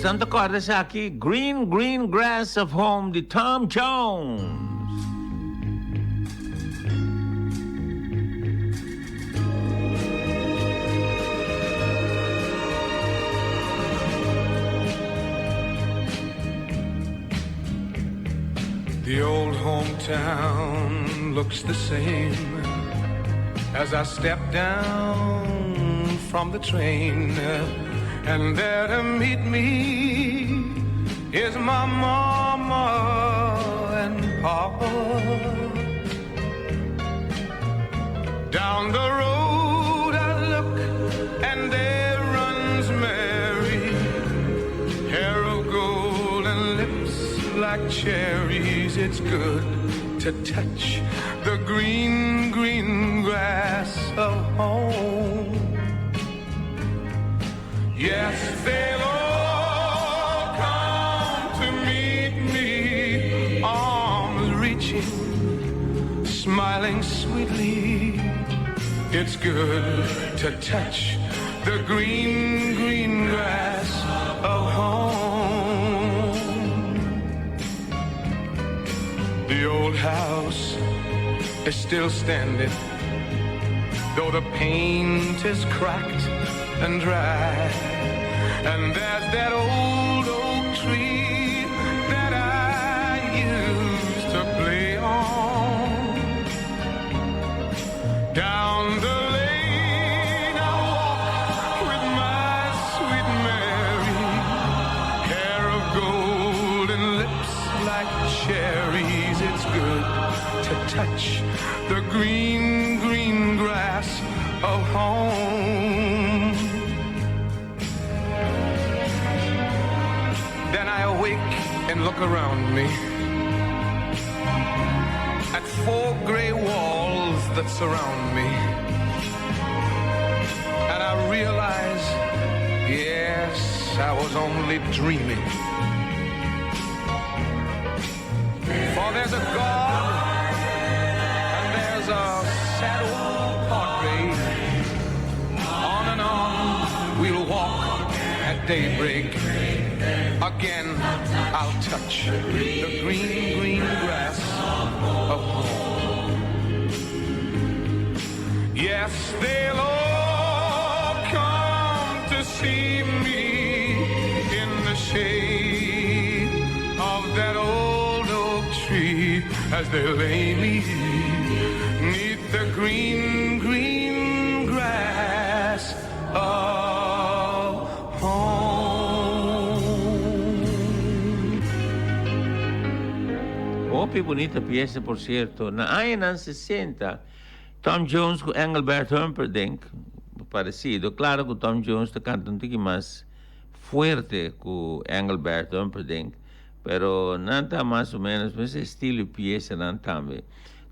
Santo Cordes aqui, Green, Green Grass of Home, de Tom Jones. The old hometown looks the same as I step down from the train. And there to meet me is my mama and papa. Down the road I look, and there runs Mary, hair of gold and lips like cherries. It's good to touch the green, green grass of home. Yes, they'll all come to meet me, arms reaching, smiling sweetly. It's good to touch the green, green grass of home. The old house is still standing, though the paint is cracked and dry. And there's that old oak tree that I used to play on. Down the lane I walk with my sweet Mary, hair of gold and lips like cherries. It's good to touch the green, green grass of home. Then I awake and look around me at 4 gray walls that surround me, and I realize, yes, I was only dreaming. For there's a God and there's a sad old portrait. On and on we'll walk at daybreak. Again I'll touch the green, green grass of home. Yes, they'll all come to see me in the shade of that old oak tree as they lay me 'neath the green, green grass of home. Qué bonita pieza, por cierto. Na anos 60, Tom Jones com Engelbert Humperdinck, parecido. Claro que Tom Jones te canta um pouquinho mais fuerte com Engelbert Humperdinck, pero não está mais ou menos esse estilo de pieza não também.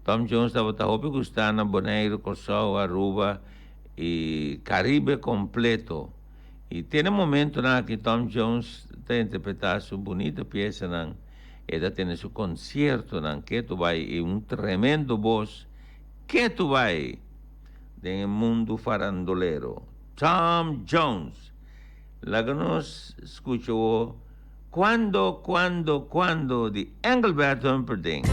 Tom Jones estava gostando na Bonaire, Curaçao, Aruba e Caribe completo. E tem um momento que Tom Jones está interpretando uma bonita pieza não. Ella tiene su concierto en que tú vas y un tremendo voz que tú vas en el mundo farandolero. Tom Jones, la que nos escuchó cuando de Engelbert Humperdinck.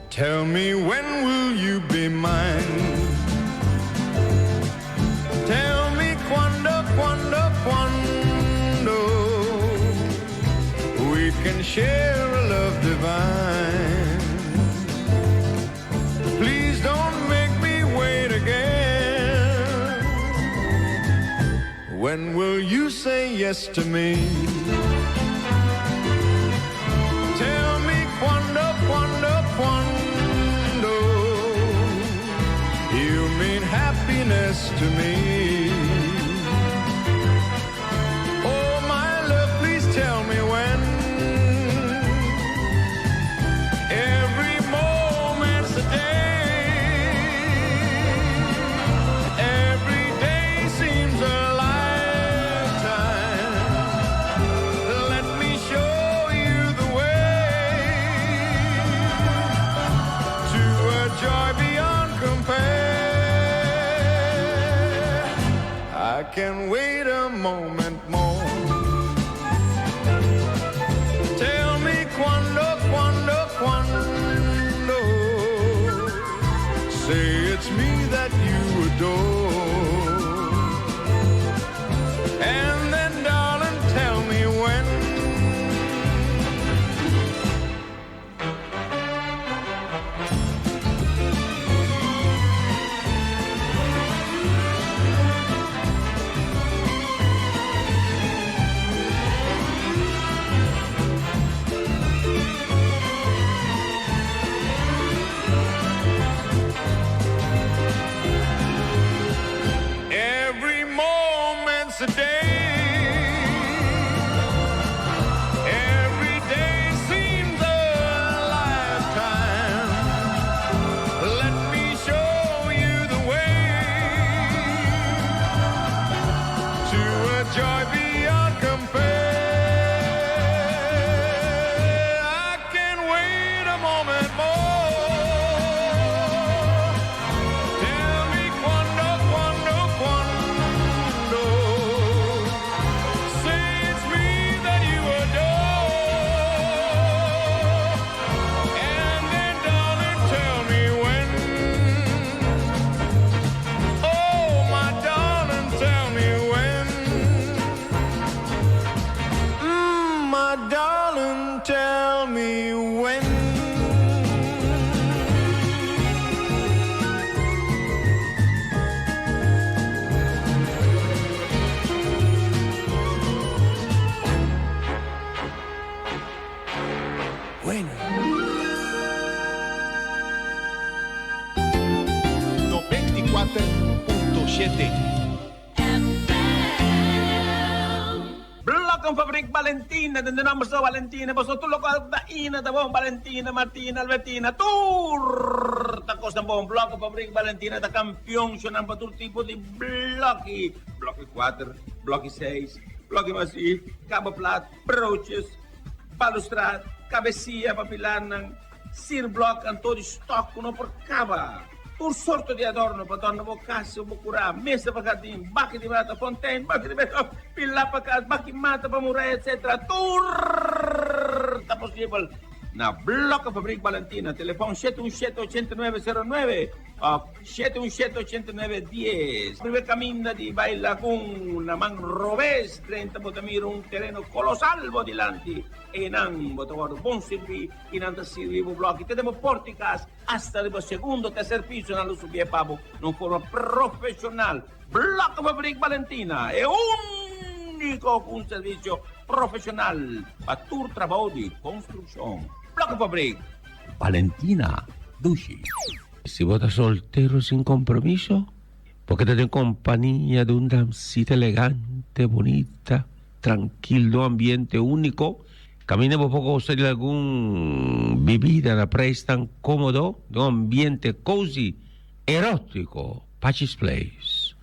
Tell me, when will you be mine? Tell me cuando we can share a love divine. Please don't make me wait again. When will you say yes to me? Tell me cuando you mean happiness to me. Oh, my love, please tell me when. Every moment's a day. Every day seems a lifetime. Let me show you the way to a joy beyond compare. I can wait a moment more. Tell me cuando. Say it's me that you adore. And then, darling, tell me when. 94.7. Bloco Fabrik Valentina, tendremos a Valentina, vosotros lo da Ina, da bom Valentina, Martina, Albertina, Turta Costa bom, Bloco Fabrik Valentina, da campione, c'è un altro tipo di blocchi, blocchi 4, blocchi 6, blocchi massif, cabo plat, broches, balustrade, cabecia, papilana, sir block, antoni stock, uno per cava. Un sorto di adorno per donna boccasse, bocurà, messa per giardino, bacchi di mata, fontaine, bacchi di mata, pilla per casa, bacchi di mata per murare, eccetera. Turta possibile. Na Blocco Fabrik Valentina, telefono 717-8909 o 717-8910. Prima cammina di Baila con una man rovés, 30 botamir, un terreno colossal dilanti e non botamir, buon servi, in anta servivo blocchi, tenemos porticas, hasta il secondo, tercer piso, non lo subie pavo, non forma professional. Blocco Fabrik Valentina è unico un servizio professional para tu trabajo de construcción. Bloco Fabrik Valentina Dushi. Si vos estás soltero sin compromiso, porque te en compañía de una damcita elegante, bonita, tranquilo, ambiente único, camine por poco usted algún bebida en la tan cómodo, de un ambiente cozy, erótico, Pachis Place,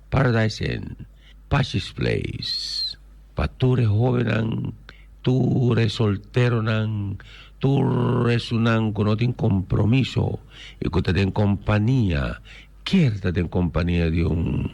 Paradise Inn, Pachis Place, pa tú eres joven, tú eres soltero, tú eres un que no tiene compromiso y que te den compañía, quédate en compañía de un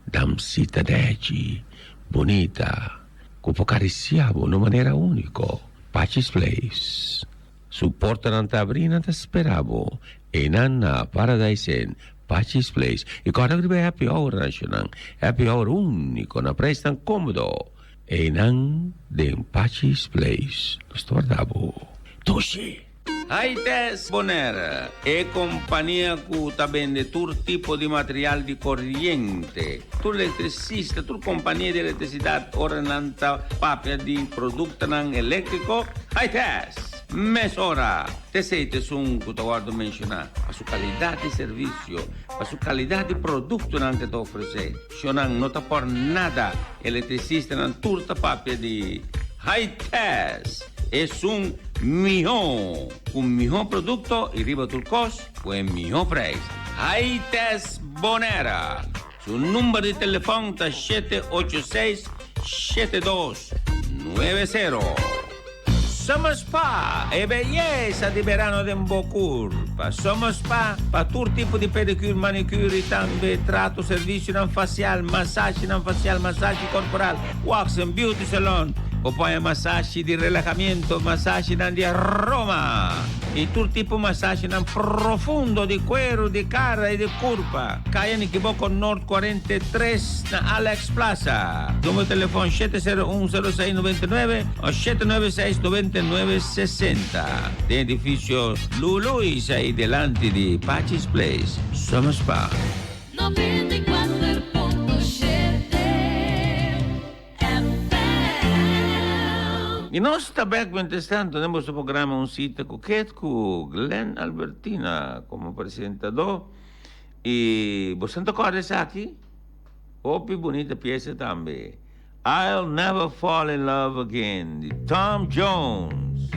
damcita de allí, bonita, que può acariciare de una manera única. Pachis Place. Supporta nanta abrina te speravo e nanna Paradise Inn, Pachis Place. E quando arriva happy hour national, happy hour unico, na prestan comodo. E nan de Pachis Place. Lo sto guardavo. Tushi. Aites Bonera è compagnia che vende tutto tipo di materiale di corriente, tu elettricista, tu compagnia di elettricità ornanta papia di prodotto elettrico. Aites mesora te siete su un che ti guardo menzionare la sua qualità di servizio, la sua qualità di prodotto che ti offre, se non ti porta nada elettricista non tutta papia di Aites. Es un mejor producto y riba tu costo, pues mejor precio. Aites Bonera. Su número de teléfono es 786-7290. Somos Spa e bellezza di verano de Mbocurpa. Somos Spa para todo tipo de pedicure, manicure e também trato, serviço não facial, massagem corporal, wax and beauty salon. Oppure massaggi di rilassamiento, massaggi di aroma e tutto tipo massaggi profondo di cuero, di cara e di curva. Kaya ni Kiboko Nord 43 na Alex Plaza. Numero di telefono 701-0699 o 796-9960. Di edificio Luluis ai delante di Pachis Place. Somos Spa. 94.7 E nós também, quando temos o programa um sítio coquete com Glenn Albertina como apresentador. E você não acorda isso aqui? Ouve bonita peça também. I'll Never Fall in Love Again, de Tom Jones.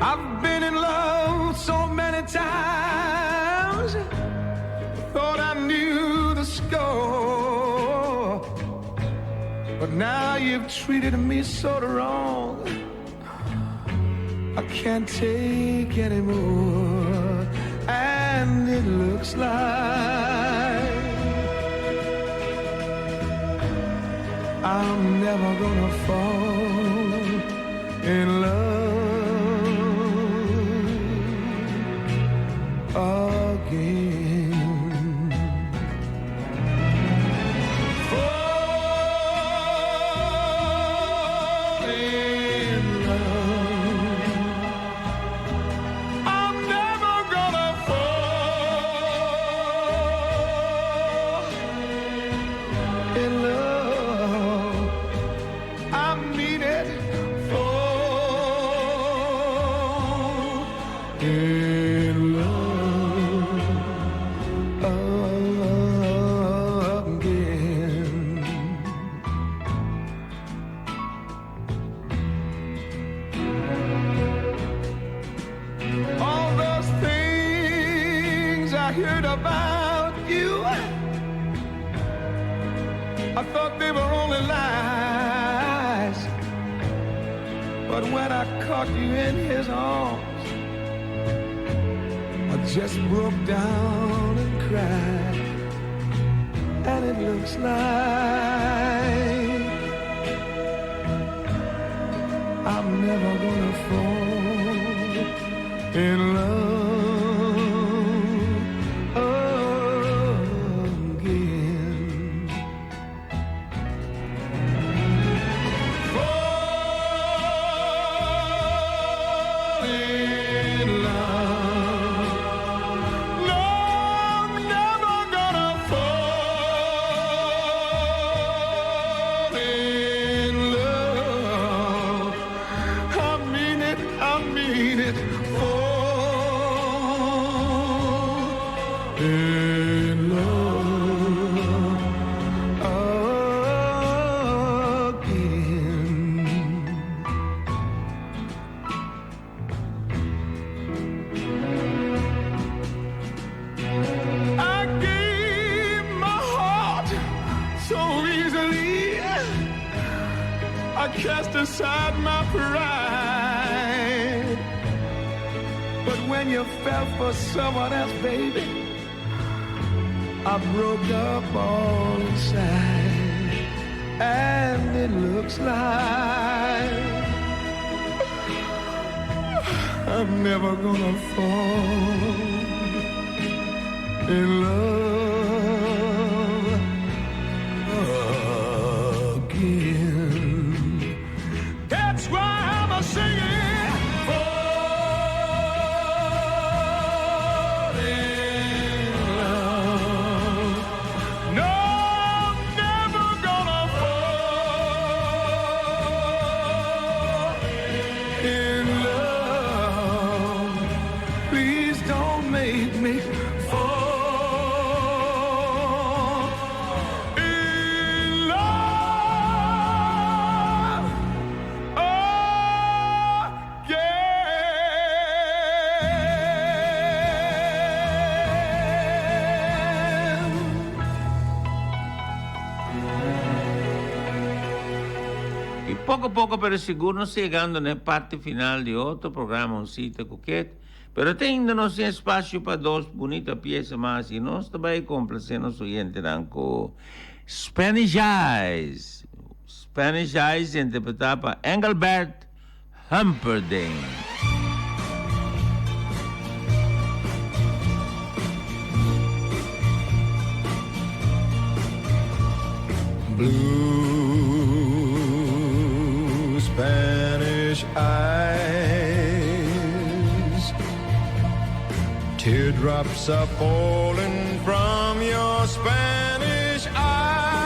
I've been in love so many times, thought I knew the score, but now you've treated me so wrong, I can't take anymore, and it looks like I'm never gonna fall in love again. Fall in love. I'm never gonna fall in love. I'm about you. I thought they were only lies, but when I caught you in his arms, I just broke down and cried. And it looks like I'm never gonna fall in love again. Fall in love. No, I'm never gonna fall in love. I mean it, I mean it. Fall in love again. I gave my heart so easily. I cast aside my pride. But when you fell for someone else, baby, I broke up all inside. And it looks like I'm never gonna fall in love again. That's why I'm a singing. Fall in love. No, I'm never gonna fall in love. Please don't make me fall in love again. Y poco a poco, pero seguro, nos llegando en la parte final de otro programa, Un Cita Coquette. Pero teniéndonos espacio para dos bonitas piezas más y nos también complacendo los oyentes con Spanish Eyes. Spanish Eyes interpretada por Engelbert Humperdinck. Blue Spanish eyes, teardrops are falling from your Spanish eyes.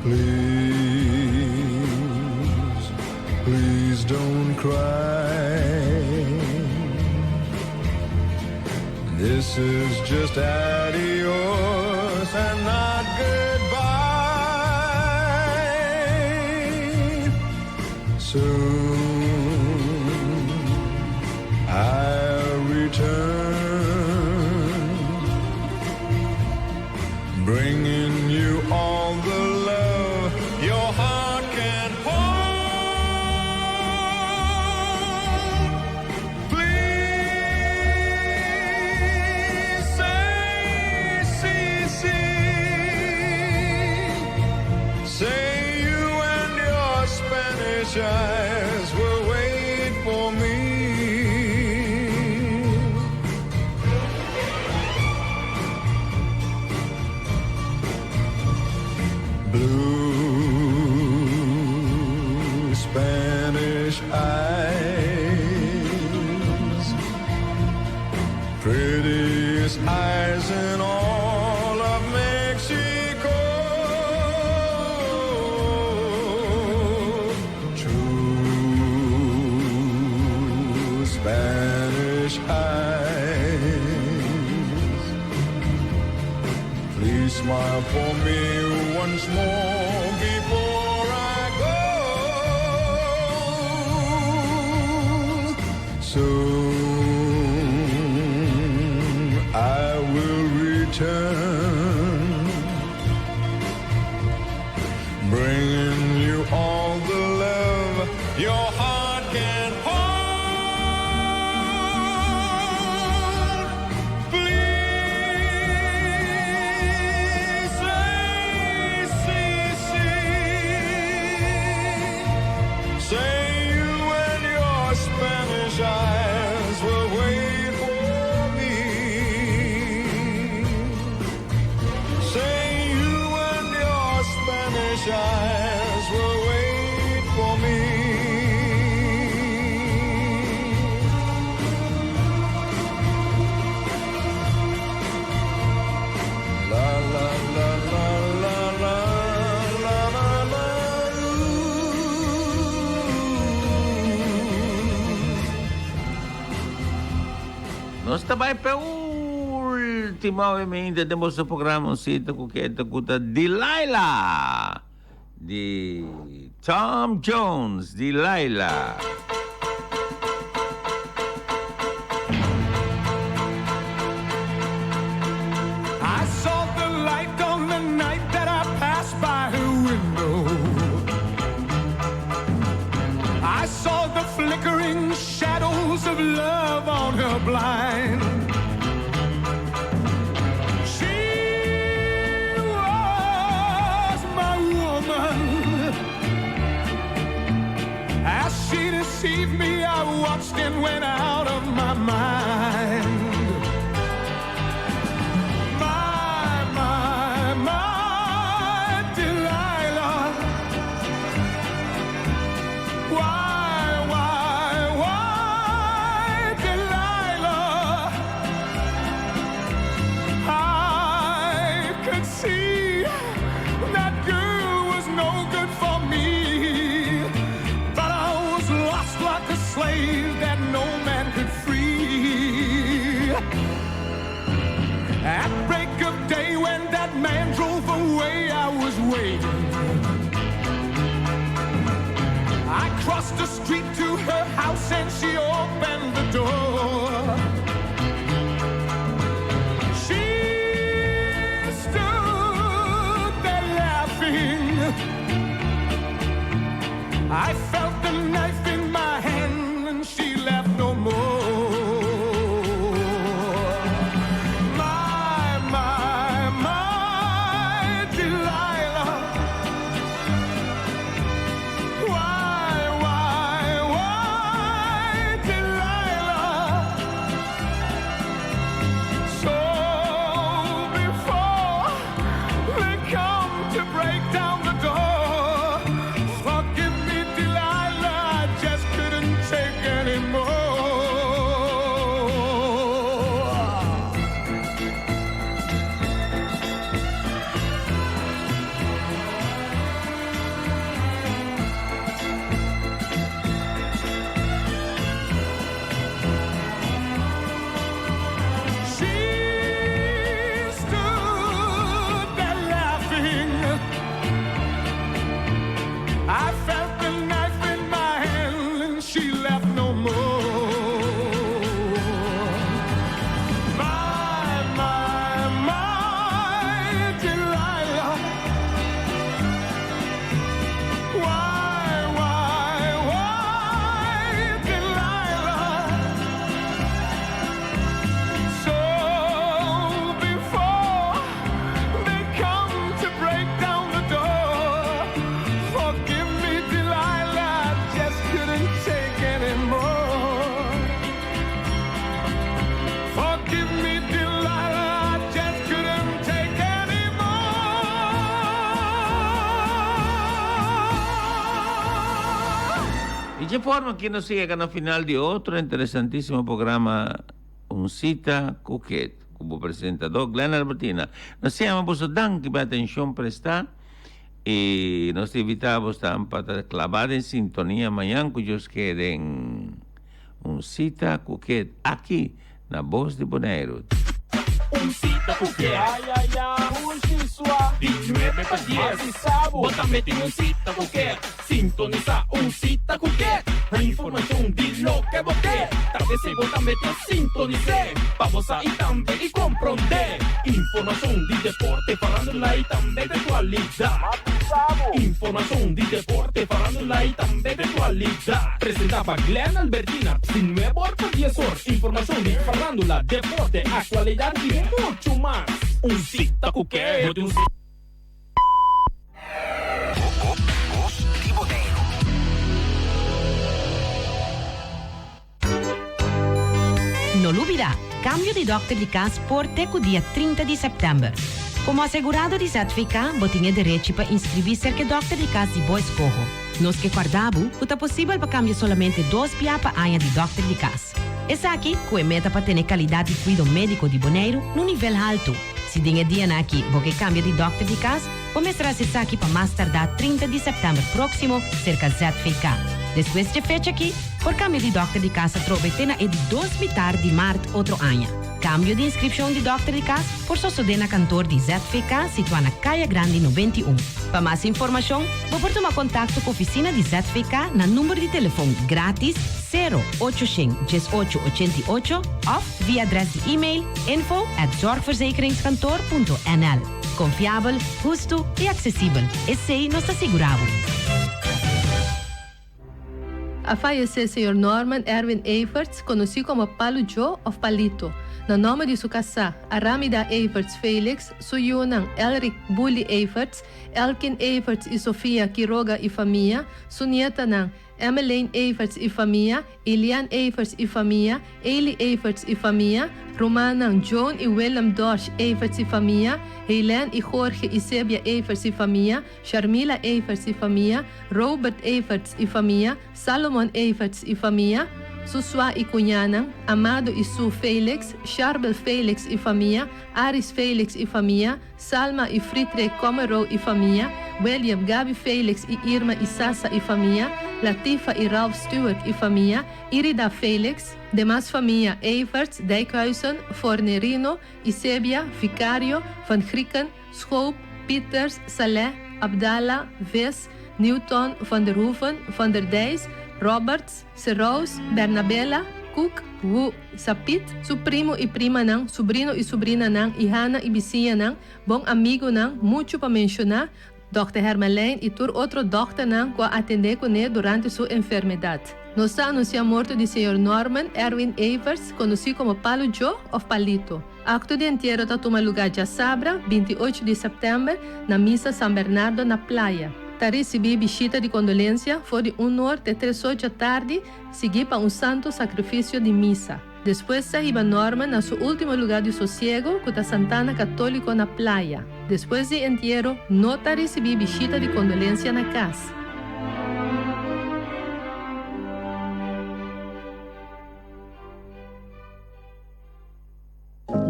Please, please don't cry. This is just adios and not goodbye. Soon I'll return, bringing you all the love your heart can hold. Please say, say you and your Spanish eyes will wait for me. Blue Spanish eyes, prettiest eyes in all of Mexico. True Spanish eyes, please smile for me once more before I go. Soon return, bringing you all the love your heart can hold. Please say you and your Spanish eyes will wait for me. Say you and your Spanish eyes will wait for me. La la la la la la la la la. Nós também para ultimamente temos o programa Cita Coqueta com a Delilah de Tom Jones. Delilah. I saw the light on the night that I passed by her window. I saw the flickering shadows of love on her blind. She was my woman. As she deceived me, I watched and went out of my mind. My Delilah. Why, Delilah? I could see that girl was no good for me, but I was lost like a slave that no man could free. At break of day when that man drove away, I was waiting. I crossed the street to her house and she opened the door. She stood there laughing. I felt the knife in my hand and she left no more. My Delilah. Why, Delilah? So before they come to break down the door, forgive me, Delilah, I just couldn't take anymore. She stood there laughing. I felt the knife in my hand and she left no more. My Delilah. Why, Delilah? So before they come to break down the door, forgive me, Delilah, I just couldn't take anymore. Forgive me, Delilah, I just couldn't take anymore. E de forma que nos chega no final de outro interessantíssimo programa Cita Coqueta, como apresentador Glenn Albertina. Nós chamamos o danke para a atenção prestar e nós invitamos para clavar em sintonia amanhã, cujos querem Cita Coqueta aqui na Voz de Bonaire. Cita Coqueta. Ay, ay, ay, puxa sua. 19 para 10. Así sabo. Bótame en Cita Coqueta. Sintoniza Cita Coqueta. A informação de lo que você. Talvez se bótame te sintonize. Pa você e também e compreender. Informação de deporte, farándula e também de atualidade. Informação de deporte, farándula e também de atualidade. Apresentava Glenn Albertina, sin nuevo profesor. Informação de farándula, deporte, atualidade e muito mais. Cita qualquer, No olvida, cambio de doctor de casa por teco dia 30 de setembro. Como assegurado de certificado, botinha direito para inscrever-se que doctor de casa de boa escola. Nos que guardamos, é possível para cambiar somente 2 pia para anha de doctor de casa. Essa aqui, que é meta para ter qualidade de cuidado médico de boneiro no nível alto. Se dinha dia aqui, porque cambia de doctor de casa, começará a ser aqui para mais tardar 30 de setembro próximo, cerca de certificado. Depois de fecha aqui, por cambio de doctor de casa, trovetena é de 2 mitar de março outro ano. Cambio de inscrição de doctor de casa, por sosodena cantor de ZFK, situada na Caia Grande 91. Para mais informação, vou tomar contato com a oficina de ZFK na número de telefone grátis 0800-1888 ou via adres de e-mail info@zorgverzekeringskantoor.nl. Confiável, justo e acessível. Esse aí nós asseguramos. A fallecer Sr. Norman Erwin Everts, conocido como Palo Joe ou Palito. No nome de sua casa, Aramida Everts Felix, suyunang Elric Bully Everts, Elkin Everts e Sofia Quiroga e família, sua nieta nang Emmeline Everts e família, Elian Everts e família, Eli Everts e família, Romanang John e William Dorsch Everts e família, Helen e Jorge e Sebia Everts e família, Sharmila Everts e família, Robert Everts e família, Salomon Everts e família, Susua e Cunhanang, Amado e Sue Felix, Charbel Felix e família, Aris Felix e família, Salma e Fritre Comero e família, William Gabi Felix e Irma e Sassa e família, Latifa e Ralph Stewart e família, Irida Felix, demais família Everts, Dijkhuizen, Fornerino, Isebia, Vicario, Van Grieken, Schoop, Peters, Saleh, Abdallah, Ves, Newton, Van der Hoeven, Van der Dijs, Roberts, Serrous, Bernabella, Cook, Wu, Sapit, su primo e prima nang, sobrino e sobrina nang, Ihana e Bicia nang, bom amigo nang, muito para mencionar, Dr. Hermelin e tur outro doctor nang, que atender com ele durante sua enfermidade. Nos anuncia a morte de Sr. Norman Erwin Everts, conhecido como Palo Joe ou Palito. Acto de entierro está toma lugar de Sabra, 28 de setembro, na missa São Bernardo, na praia. Tá recebi visita de condolência, foi de 1h até 3h da tarde, seguir para santo sacrifício de missa. Depois saíba Norman na seu último lugar de sossego, com a Santana Católico na praia. Depois de entierro, não tá recebi visita de condolência na casa.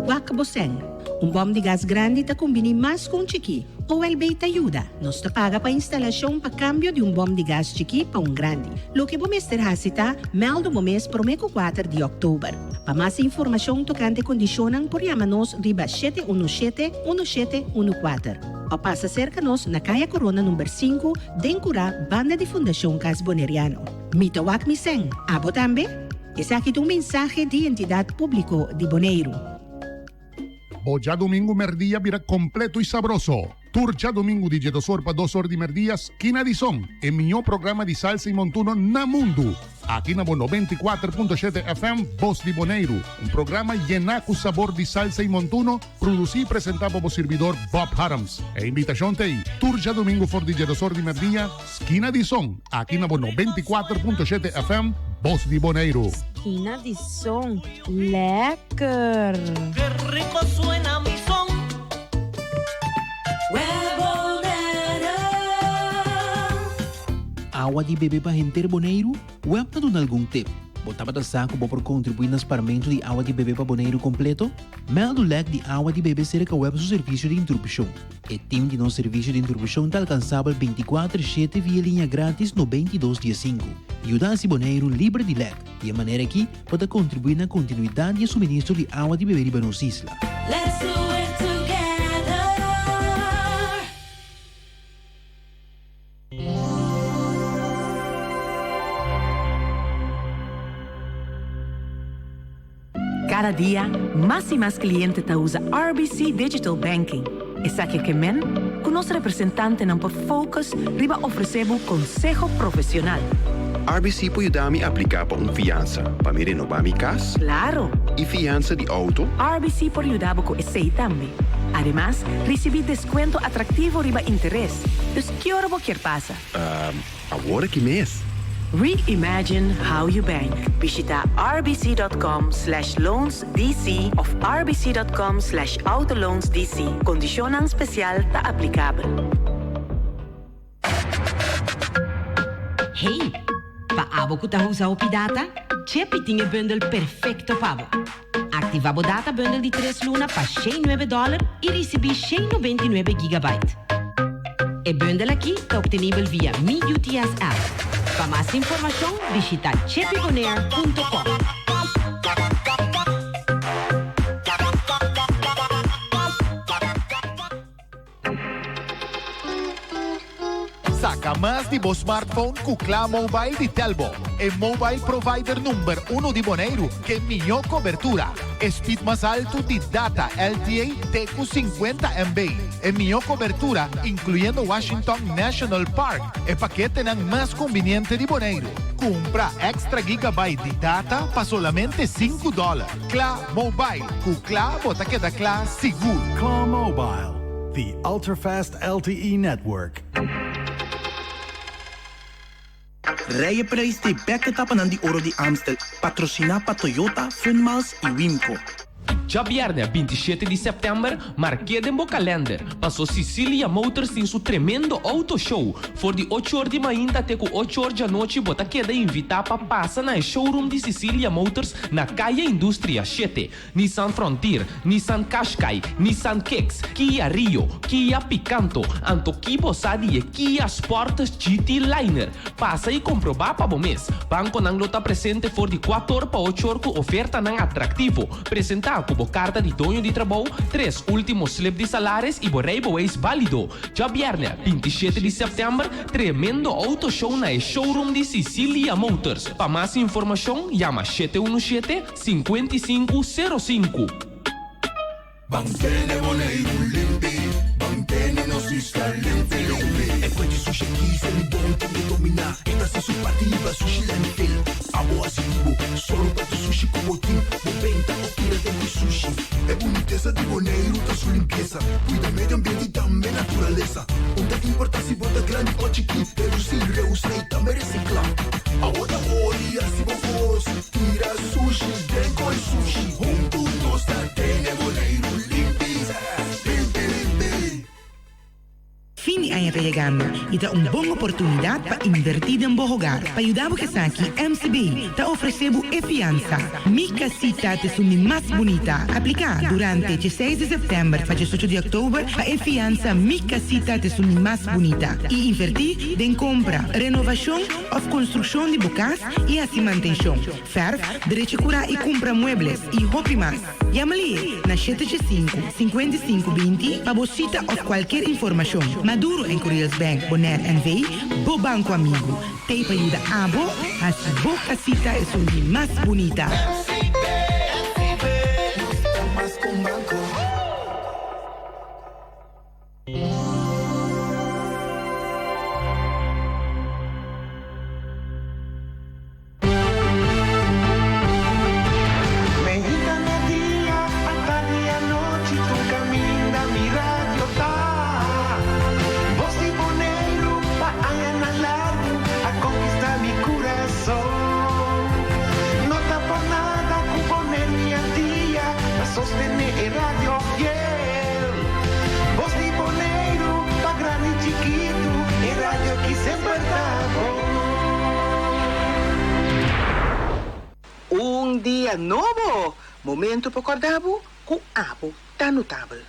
Guacaboseng, bom de gás grande tá combina mais com chiqui. O LB te ajuda. Nos te paga para instalação para cambio de bom de gás chiqui para grande. Lo que vamos ter hasita, meldo no mês pro meco 4 de outubro. Para mais informação tocante condicionam por chama-nos riba 717-1714. Ou passa cerca-nos na Caia Corona número 5, Dencura, Banda de Fundação Cas Boneriano. Mitawak Miseng, abo tambe? Esse aqui é mensagem de entidade público de Boneiro. O ya domingo merdía vira completo y sabroso. Tour ya domingo di Jedosor pa 2 horas de merdías, Kina di Son, el mio programa di salsa y montuno na mundo. Aqui na 94.7 FM, Voz di Boneiro. Un programa llena con sabor di salsa y montuno, producido y presentado por servidor Bob Harams. E invitación te Tour ya domingo for di Jedosor di merdía, Kina di Son, aqui na 94.7 FM, Voz di Boneiro. Kina di Son, lekker. Qué rico suena mi son. Água de bebê para render Boneiro? Web na dando algum tip? Botava da saco para contribuir no pagamento de água de bebê para Boneiro completo? Meldo leque de água de bebê cerca web seu serviço de interrupção. O time de nosso serviço de interrupção está alcançável 24/7 via linha grátis no 2215. Ajuda-se Boneiro livre de leque. E a maneira aqui pode contribuir na continuidade e suministro de água de bebê de Banos Isla. Let's do it together. Cada dia, mais e mais clientes usam RBC Digital Banking. E sabe que men? Com nosso representante não por focus, riba oferecemos consejo profissional. RBC pode dar-me aplicar para fiança, para me renovar minha casa? Claro! E fiança de auto? RBC pode ajudar com esse também. Además, recebi descuento atrativo riba interesse. Dus que hora você quer passa? Agora que mês? Reimagine how you bank. Visita rbc.com/loansdc of rbc.com/autoloansdc. Condicionan especial tá aplicável. Hey, paabo ku ta usa opi data? Chepi tinge bundle perfecto pabo. Activabo data bundle di 3 luna pa $9 e recebi 99 gigabyte. E bundle aqui tá obtenível via Mi UTS app. Para mais informação, visita chepibonaire.com. Saca mais de bo smartphone com o Clá Mobile de Telbo. É mobile provider número 1 de Bonaire que melhor cobertura. Speed mais alto de data LTE com 50 MB. É melhor cobertura, incluindo Washington National Park. É paquete mais conveniente de Bonaire. Compra extra gigabyte de data para solamente $5. Clá Mobile. Com Clá, bota que da Clá seguro. Claw Mobile, the ultra-fast LTE network. Rijprijs de Bekketappen die Oro de Amstel. Patrocina para Toyota, Funmals e Wimco. Já viernes 27 de setembro, marquede em calendar. Passou Sicilia Motors em seu tremendo auto show. For de 8 horas de manhã até com 8 horas da noite, bota queda invitar para passar na showroom de Sicilia Motors na Caia Indústria 7. Nissan Frontier, Nissan Qashqai, Nissan Kicks, Kia Rio, Kia Picanto, Antoki Bossadi e Kia Sportage GT Liner. Passa e comprovar para o mês. Banco não está presente for de 4 horas para 8 horas com oferta não atrativo. Presentar com carta de dono de trabalho, 3 últimos slip de salários e borreibo ex válido. Já viernes 27 de setembro, tremendo auto show na showroom de Sicilia Motors. Para mais informação, chama 717-5505. Mantene Bonaire limpi, mantene nos limpi. E quindi sushi chi se li bonti di dominar. Esta se su partiva sushi lentil. Amo asitivo, solo para tu sushi como team. Moventa o tira de mi sushi. É boniteza de Bonaire, da sua limpeza. Cuida meio ambiente e também natureza. Onde te importa se bota grande ou chiquinho. Reduzir, reusar e também reciclar. Agora olha se vos tira sushi, dengo e sushi. Juntos nós tem Bonaire. Fin de año está llegando y da una buena oportunidad para invertir en tu hogar. Para ayudar a que MCB te ofrecemos fianza. Mi casita te es más bonita. Aplica durante el 16 de septiembre para el 18 de octubre para fianza. Mi casita te es más bonita. Y invertir en compra, renovación o construcción de bocas y así mantención. Verf, derecho cura y compra muebles y hopi más. Llámale na 785-5520 para bolsita o cualquier información. Maduro en Correos Bank, Bonaire NV, Bo Banco Amigo. Te ayuda a Bo, así Bo casita es un más bonita. Um dia novo, momento para acordar com abo tá notável.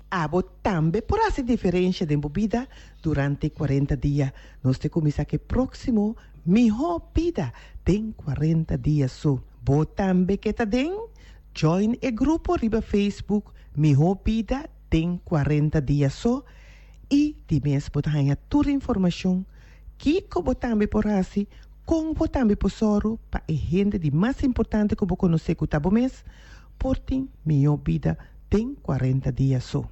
Abo também por essa diferença de bebida durante 40 dias. Nós te começar que próximo, melhor vida tem 40 dias só. Bo também que tá dentro, join o grupo riba Facebook, melhor vida tem 40 dias só. E de mês bota ganha toda informação que como também por assim como também por soro para a gente de mais importante que eu conhecer que o mês portem minha vida tem 40 dias só.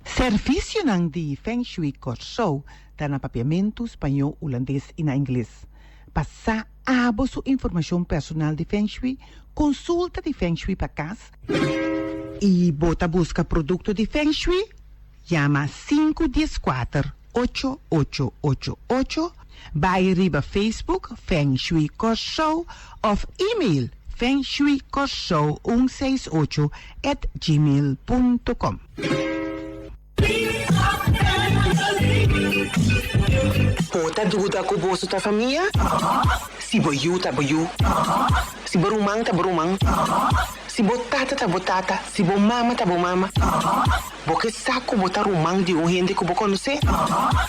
Serviço de Feng Shui Corso dá na papiamento espanhol, holandês e na inglês. Passar a sua informação personal de Feng Shui, consulta de Feng Shui para casa e bota busca produto de Feng Shui, chama 514-8888, vai riba Facebook Feng Shui Corso ou e-mail fengshuicorso168@gmail.com. Bota dúvida com o bolso da família? Se boiú, tá boiú. Se borumang, tá borumang. Se botata, tá botata. Se bomama, tá bomama. Porque saco botar rumang de gente que você conhece?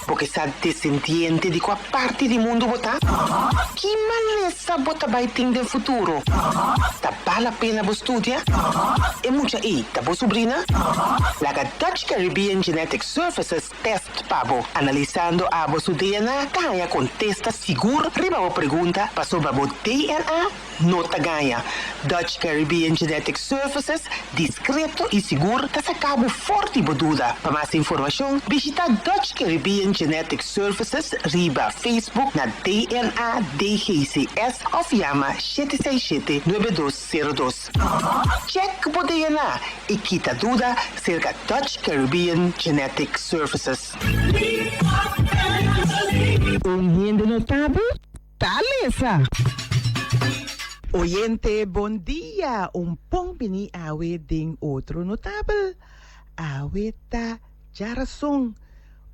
Porque sabe descendente de qual parte do mundo botar? Que maleza bota vai ter no futuro? Tá vale a pena você estudar? E muita aí, tá boa sobrinha? Laga Dutch Caribbean Genetic Services test pabo. Analisando a vosso DNA, ganha contesta seguro. Riba a pergunta, passou para o DNA, nota ganha. Dutch Caribbean Genetic Services, discreto e seguro, tá sacabo forte e boduda. Para mais informação, visita Dutch Caribbean Genetic Services, riba Facebook na DNA DGCS ou chama 767-9202. Check o DNA e quita dúvida cerca Dutch Caribbean Genetic Services. Gente notável, taleza. Oyente, bom dia. Pong bini awe ding outro notável. Awe ta jarason.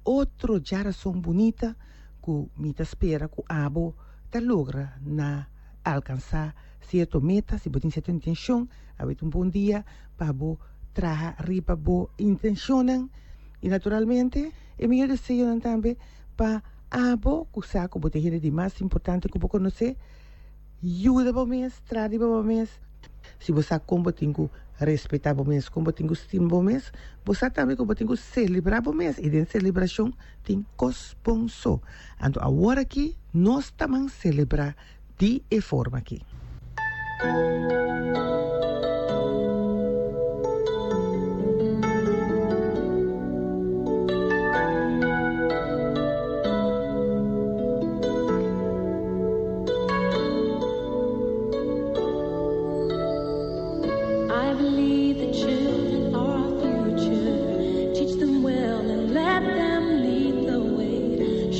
Outro jarason bonita que me espera que abo ta logra na alcançar certo meta, se botin certa intenção, awe bom dia para bo traha riba bo intencionan e naturalmente e meu desejo também para abo que saco bote de mais importante que bo conhecer. Ajuda para o mês, trade para o mês. Se você como tem que respeitar o mês, como tem que estimar o mês, você também como tem que celebrar o mês. E dentro da celebração tem cosponso. Então, agora aqui, nós também celebrar de forma aqui.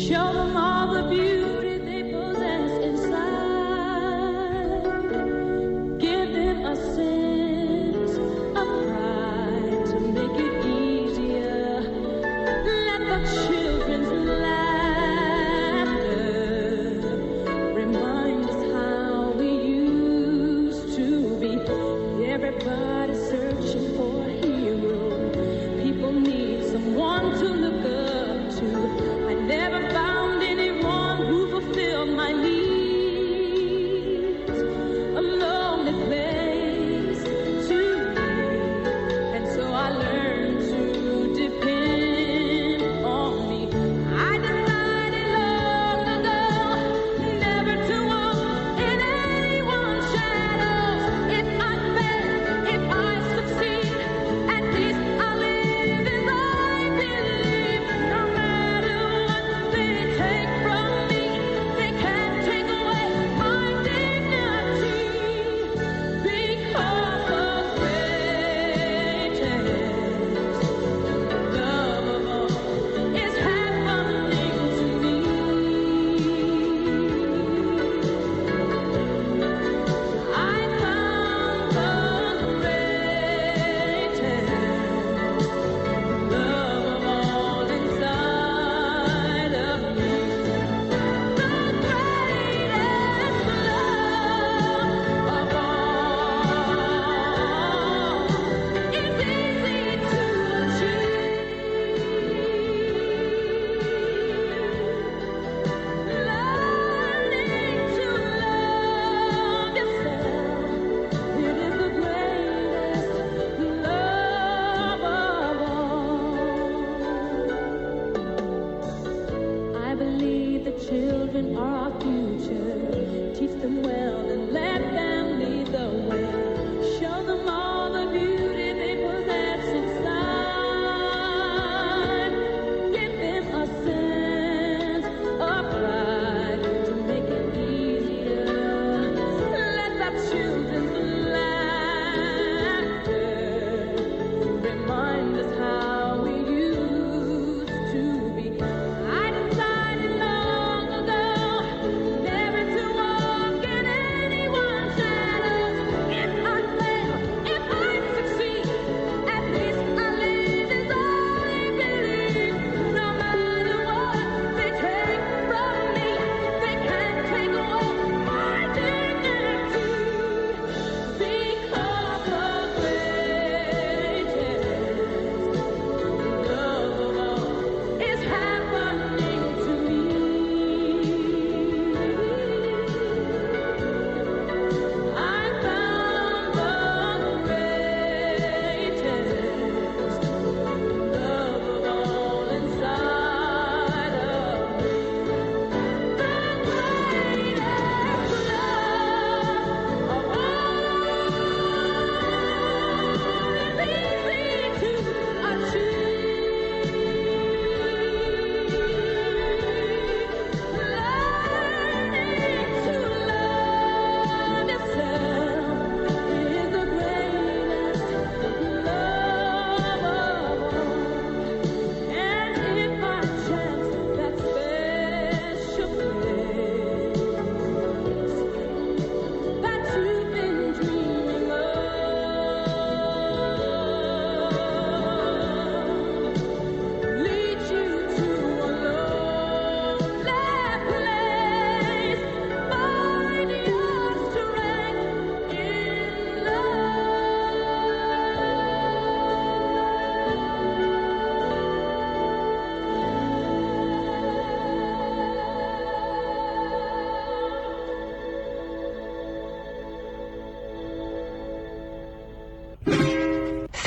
Show them all the beauty they possess inside. Give them a sense of pride to make it easier. Let the children's laughter remind us how we used to be. Everybody searching for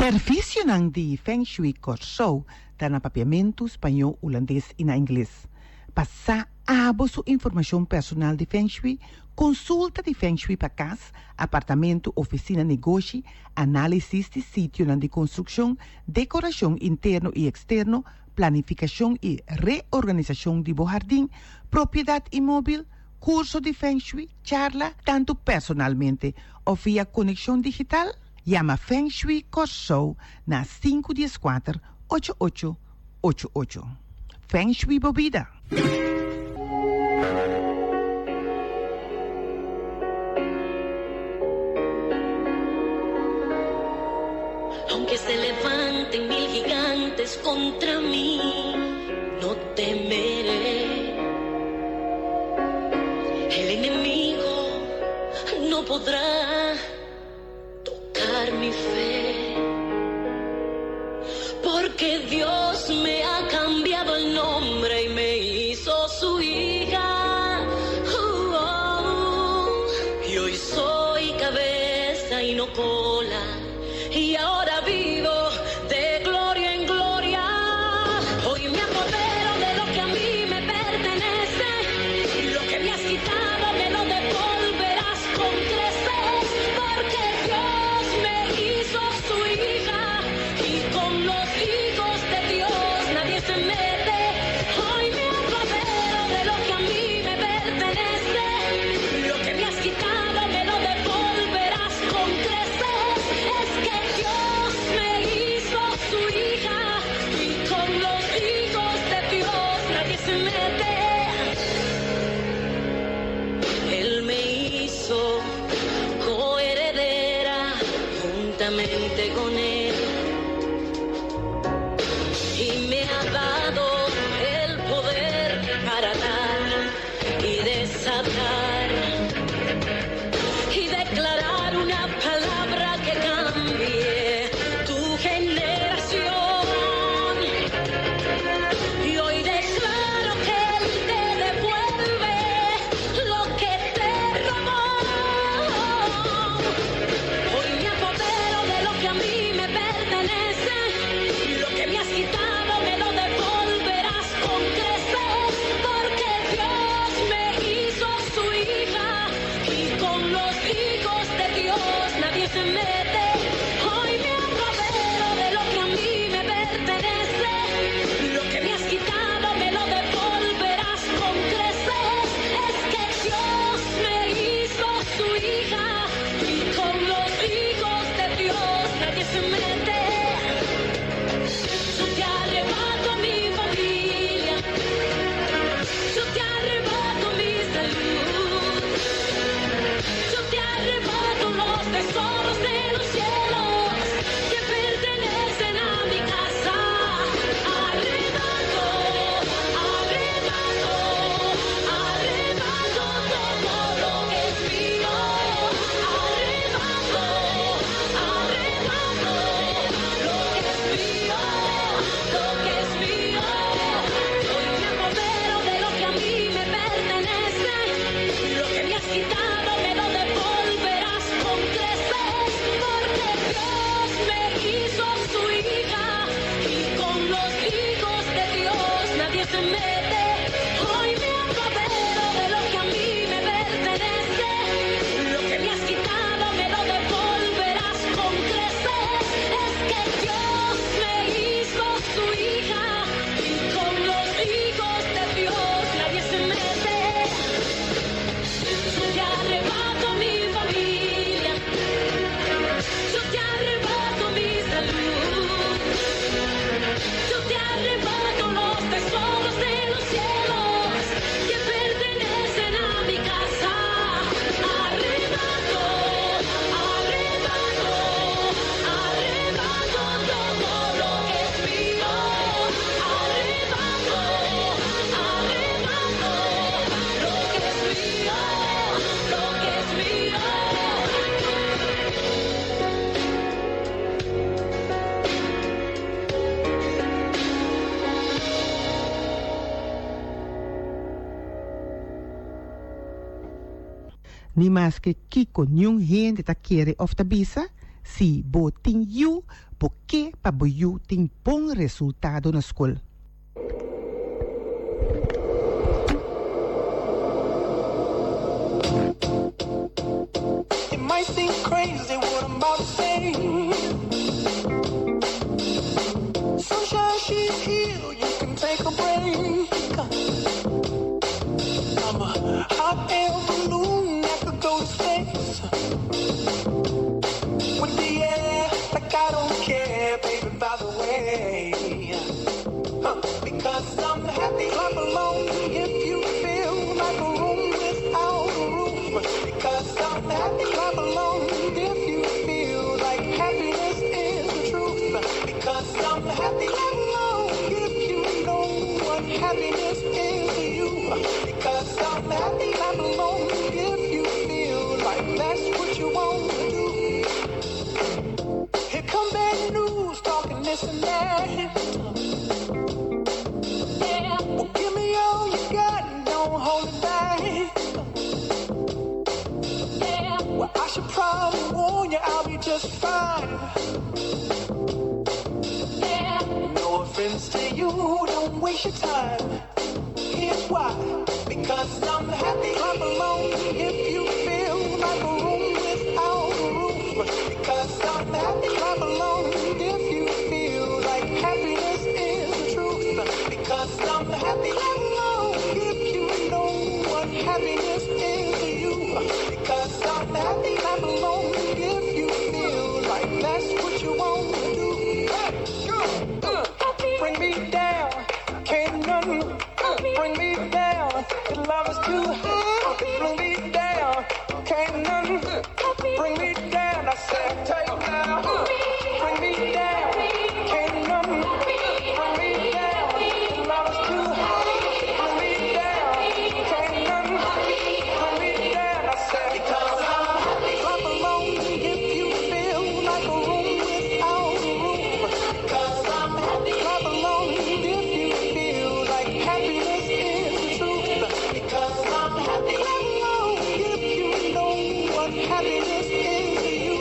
Servicio ng di Feng Shui Corso na papiamento espanhol, holandês e na inglês. Passa abo su informação personal de Feng Shui, consulta de Feng Shui para casa, apartamento, oficina, negócio, análise de sítio de construção, decoração interno e externo, planificação e reorganização de jardim, propriedade imóvel, curso de Feng Shui, charla, tanto personalmente ou via conexão digital. Llama Feng Shui Corso na 514-8888. Feng Shui Bobida. Aunque se levanten mil gigantes contra mí, no temeré. El enemigo no podrá tocar mi fe, porque Dios me ha cambiado el nombre y me hizo su hija. Y hoy soy cabeza y no cola, y ahora vivo de gloria en gloria. Hoy me apodero de lo que a mí me pertenece, y lo que me has quitado me lo devolverás con creces, porque Dios me hizo su hija, y con los hijos de Dios nadie se mete. Hoy me apodero de lo que a mí me pertenece, lo que me has quitado me lo devolverás con creces. Es que Dios me hizo su hija, y con los hijos de Dios nadie se mete. Él me hizo coheredera juntamente con él, y me ha dado el poder para dar y desatar y declarar una palabra que cambie tu generación. Y hoy declaro que Él te devuelve lo que te robó. Hoy me apodero de lo que a mí me pertenece, y lo que me has quitado me lo devolverás con creces, porque Dios me hizo su hija, y con los hijos de Dios nadie se mete. Hoy me apodero de lo que a mí me pertenece, lo que me has quitado me lo devolverás con creces. Es que Dios me hizo su hija, y con los hijos de Dios nadie se mete. Yo te arrebato mi familia, yo te arrebato mi salud, yo te arrebato los tesoros de los cielos que pertenecen a mi casa. Arrebato, arrebato, arrebato todo lo que es mío. Arrebato, arrebato lo que es mío, lo que es mío. Hoy me apodero de lo que a mí me pertenece, lo que me has quitado me lo devolverás con creces, porque Dios me hizo su hija, y con los hijos de Dios nadie se mete. Hoy me apodero de lo que a mí me pertenece, lo que me has quitado me lo devolverás con creces. Es que Dios me hizo su hija, y con los hijos de Dios nadie se mete. Yo te arrebato mi familia, yo te arrebato mi salud, yo te arrebato los tesoros de los cielos que pertenecen a mi casa. Arrebato, arrebato, arrebato todo lo que es mío. Arrebato, arrebato lo que es mío, lo que es mío. Ni más que Kiko, nyung gente ta quiere of ta bisa, si botin you, porque pa boyu ting bom resultado na school. It might seem crazy what I'm about to say. Sunshine, she's here, you can take a break. I'm a hot air balloon that could go to space. With the air, like I don't care, baby, by the way. Because I'm happy, clap along if you feel like a room without a roof. Because I'm happy, clap along if you feel like happiness is the truth. Because I'm happy, clap along if you know what happiness is to you. Because I'm happy, clap along if you feel like that's what you want to do. Here come bad news, talking this and that. Well, give me all you got and don't hold it back. Well, I should probably warn you, I'll be just fine. No offense to you, don't waste your time. Here's why. Because I'm happy, clap along if you feel like a room without a roof. Because I'm happy, clap along if you feel like happiness is the truth. Because I'm happy, clap along if you know what happiness is to you. Because I'm happy, clap along if you feel like that's what you want to do. Bring me down, can't nothing bring me down. Your love is too high. Bring me down, can't nothing bring me down. I said, take down. Bring me down, can't nothing bring me down. Your love is too high. Bring me down, can't nothing bring me down. I said, because I'm happy. Clap along if you feel like a room without a roof. Because I'm happy. Clap along if you feel like happiness is the truth. Because I'm happy. Clap along if you know what happiness is to you.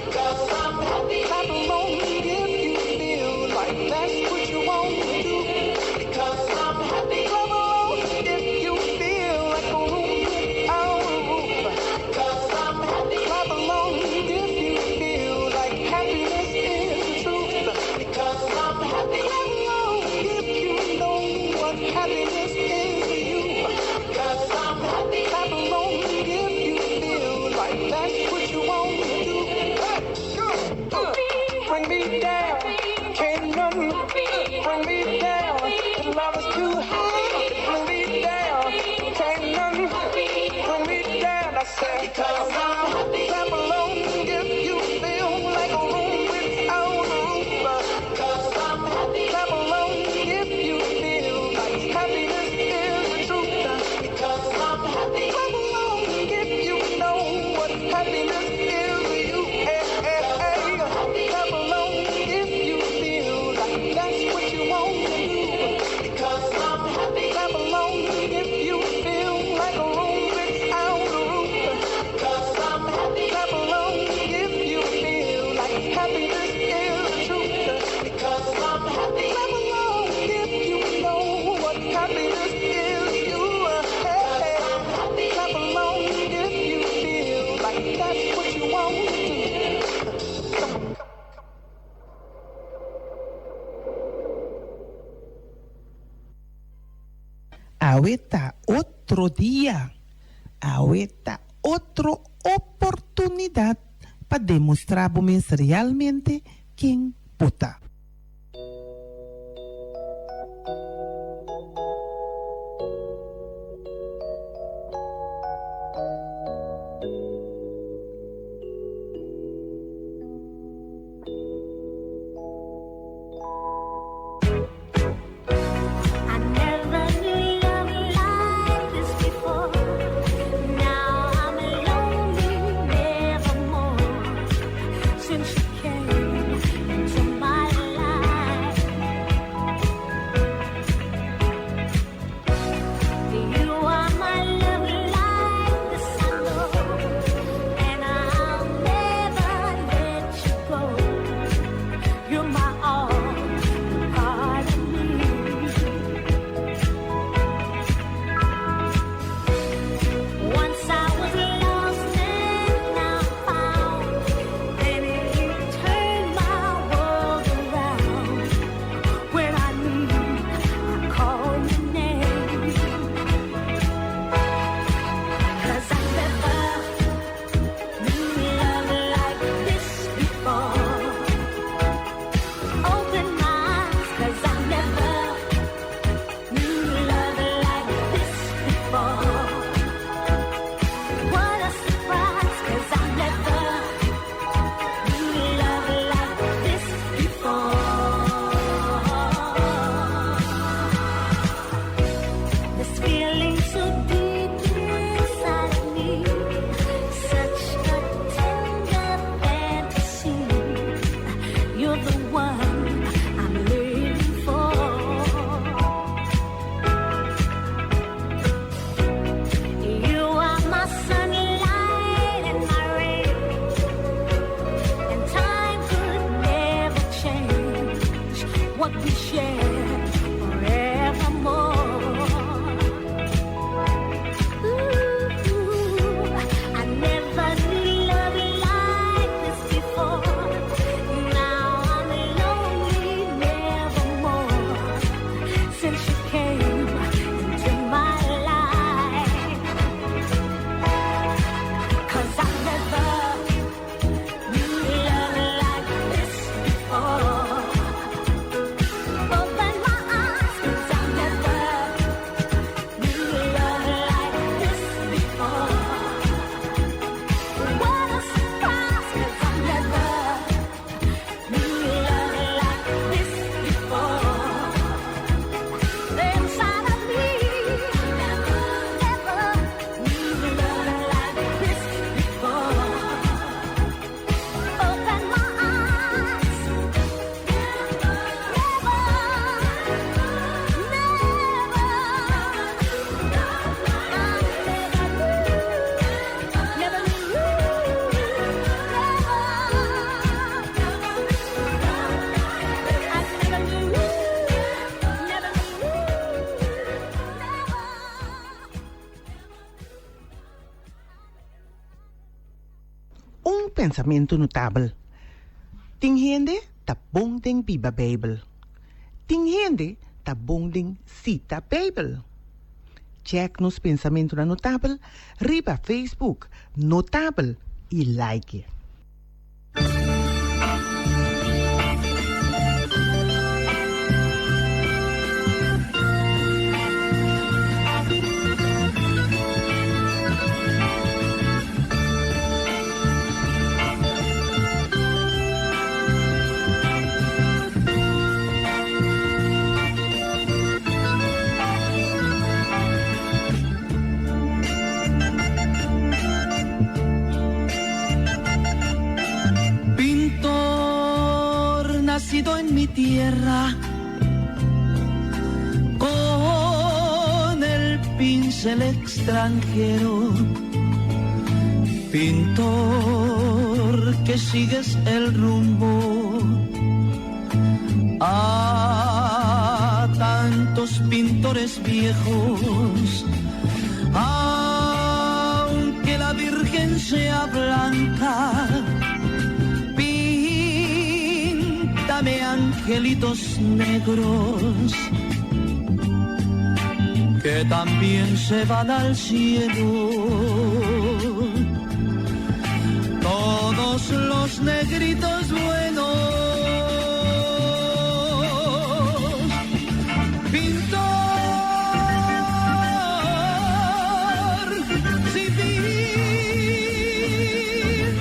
Because I'm happy. Clap along if you feel like that's what you want to do. Because I'm happy. Clap along if you feel like a room without a roof. Because I'm happy. Clap along if you feel like happiness is the truth. Because I'm happy. Clap along if you know what happiness is to you. Because I'm happy. Clap along if you feel like that's what you want to do. Bring me down, can't nothing bring me down. Your love is too high. Bring me down, can't nothing bring me down. I said, because I'm happy. Clap along if you feel like a room without a roof. Because I'm happy. Clap along if you feel like happiness is the truth. Because I'm happy. Clap along if you know what happiness is to you. Hey, hey, hey. Clap along if you feel like that's what you want to do. Because I'm happy. Clap along if you feel like a room without a roof. Because I'm happy. Clap along if you feel like happiness is the truth. Because I'm happy. Clap along if you know what happiness is to you. Hey, hey. Clap along if you feel like that's what you want to do. Ahorita otro día, ahorita otra oportunidad para demostrar realmente quién vota. I never knew love like this before. Now I'm lonely nevermore. Since you came into my un pensamiento notable. Ting gente ta bom den Biba Bible. Ting gente ta bom den Cita Bible. Check nos pensamiento notable, riba Facebook, notable y like. Nacido en mi tierra, con el pincel extranjero, pintor que sigues el rumbo a tantos pintores viejos, aunque la Virgen sea blanca. Dame angelitos negros que también se van al cielo. Todos los negritos buenos, pintor, si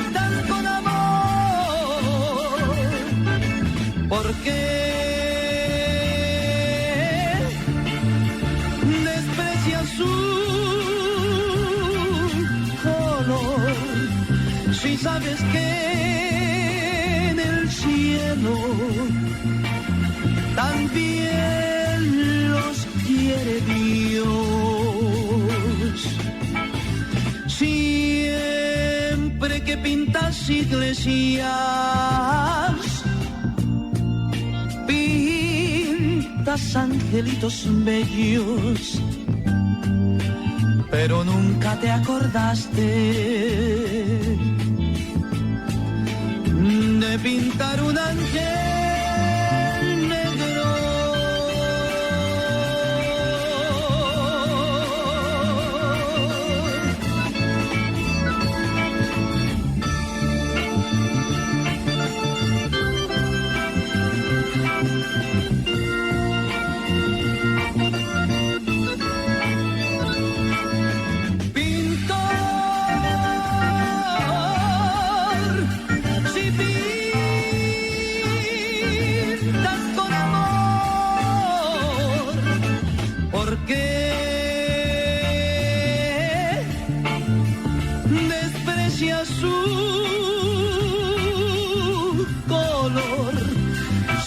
pintan con amor, ¿por qué desprecias su color? Si sabes que en el cielo también los quiere Dios. Siempre que pintas iglesias, pintas angelitos bellos, pero nunca te acordaste de pintar un ángel negro.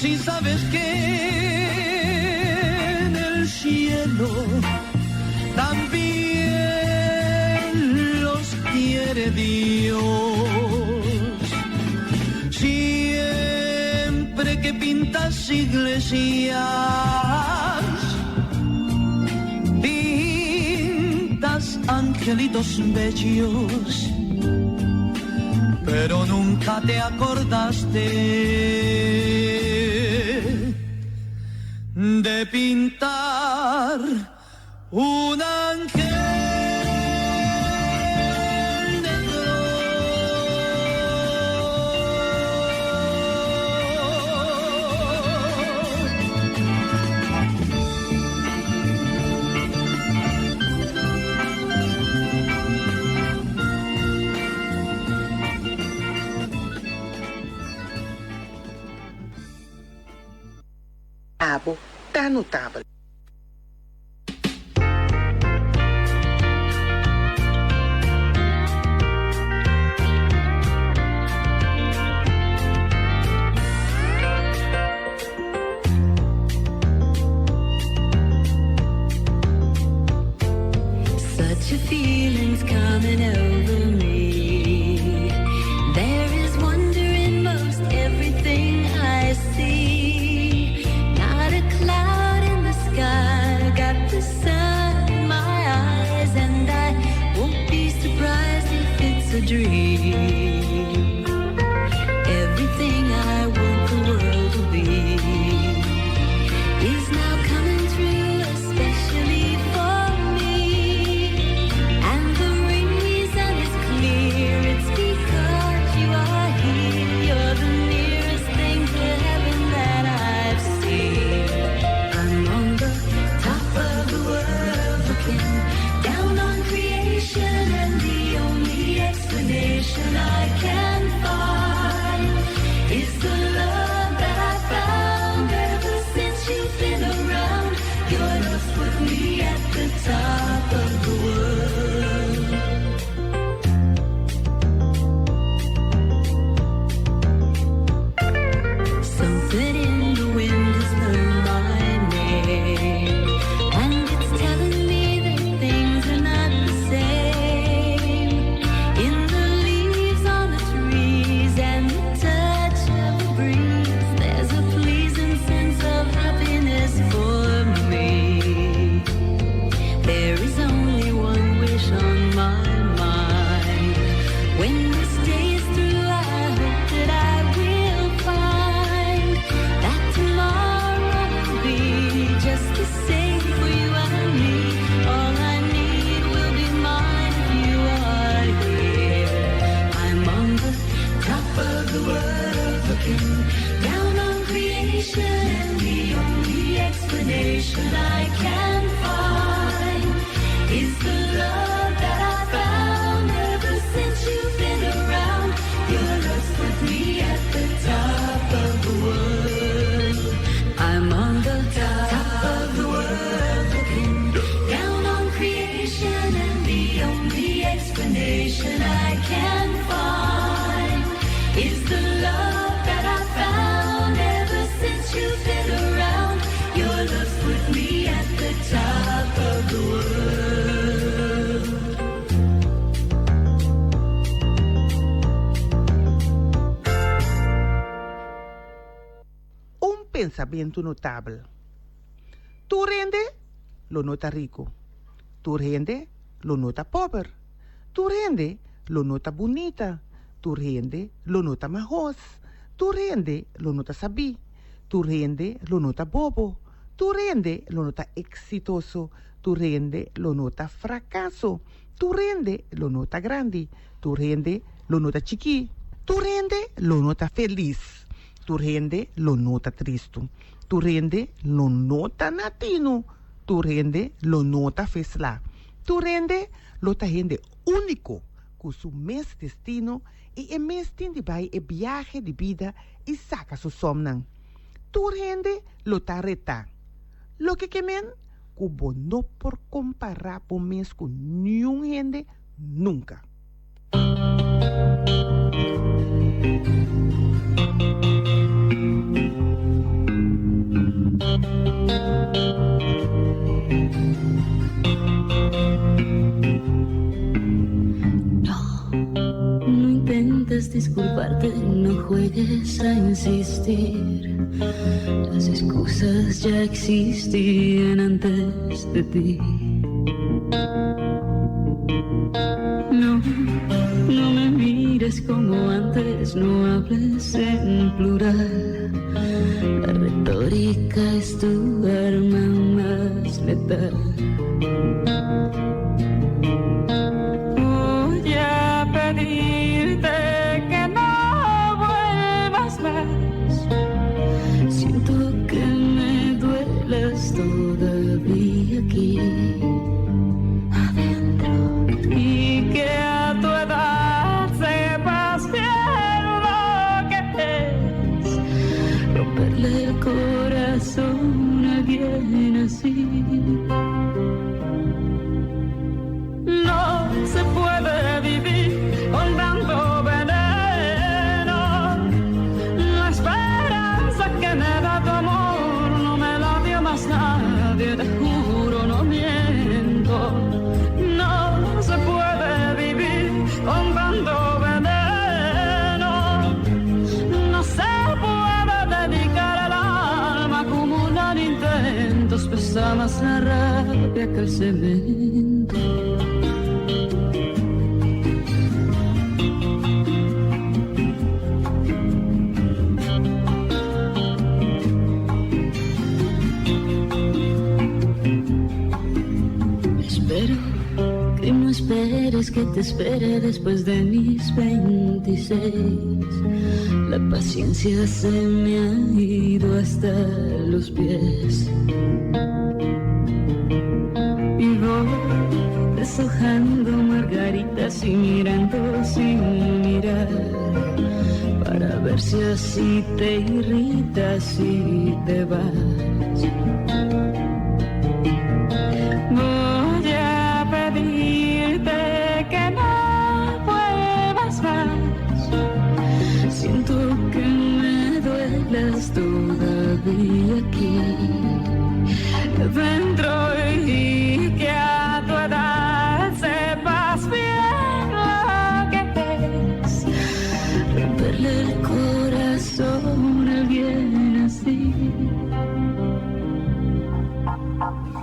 Si sabes que en el cielo también los quiere Dios. Siempre que pintas iglesias, pintas angelitos bellos, pero nunca te acordaste de pintar un ángel negro. Abo, tá notable. Such a feeling's coming over me. There is wonder in most everything I see. Not a cloud in the sky. destination I can find is the love that I found ever since you've been around. Your love's put me at the top of the world. Something in the wind has learned my name, and it's telling me that things are not the same. In the leaves on the trees and the touch of the breeze, there's a pleasing sense of happiness for me. There is only one wish on my mind. When this day is through, I hope that I will find that tomorrow will be just the same for you and me. All I need will be mine if you are here. I'm on the top of the world looking down on creation, and the only explanation I can find is the love that I found ever since you've been around. Your love's put me at the top of the world. I'm on the top of the world looking down on creation, and the only explanation I can find is the love that I found ever since you've been around. Your love's put me at the top of the world. Un pensamiento notable. Tu rende lo nota rico. Tu rende lo nota pobre. Tu rende lo nota bonita. Tu rende lo nota majos. Tu rende lo nota sabí. Tu rende lo nota bobo. Tu rende lo nota exitoso. Tu rende lo nota fracaso. Tu rende lo nota grande. Tu rende lo nota chiqui. Tu rende lo nota feliz. Tu rende lo nota triste. Tu rende lo nota natino. Tu rende lo nota fesla. Tu rende lo ta rende único con su mes destino y el mes tiene el viaje de vida y saca su somnan. Tu rende lo ta reta. Lo que quemen, cubo no por comparar por mes con ni un gente nunca. No intentes disculparte, no juegues a insistir. Las excusas ya existían antes de ti. No, no me mires como antes, no hables en plural. La retórica es tu arma más letal. Voy a pedirte que no vuelvas más. Siento que me dueles todavía aquí adentro, y que a tu edad sepas bien lo que es romperle el corazón a alguien así. No se puede vivir con tanto veneno. La esperanza que me da tu amor no me la dio más nadie, te juro, no miento. No se puede vivir con tanto veneno. No se puede dedicar el alma a acumular intentos, pesa más la rabia que el cemento. Espero que no esperes que te espere después de mis 26. La paciencia se me ha ido hasta los pies. Y voy deshojando margaritas y mirando sin mirar ver si así te irritas y te vas. Voy a pedirte que no vuelvas más. Siento que me duelas todavía aquí dentro y que a tu edad sepas bien lo que es romperle el corazón a alguien así.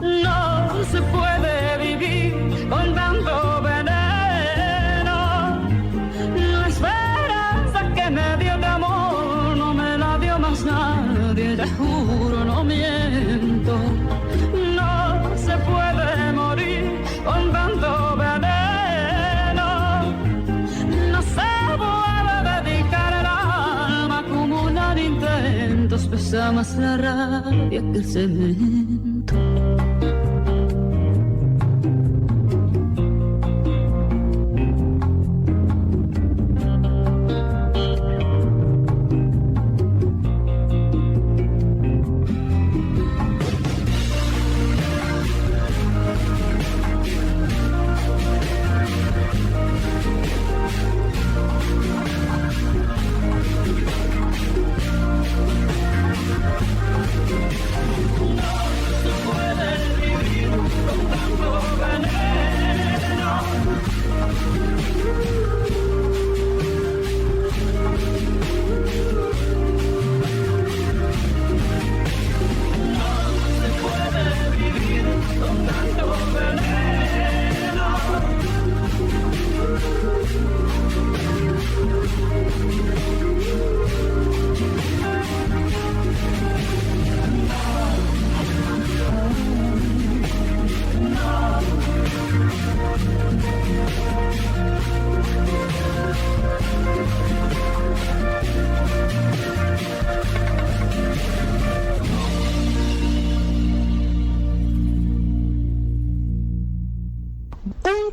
No se puede vivir con tanto veneno. La esperanza que me dio de amor no me la dio más nadie, te juro, no miento. No se puede morir con tanto veneno. No se puede dedicar el alma a acumular intentos. Pesa más la rabia que el cemento.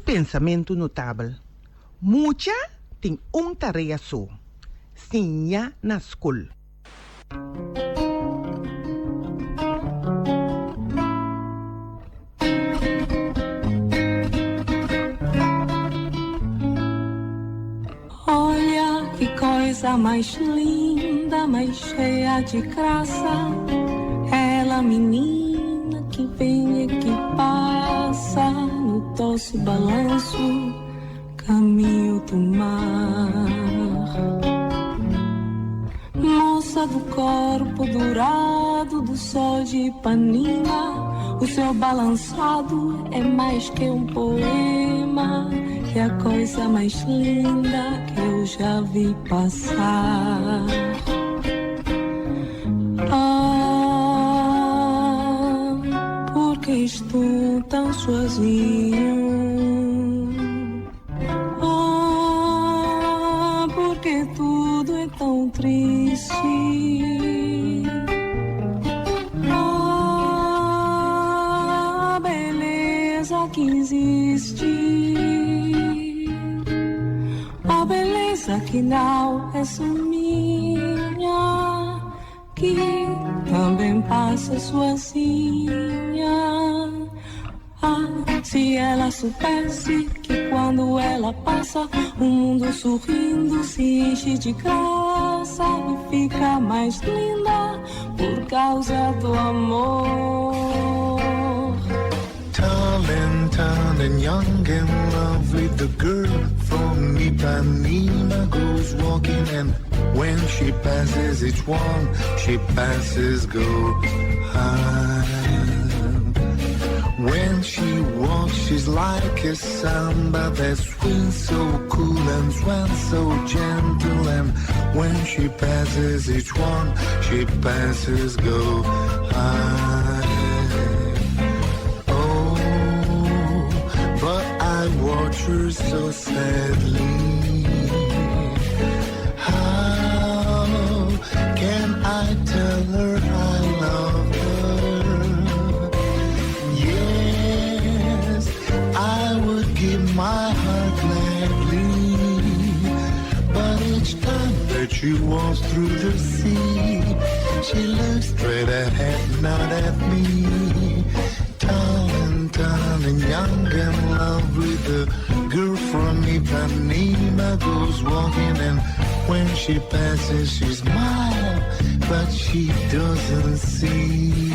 Pensamento notável. Mucha tem tarefa só. Sinha na escola. Olha que coisa mais linda, mais cheia de graça. Ela, menina que vem e que passa no doce balanço, caminho do mar. Moça do corpo dourado do sol de Ipanema, o seu balançado é mais que um poema, é a coisa mais linda que eu já vi passar. Por que estou tão sozinho? Porque tudo é tão triste. A beleza que existe, a beleza que não é só minha, que também passa sozinha. Se ela soubesse que quando ela passa, o mundo sorrindo se enche de graça e fica mais linda por causa do amor. Talented and young in love with the girl from Ipanema goes walking, and when she passes each one, she passes go high. When she walks, she's like a samba that swings so cool and swans so gentle. And when she passes each one, she passes go high. Oh, but I watch her so sadly. How can I tell her I love her? I would give my heart gladly, but each time that she walks through the sea. She looks straight ahead, not at me. Tall and young and lovely, the girl from Ipanema goes walking, and when she passes she smiles, but she doesn't see.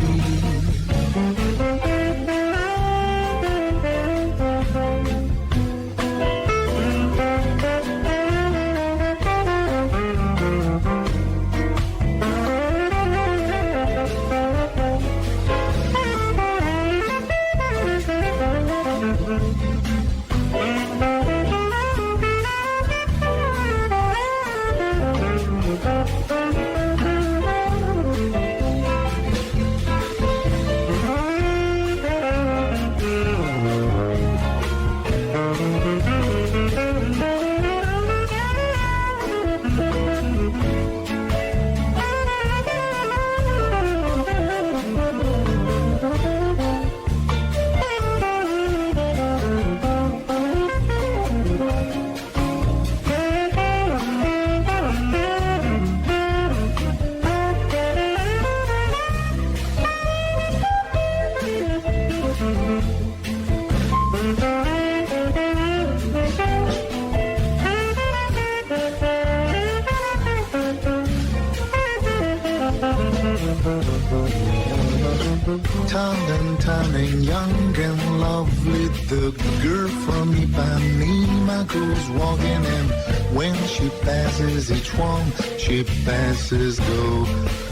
Tall and young and lovely, the girl from Ipanema goes walking, and when she passes each one, she passes go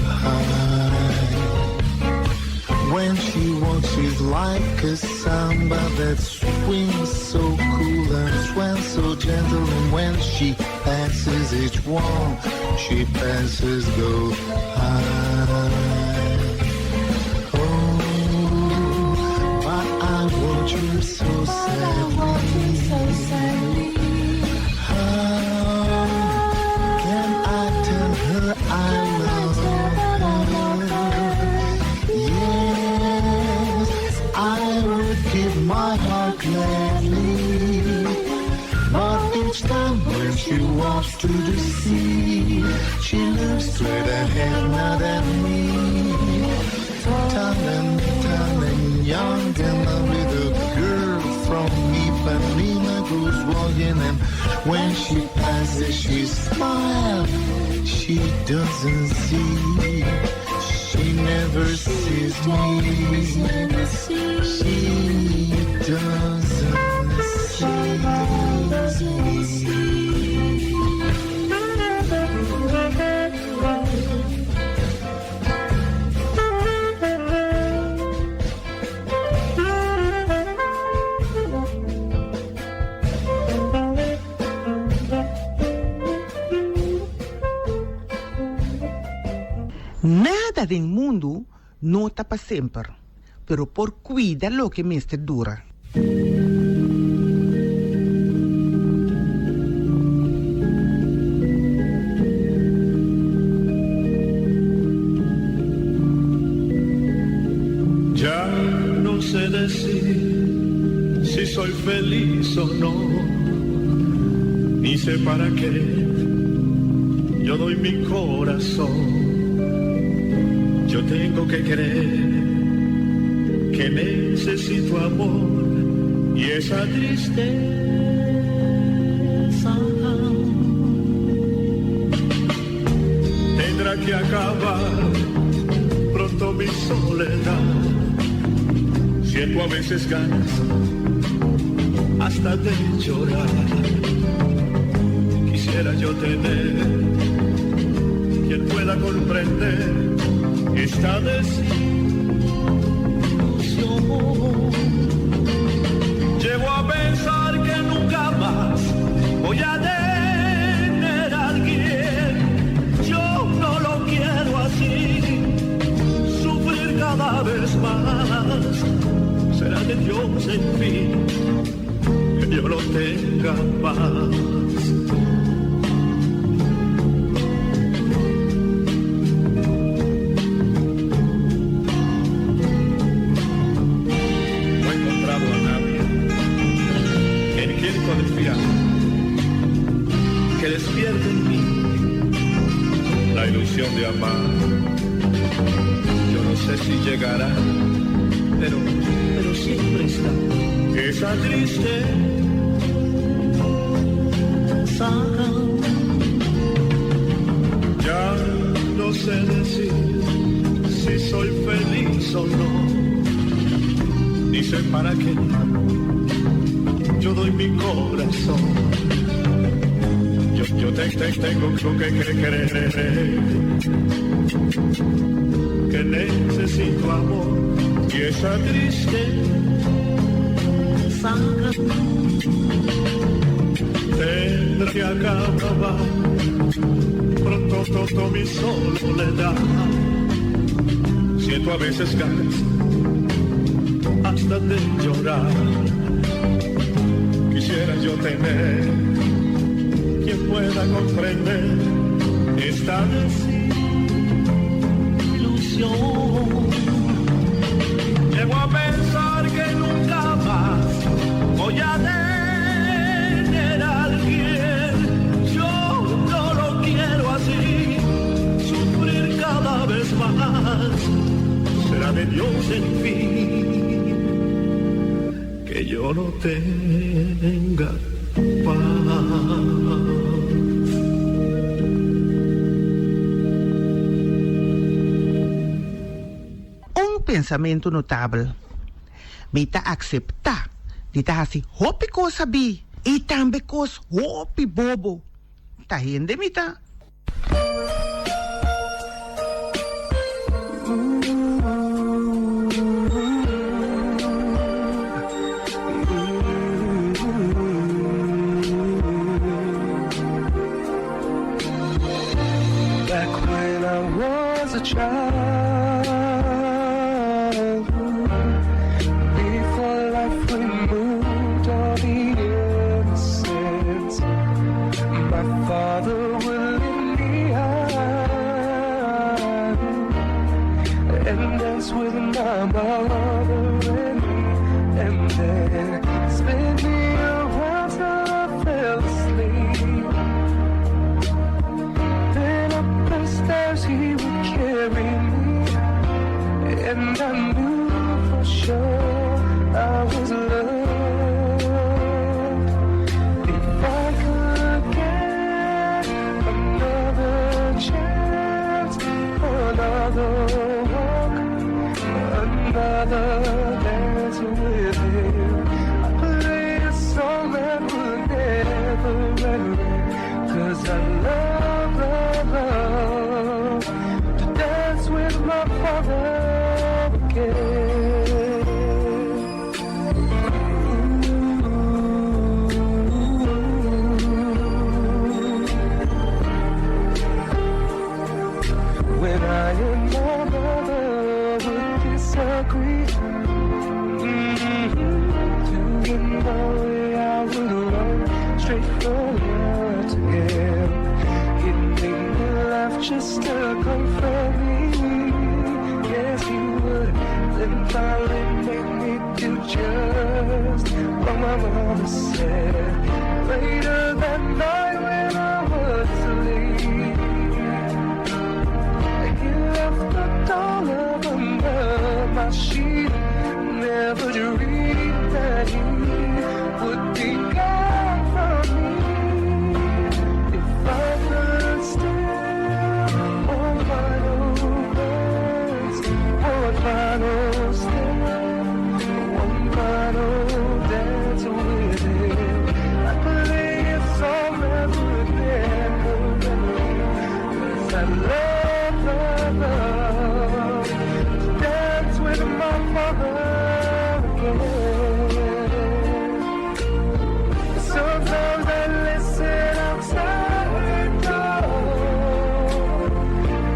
high. When she walks, she's like a samba that swings so cool and swells so gentle, and when she passes each one, she passes go high. You so sadly. How can I tell her I love her? Yes, I would give my heart gladly, but each time when she walks to the sea, she looks straight ahead, not at me. Tall and young and lovely, the girl from Ipanema goes walking, and when she passes she smiles, she doesn't see, she never sees me, she doesn't see. Nada del mundo no está para siempre, pero por cuida lo que mestre dura. Ya no sé decir si soy feliz o no, ni sé para qué yo doy mi corazón. Yo tengo que creer que necesito amor y esa tristeza tendrá que acabar pronto mi soledad. Siento a veces ganas hasta de llorar. Quisiera yo tener quien pueda comprender esta desilusión. Llego a pensar que nunca más voy a tener a alguien. Yo no lo quiero así, sufrir cada vez más. Será de Dios en fin que yo lo tenga paz. Que despierte en mí la ilusión de amar. Yo no sé si llegará, pero siempre está esa triste saga. Ya no sé decir si soy feliz o no, ni sé para qué yo doy mi corazón. Yo tengo que creer que necesito amor y esa triste saga tendrá que acabar pronto mi soledad. Siento a veces ganas hasta de llorar. Quisiera yo tener quien pueda comprender esta desilusión. Llego a pensar que nunca más voy a tener a alguien. Yo no lo quiero así, sufrir cada vez más. Será de Dios en fin que yo no tenga paz. Pensamento notável. Mita acceptar de tá assim, hopi coisa bi e também coisa hopi bobo. Tá rende mita. Back when I was a child, and I knew for sure I was loved. If I could get another chance, another walk, another dance with him, I'd play a song that would never end. 'Cause I love to dance with my father. When I and my mother would disagree, doing my way, I would run straight from her to him. He'd make me laugh just to comfort me. Yes, he would. Then finally make me do just what my mother said. Later that night when I was asleep, he left the dollar under my sheet. Never dreamed that he would be gone from me. If I could still one final dance, one final step, one final dance with him, I play a song that would never end. 'Cause I love to dance with my father again. Sometimes I listen outside the door.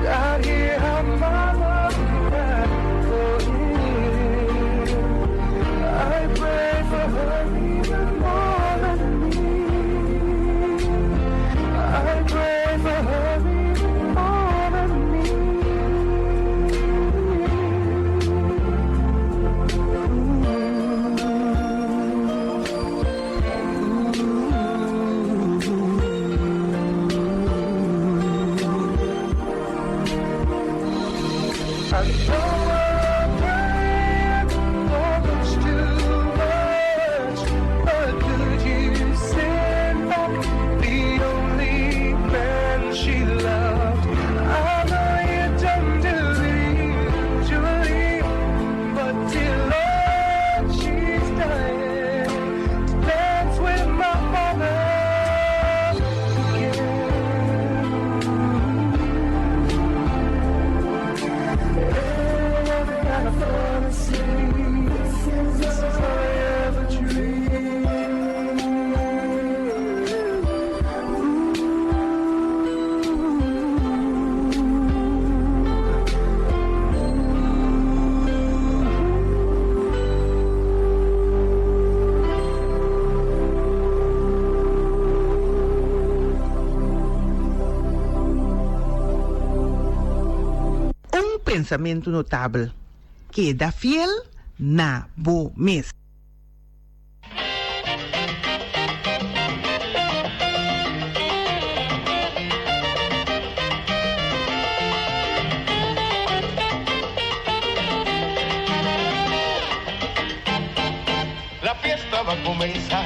I hear how my love cried for him. I pray for her even more than me. I pray for her even more than me. Pensamiento notable. Queda fiel na bo mes. La fiesta va a comenzar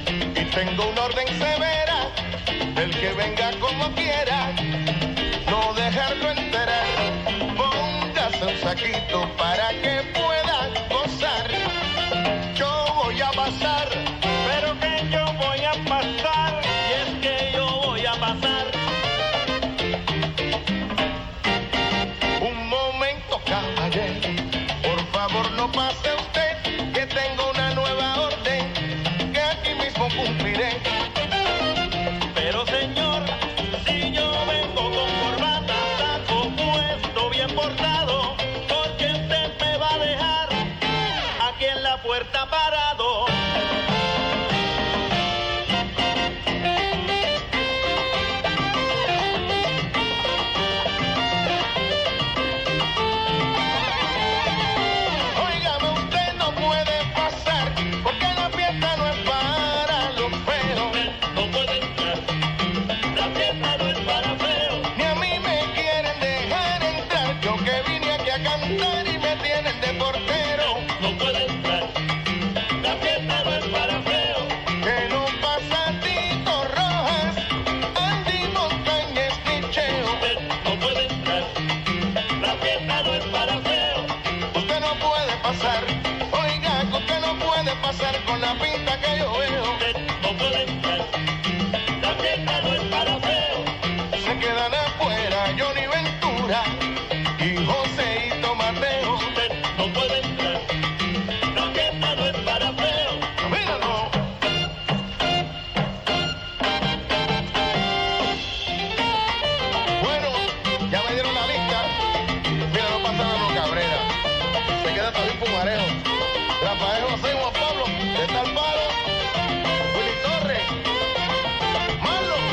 y tengo una orden severa del que venga como quiera, no dejarlo enterar. Póngase un saquito para que pueda gozar. Yo voy a pasar, pero que yo voy a pasar, y es que yo voy a pasar. Un momento, caballero, por favor no pase usted, que tengo una nueva orden que aquí mismo cumpliré. Pero señor, si yo vengo con corbata, saco puesto, bien portado, porque usted me va a dejar aquí en la puerta parado. Óigame, usted no puede pasar, porque la fiesta no es para los feos. No puede entrar, la fiesta no es para feos. Ni a mí me quieren dejar entrar, yo que vine aquí a cantar y me tienen de portero. No puede entrar, la fiesta no es para feos. Que no pasa Tito Rojas, Andy Montañez ni Cheo. Usted no puede entrar, la fiesta no es para feos. Usted no puede pasar, oiga, que usted no puede pasar con la pinta que yo veo. Usted no puede entrar, la fiesta no es para feos. Se quedan afuera Johnny Ventura y Joseito Mateo. Usted no puede entrar, la fiesta no es para feos. Míralo. Bueno, ya me dieron la lista. Mira, no pasa nada, Cabrera. Se queda también Pumarejo. Rafael José, Juan Pablo, de Tal Palo, Willy Torres, Marlon.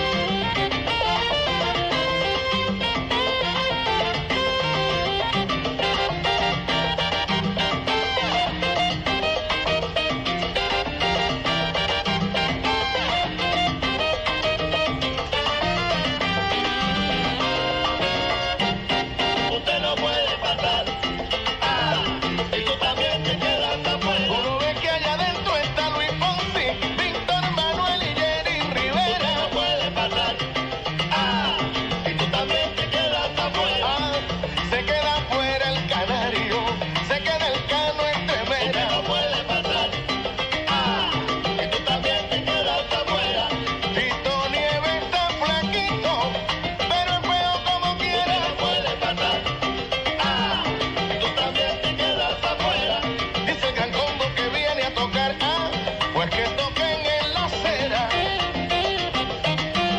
Usted no puede pasar. Y tú también te quedas afuera. Uno ve que allá adentro está Luis Fonsi, Víctor Manuel y Jerry Rivera. Usted no puede pasar. Y tú también te quedas afuera. Se queda afuera el Canario, se queda el Cano Entremera. Usted no puede pasar. Y tú también te quedas afuera. Tito Nieves está flaquito, pero es feo como quiera. Usted no puede pasar. Y tú también te quedas afuera. Dice el gran combo que viene a tocar, pues que toquen en la acera.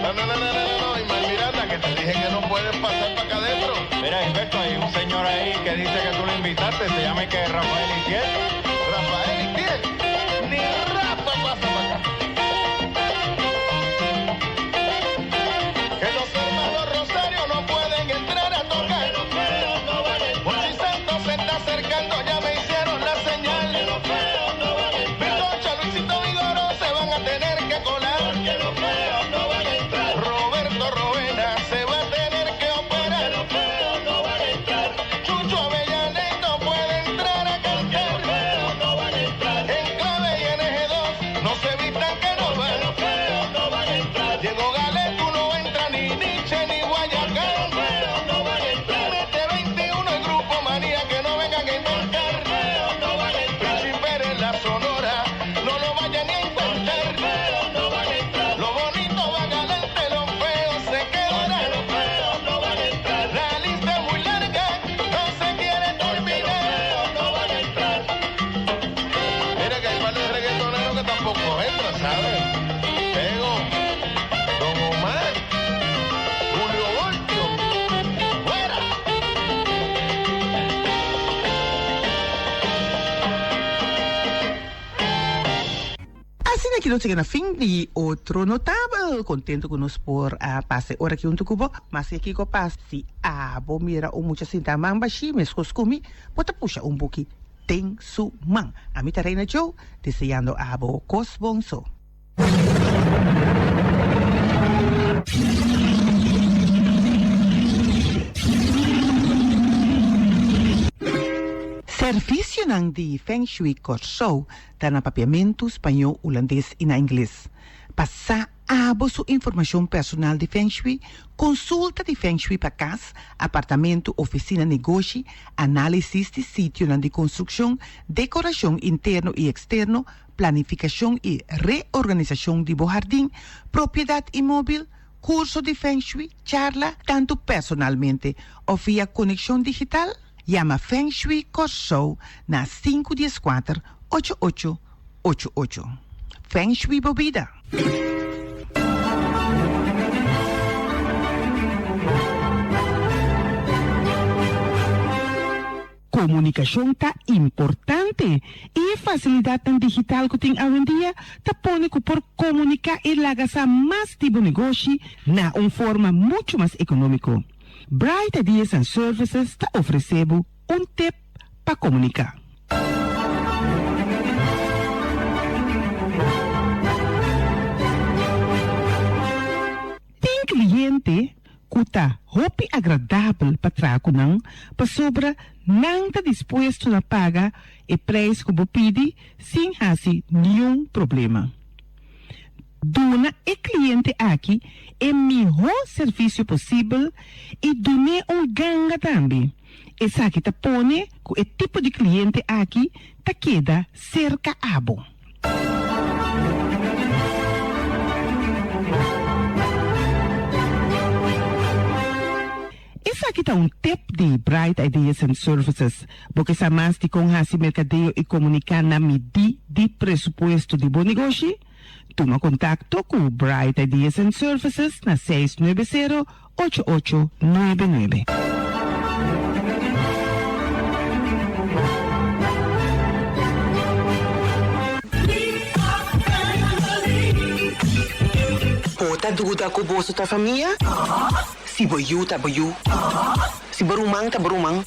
No, y Mar Miranda, que te dije que no puedes pasar para acá adentro. Mira, Gilberto, hay un señor ahí que dice que tú lo invitaste, se llama que Rafael Itiel. Rafael Itiel, ni rato pasa para acá. Que los hermanos Rosario no pueden entrar a tocar. Juan y Santos se está acercando, ya me hicieron la señal. Bilocha, Luisito Vigoró se van a tener que colar. Roberto Rovena se va a tener que operar. Chucho que nos llega a fin de otro notable. Contento con nos por pase hora que un tucubo. Mas aquí ko pas si abo mira o mucha cinta man bashi mes koskumi. Bota pusha un buki ten su man. A mi Reina Joe deseando abo cosbonso. Servicio ng di Feng Shui Corso dan papiamento espanhol, holandês e na inglês. Passa abo su informação personal de Feng Shui, consulta de Feng Shui para casa, apartamento, oficina, negócio, análise de sítio de construção, decoração interno e externo, planificação e reorganização de jardim, propriedade imóvel, curso de Feng Shui, charla, tanto personalmente ou via conexão digital. Llama Feng Shui Corso na 514-8888. Feng Shui Bobida. Comunicação tá importante e facilidade digital que tem hoje em dia tá pone que por comunicar e lagar mais tipo de negócio na forma muito mais econômico. Bright Ideas and Services está oferecendo tip para comunicar. Tem cliente que está hopi agradável para trabalhar, para sobra não está disposto a pagar o preço que você pede sem fazer nenhum problema. Dona e cliente aqui é o melhor serviço possível e dona ganga também. Essa aqui tá pone que o tipo de cliente aqui tá queda cerca abo. Essa aqui tá tip de Bright Ideas and Services, porque sa mais de com hasi mercadeio e comunicar na medi de presupuesto de bom negócio. Toma contato com Bright Ideas and Services na 690-8899. Bota dúvida com o bolso da família? Se boiú, tá boiú. Se borumang, tá borumang.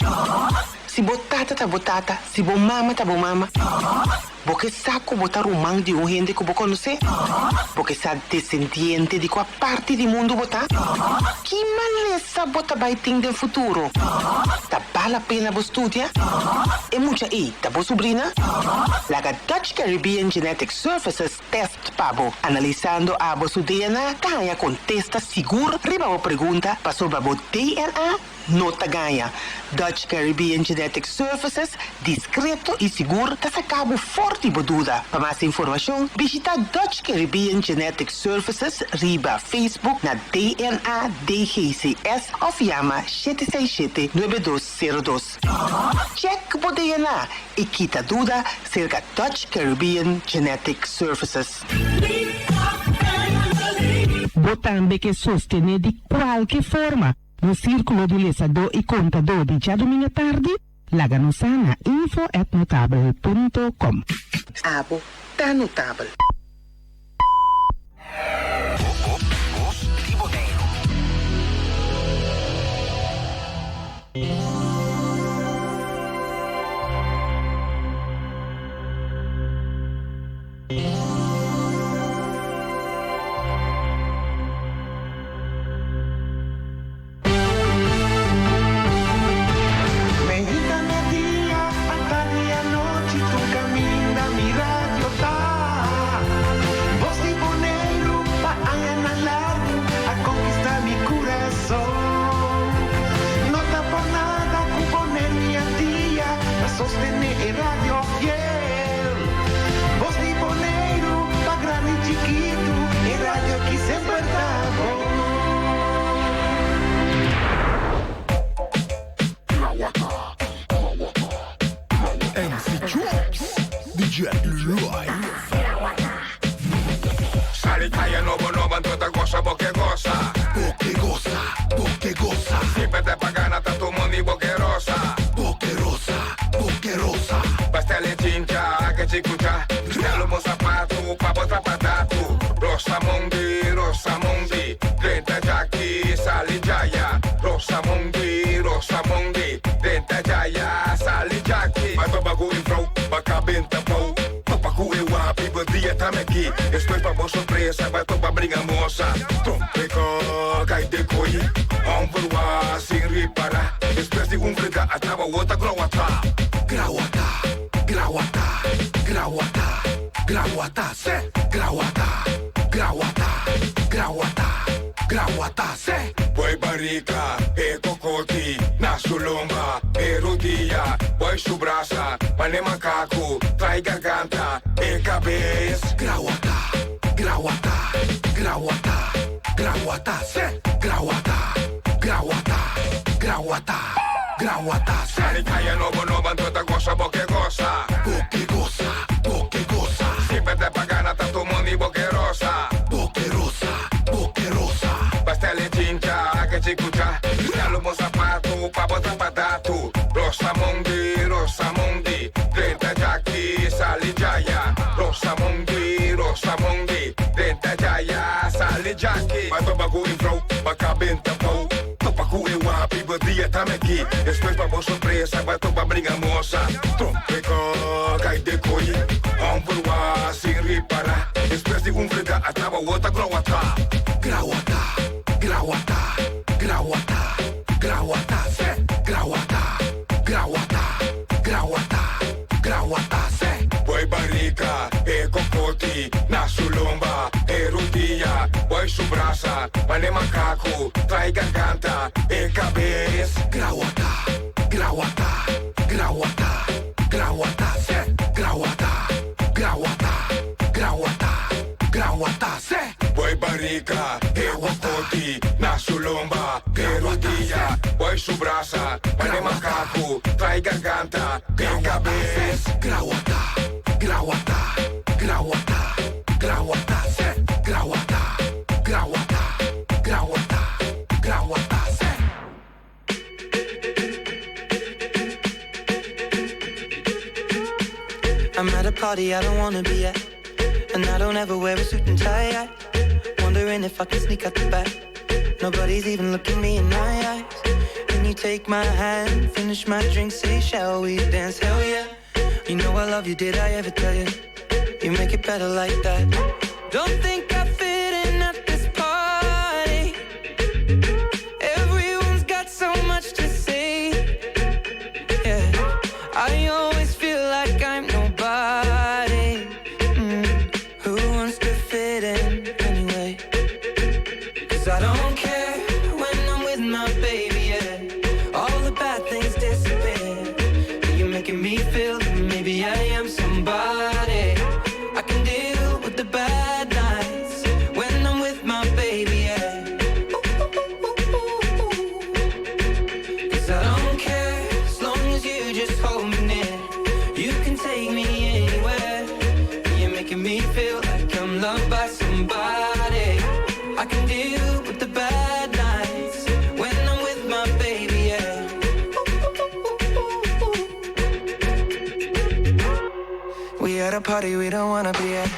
Se botata, tá botata. Se bomama, tá bomama. Porque saco botar rumang de gente que você conhece? Porque sa descendiente de qual parte do mundo botar? Que maleza bota baiting do futuro? Tá vale a pena você estudar? E muita aí, tá boa sobrinha? Laga Dutch Caribbean Genetic Services test pabo. Analisando a vosso DNA, ganha contesta seguro, riba a pergunta, para sobre o DNA, nota ganha. Dutch Caribbean Genetic Services, discreto e seguro, tá sacabo forte boduda. Para mais informação, visita Dutch Caribbean Genetic Services, riba Facebook na DNA DGCS ou llama 767-9202. Check o DNA e quita dúvida cerca Dutch Caribbean Genetic Services. Botambe que sostener de qualquer forma no círculo de lesador e contador de já domingo à tarde, laga-nos na info@notable.com. Abo tá notável. Sostener el radio fiel. Voz de Boneiro, pa grande e chiquito, el radio que sempre tá bom. MC Chops, DJ Leroy. Salitaia novo toda goza, boque goza. Boque goza, boque goza. Siempre te pagana tanto mundo y boque rosa. Boque rosa, boque rosa. Basta le chincha, que chicucha. Dalo mo sapato, pa botra pata. Rosamundi, Rosamundi, 30 Jackie, Sali Jaya. Rosamundi, Rosamundi, 30 Jaya, Sali Jackie. Vai babago e vrouw, bacabenta pau. Papacu e wapi, dia tá aqui. Estou pra boa surpresa, vai tomar briga moça. Trompeco, cai de coi. Ombrua, sem reparar. Espécie de frega, atava outra grauata. Grauata, grauata, grauata, grauata, sé, grauata, grauata, grauata, grauata, sé. Boy barica, e cocoti, na sulomba, e rodilha, boy subraça, pane macaco, trai garganta, e cabeça. Grauata, grauata, grauata, grauata, sé, grauata, grauata, grauata, grauata, sé. Caia novo, nova, toda gosta, boque goça. Boque goça, boque goça. Se pede pagana, tá tomando e boque rosa. Boque rosa, boque rosa. Pastele tinta, que te cucha. Dalo mo sapato, pa botar pra datu. Rosamundi, Rosamundi, 30 Jackie, Sali Jaya. Rosamundi, Rosamundi, 30 Jaya, Sali Jackie. Vai pra bagulho em flow, bacabenta pau. Papacu e wapi, dia tá aqui. Estou pra boa surpresa, vai tomar briga moça. Trompeco, cai de coi. Ombrua, sem reparar. Espécie de frega, atava outra grauata. Grauata, grauata, grauata, grauata, sé, grauata, grauata, grauata, grauata, sé. Boy barica, e cocoti, na sulomba, e rodilha, boy subraça, pane macaco, trai garganta, e cabeça. Grauata, grauata, grauata, grauata, sé, grauata, grauata, grauata, grauata, sé. Boy barica, e cocoti, na sulomba, e rodilha, boy subraça, pane macaco, trai garganta, e cabeça. Grauata, grauata, grauata, grauata, sé, grauata, grauata, grauata, grauata, sé. I'm at a party I don't wanna be at, and I don't ever wear a suit and tie. Wondering if I can sneak out the back. Nobody's even looking me in my eyes. Can you take my hand, finish my drink, say shall we dance? Hell yeah. You know I love you, did I ever tell you? You make it better like that. Don't think I fit in at this party. Everyone's got so much to say. Yeah, I always feel like I'm nobody. Who wants to fit in anyway? 'Cause I don't care when I'm with my baby, yeah. All the bad things disappear. You're making me feel that maybe I am somebody. I can deal with the bad nights when I'm with my baby, yeah. 'Cause I don't care as long as you just hold me near. You can take me anywhere. You're making me feel like I'm loved by somebody. I can deal with the bad nights when I'm with my baby, yeah. We at a party we don't wanna be at.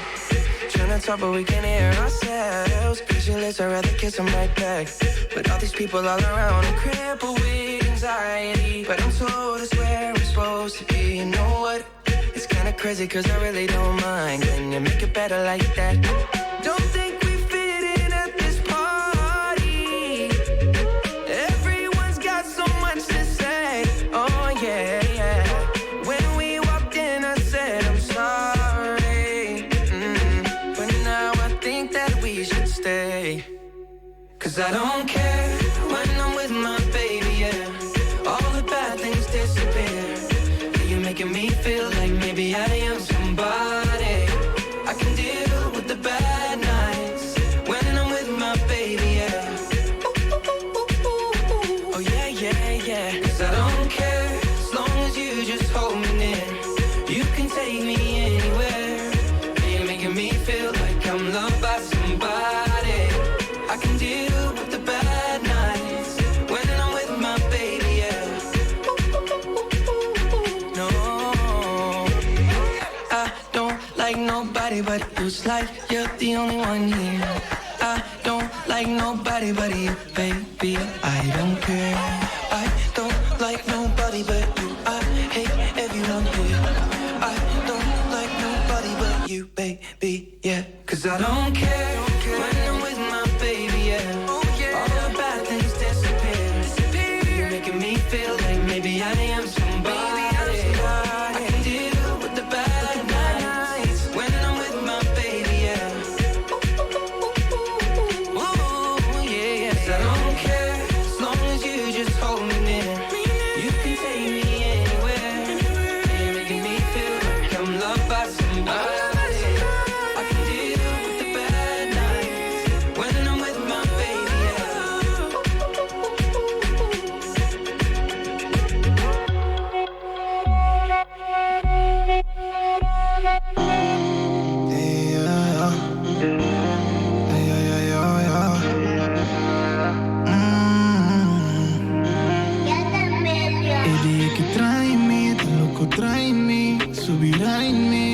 Trying to talk but we can't hear ourselves. Pictureless, I'd rather kiss them right back. But all these people all around, I'm crippled with anxiety. But I'm told it's where I'm supposed to be. You know what? It's kinda crazy 'cause I really don't mind. Can you make it better like that? Don't think we fit in at this party. Everyone's got so much to say. Oh yeah, yeah. When we walked in I said I'm sorry. But now I think that we should stay. 'Cause I don't care when I'm with my baby, yeah. All the bad things disappear. You're making me feel like maybe I am somebody. I can deal with the bad nights when I'm with my baby, yeah. Oh yeah, yeah, yeah. 'Cause I don't care as long as you just hold me near. You can take me anywhere. You're making me feel like I'm loved by somebody. I can deal with the bad nights when I'm with my baby, yeah. No, I don't like nobody nobody but you. It's like you're the only one here. I don't like nobody but you, baby. I don't care. I don't like nobody but you. I hate everyone here. I don't like nobody but you, baby. Yeah, 'cause I don't care when I'm with my baby. Yeah, all the bad things disappear. You're making me feel like maybe I am somebody. I can deal with the bad nights when I'm with my baby. Yeah. I don't care as long as you just hold me near. You can take me anywhere. You're making me feel like I'm loved by somebody. I can deal with the bad nights when I'm with my baby. Que tráeme, tan loco tráeme, subirá en mí.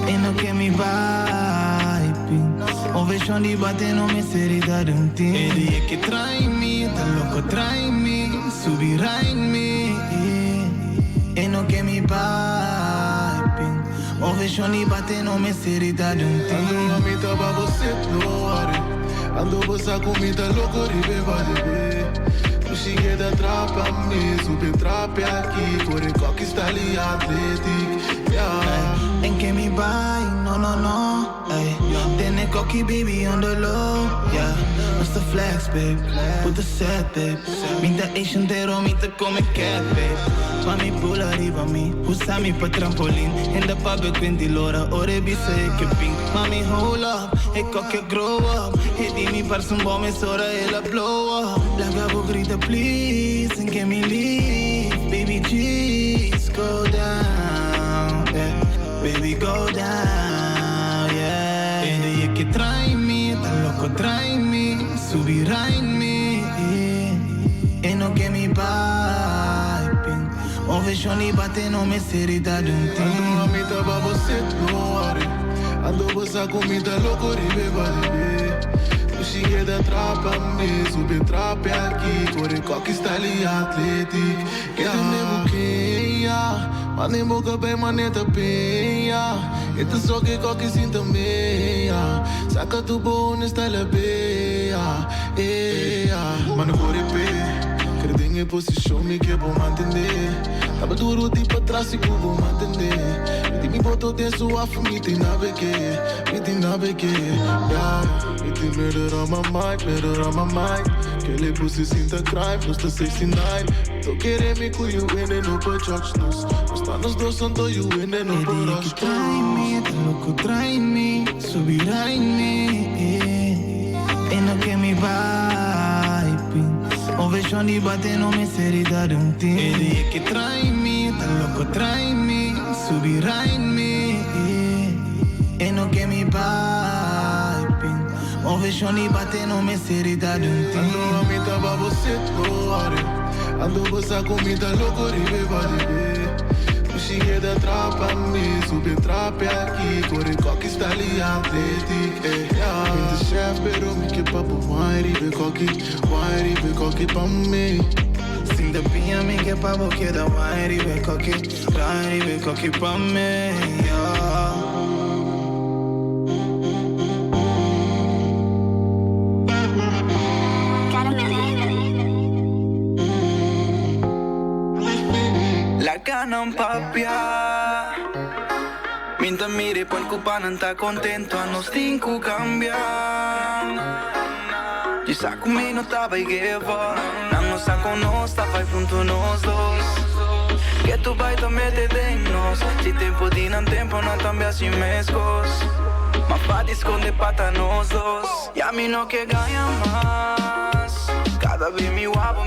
E no che mi vibe, o vejo di batte non mi serietà di un team. E di che tráeme, tan loco tráeme, subirá en mí. E no che mi vibe, o vejo di batte non mi serietà di un team. Ando a metà pa você flore, ando bossa comida louco ribeba de Cheguei da trapa me, super trap aqui, corre coque está ali atlético. Yeah. En que mi vai, no, no, no. Ay. Tiene cocky baby on the low. Yeah, what's the flex, babe? Put the set, babe. Minta Asian dero, minta come cat, babe. Mami pula arriba mi, usami pa trampolin. In the pub quindi l'ora, ore bise che ping. Mami hold up, e cocky grow up. E dimmi parso un po' mezz'ora e la blow up. La cavo grida please, and get me leave. Baby G's go down, yeah. Baby go down, yeah. E di che tráeme, tan loco tráeme, subirá en mí. E no che mi piping, o vejo ni batte non mi serietà di un team. Ando a metà pa você flore, ando bossa comida louco ribeba de Cheguei da trapa me, super trap aqui, corre coque está ali atlético. Que tu nem buqueia, mas nem boca bem maneta penha. E tu só que coque sinta meia, saca tu bom nesta lebeia. Mano corre pé, credem em posição me que bom manter. Tava duro de pra trás e vou manter. Me botou dentro a me tem nada que, me tem nada que. Me tem murder on my mind, murder on my mind. Que ele pussy sinta crime, nós tá 69. Tô querendo me com you and then no put judge nos. Nós tá nos dois sando you and then no put rush. Tráeme, tan loco tráeme, subirá en mí. E no che mi vibing, o vejo ni batte non mi serietà di un team. E di che tráeme, tan loco tráeme, subirá en mí. E no che mi vibing, o vejo ni batte non mi serietà di un team. Ando a metà pa você flore, ando bossa comida louco ribeba de Cheguei da trapa me, super trap aqui, corre coque está ali atlético. Been the chef, pero me que papo wine ribe coque pa me. Sing the pia me che pavo che da wine ribe coque pa me. Yeah. La gana un papia. Minta mire poi il cupano sta contento a nos cinco cambian. Ci sa come non stava che va. Non sa con noi sta fai pronto nos dos. Que tu vai to mete de nos. Si tempo di non tempo non cambia si mescos. Ma fa di sconde pata nos dos. Y a mí no que gana más. Cada vez mi guapo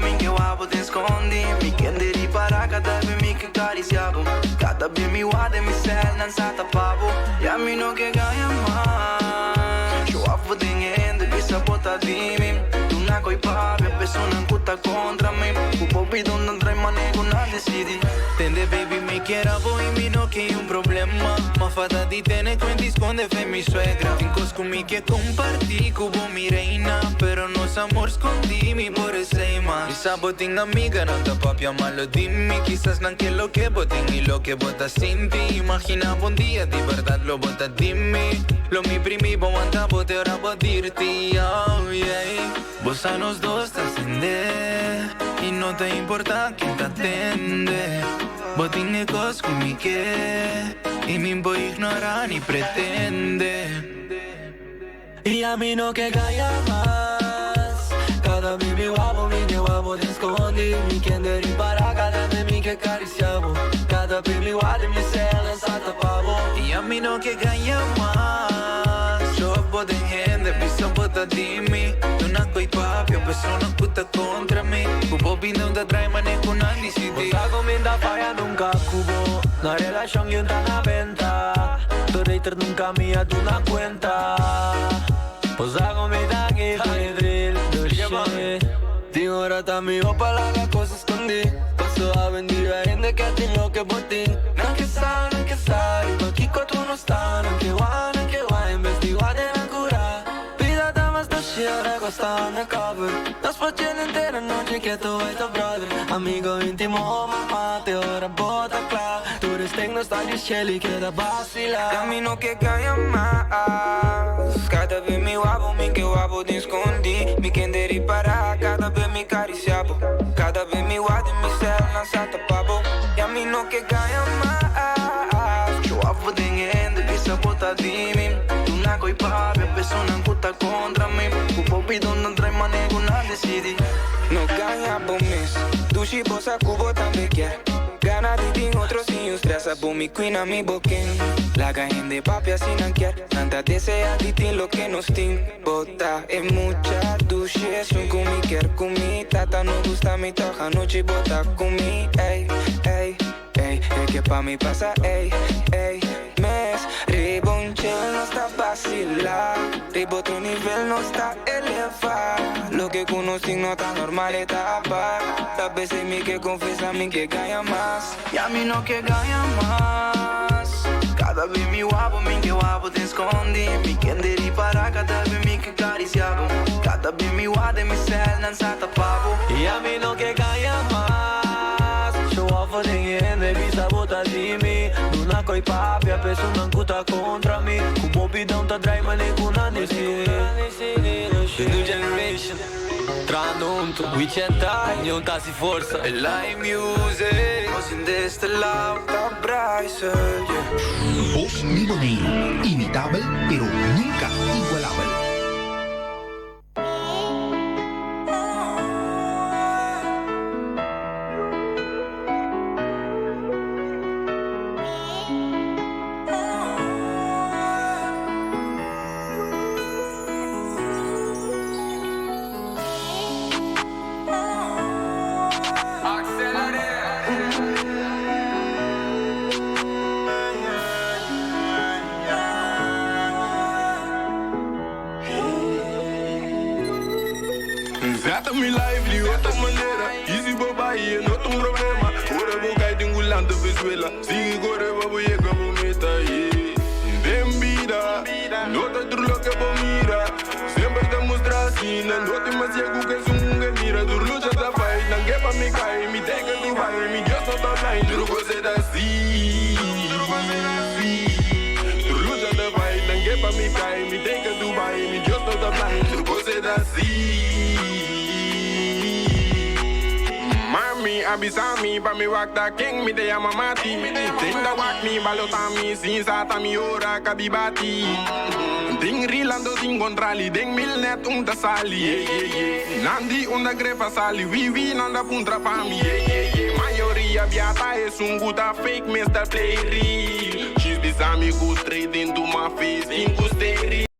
te escondi. Mi chiede riparare cada vez mi che cariciavo. Cada vez mi guarda mi sel non sa tapavo. Y a mí no que gana más. Show up for the end, bisa bota di mi. Tu na na koi papi, persona kuta contra mí. Upopi donde trae manejo na decidi. Tende baby me quiera voy mi no que hay un problema. Ma fata di tene cuenta esconde fe mi suegra. Tincos con mi que compartí cubo mi reina, pero nos amor escondi mi por ese más. Y saboting amiga no te papi malo dimmi. Quizás no que lo que botin y lo que bota sin ti. Imagina un día de verdad lo bota dimmi. Lo mi primi bo manta bote ora bo dirti. Oh yeah. Vos a los dos te ascender y no te importa quién te atende. Botin e cos con mi que y mi voy ignorar ni pretende. Y a mí no que calla más. Cada baby guapo, mi que guapo te escondi. Mi quien de para cada baby que acariciamos. Cada baby guapo mi cela salta pavo. Y a mí no que calla más. Yo bote gente, piso bota di mi. Tu na koi papi, persona puta contra mí. Kubo bine unde trai manejo na decidi. Sa comienda falla nunca cubo. La relación y un tan a venta. Tu reiter nunca mía tu na cuenta. Pues hago mi que fue drill, no shit. Digo ahora también va para la cosa escondí. Paso a bendir a gente que tiene lo que botín. No que sabe, y pa' Kiko tú no estás. No que guay, investigar de la cura. Vida damas de shit, ahora costa undercover. Nos pochen entera noche que tú eres tu brother. Amigo íntimo, mamá, te ahora bota claro. Tú eres tecno, está de Shelly, queda vacilar. Camino que calla más. Cada vez mi guapo, mi que guapo te escondi. Mi quien de para, cada vez mi cariciabo. Cada vez mi guapo mi cel lanzata pavo. Y a mí no que calla más. Yo guapo de gente, pisa bota di mi. Tu na koi papi, persona puta contra mí. Upopi donde trae manejo na decidi. No calla bomis, tu si bosa cubo también quiere. Gana de ti otro sin estresa, por mi queen a mi boquín. La cajen de papi así nanquear. Tanta desea de ti lo que nos bota. Es mucha duche, son con mi quier con mi tata. No gusta mi toja, noche bota con mi. Ey, ey, ey, es que pa' mí pasa, ey, ey. Mes, Ribbon chill no está vacilado. Ribbon otro nivel no está elevado. Lo que conocí no está normal etapa. Las veces mi que confiesa, mi que calla más. Y a mí no que calla más. Cada vez mi que guapo te escondi. Mi quien de para cada vez mi que acariciabo. Cada vez mi guapo mi cel lanzata pavo. Y a mí no que calla más. Yo guapo de gente, visa bota di mi. Nuna koi papi, a persona kuta contra mí. Kubo bidão ta drai manejo na decidi. The new generation. Tranunto, weekend time, non tasi forza. E live music, voz de este lado, está Bryce, yeah. Voz Mi Boneiro, imitable pero nunca igualable. Zeta mi live de outra maneira. Easy bobai, não tem problema. Ora vou cair de engulando Venezuela. Sigue corre, vou ir com a meta. Bem-vinda, não tá tudo louca pra mira. Sempre te mostrar assim, não tem mais ego que sunga mira. Do luta da vai, não quer pra me cair. Me tenga do vai, me Deus não tá lá. Tudo você da si. Do luta da vai, não quer pra me cair. Me tenga do vai, me Deus não tá lá. Tudo você da si. Mami, abisami, pa mi wak da king, mi de yama mati. Ding da wak mi balotami, sin sata mi ora kabibati. Ding rilando ding contrali, ding mil net da sali. Nandi da grefa sali, vivi nanda puntra fami. Maioria biata es guta fake, Mr. Play real. She's bisami good trading to my face, in gusteri.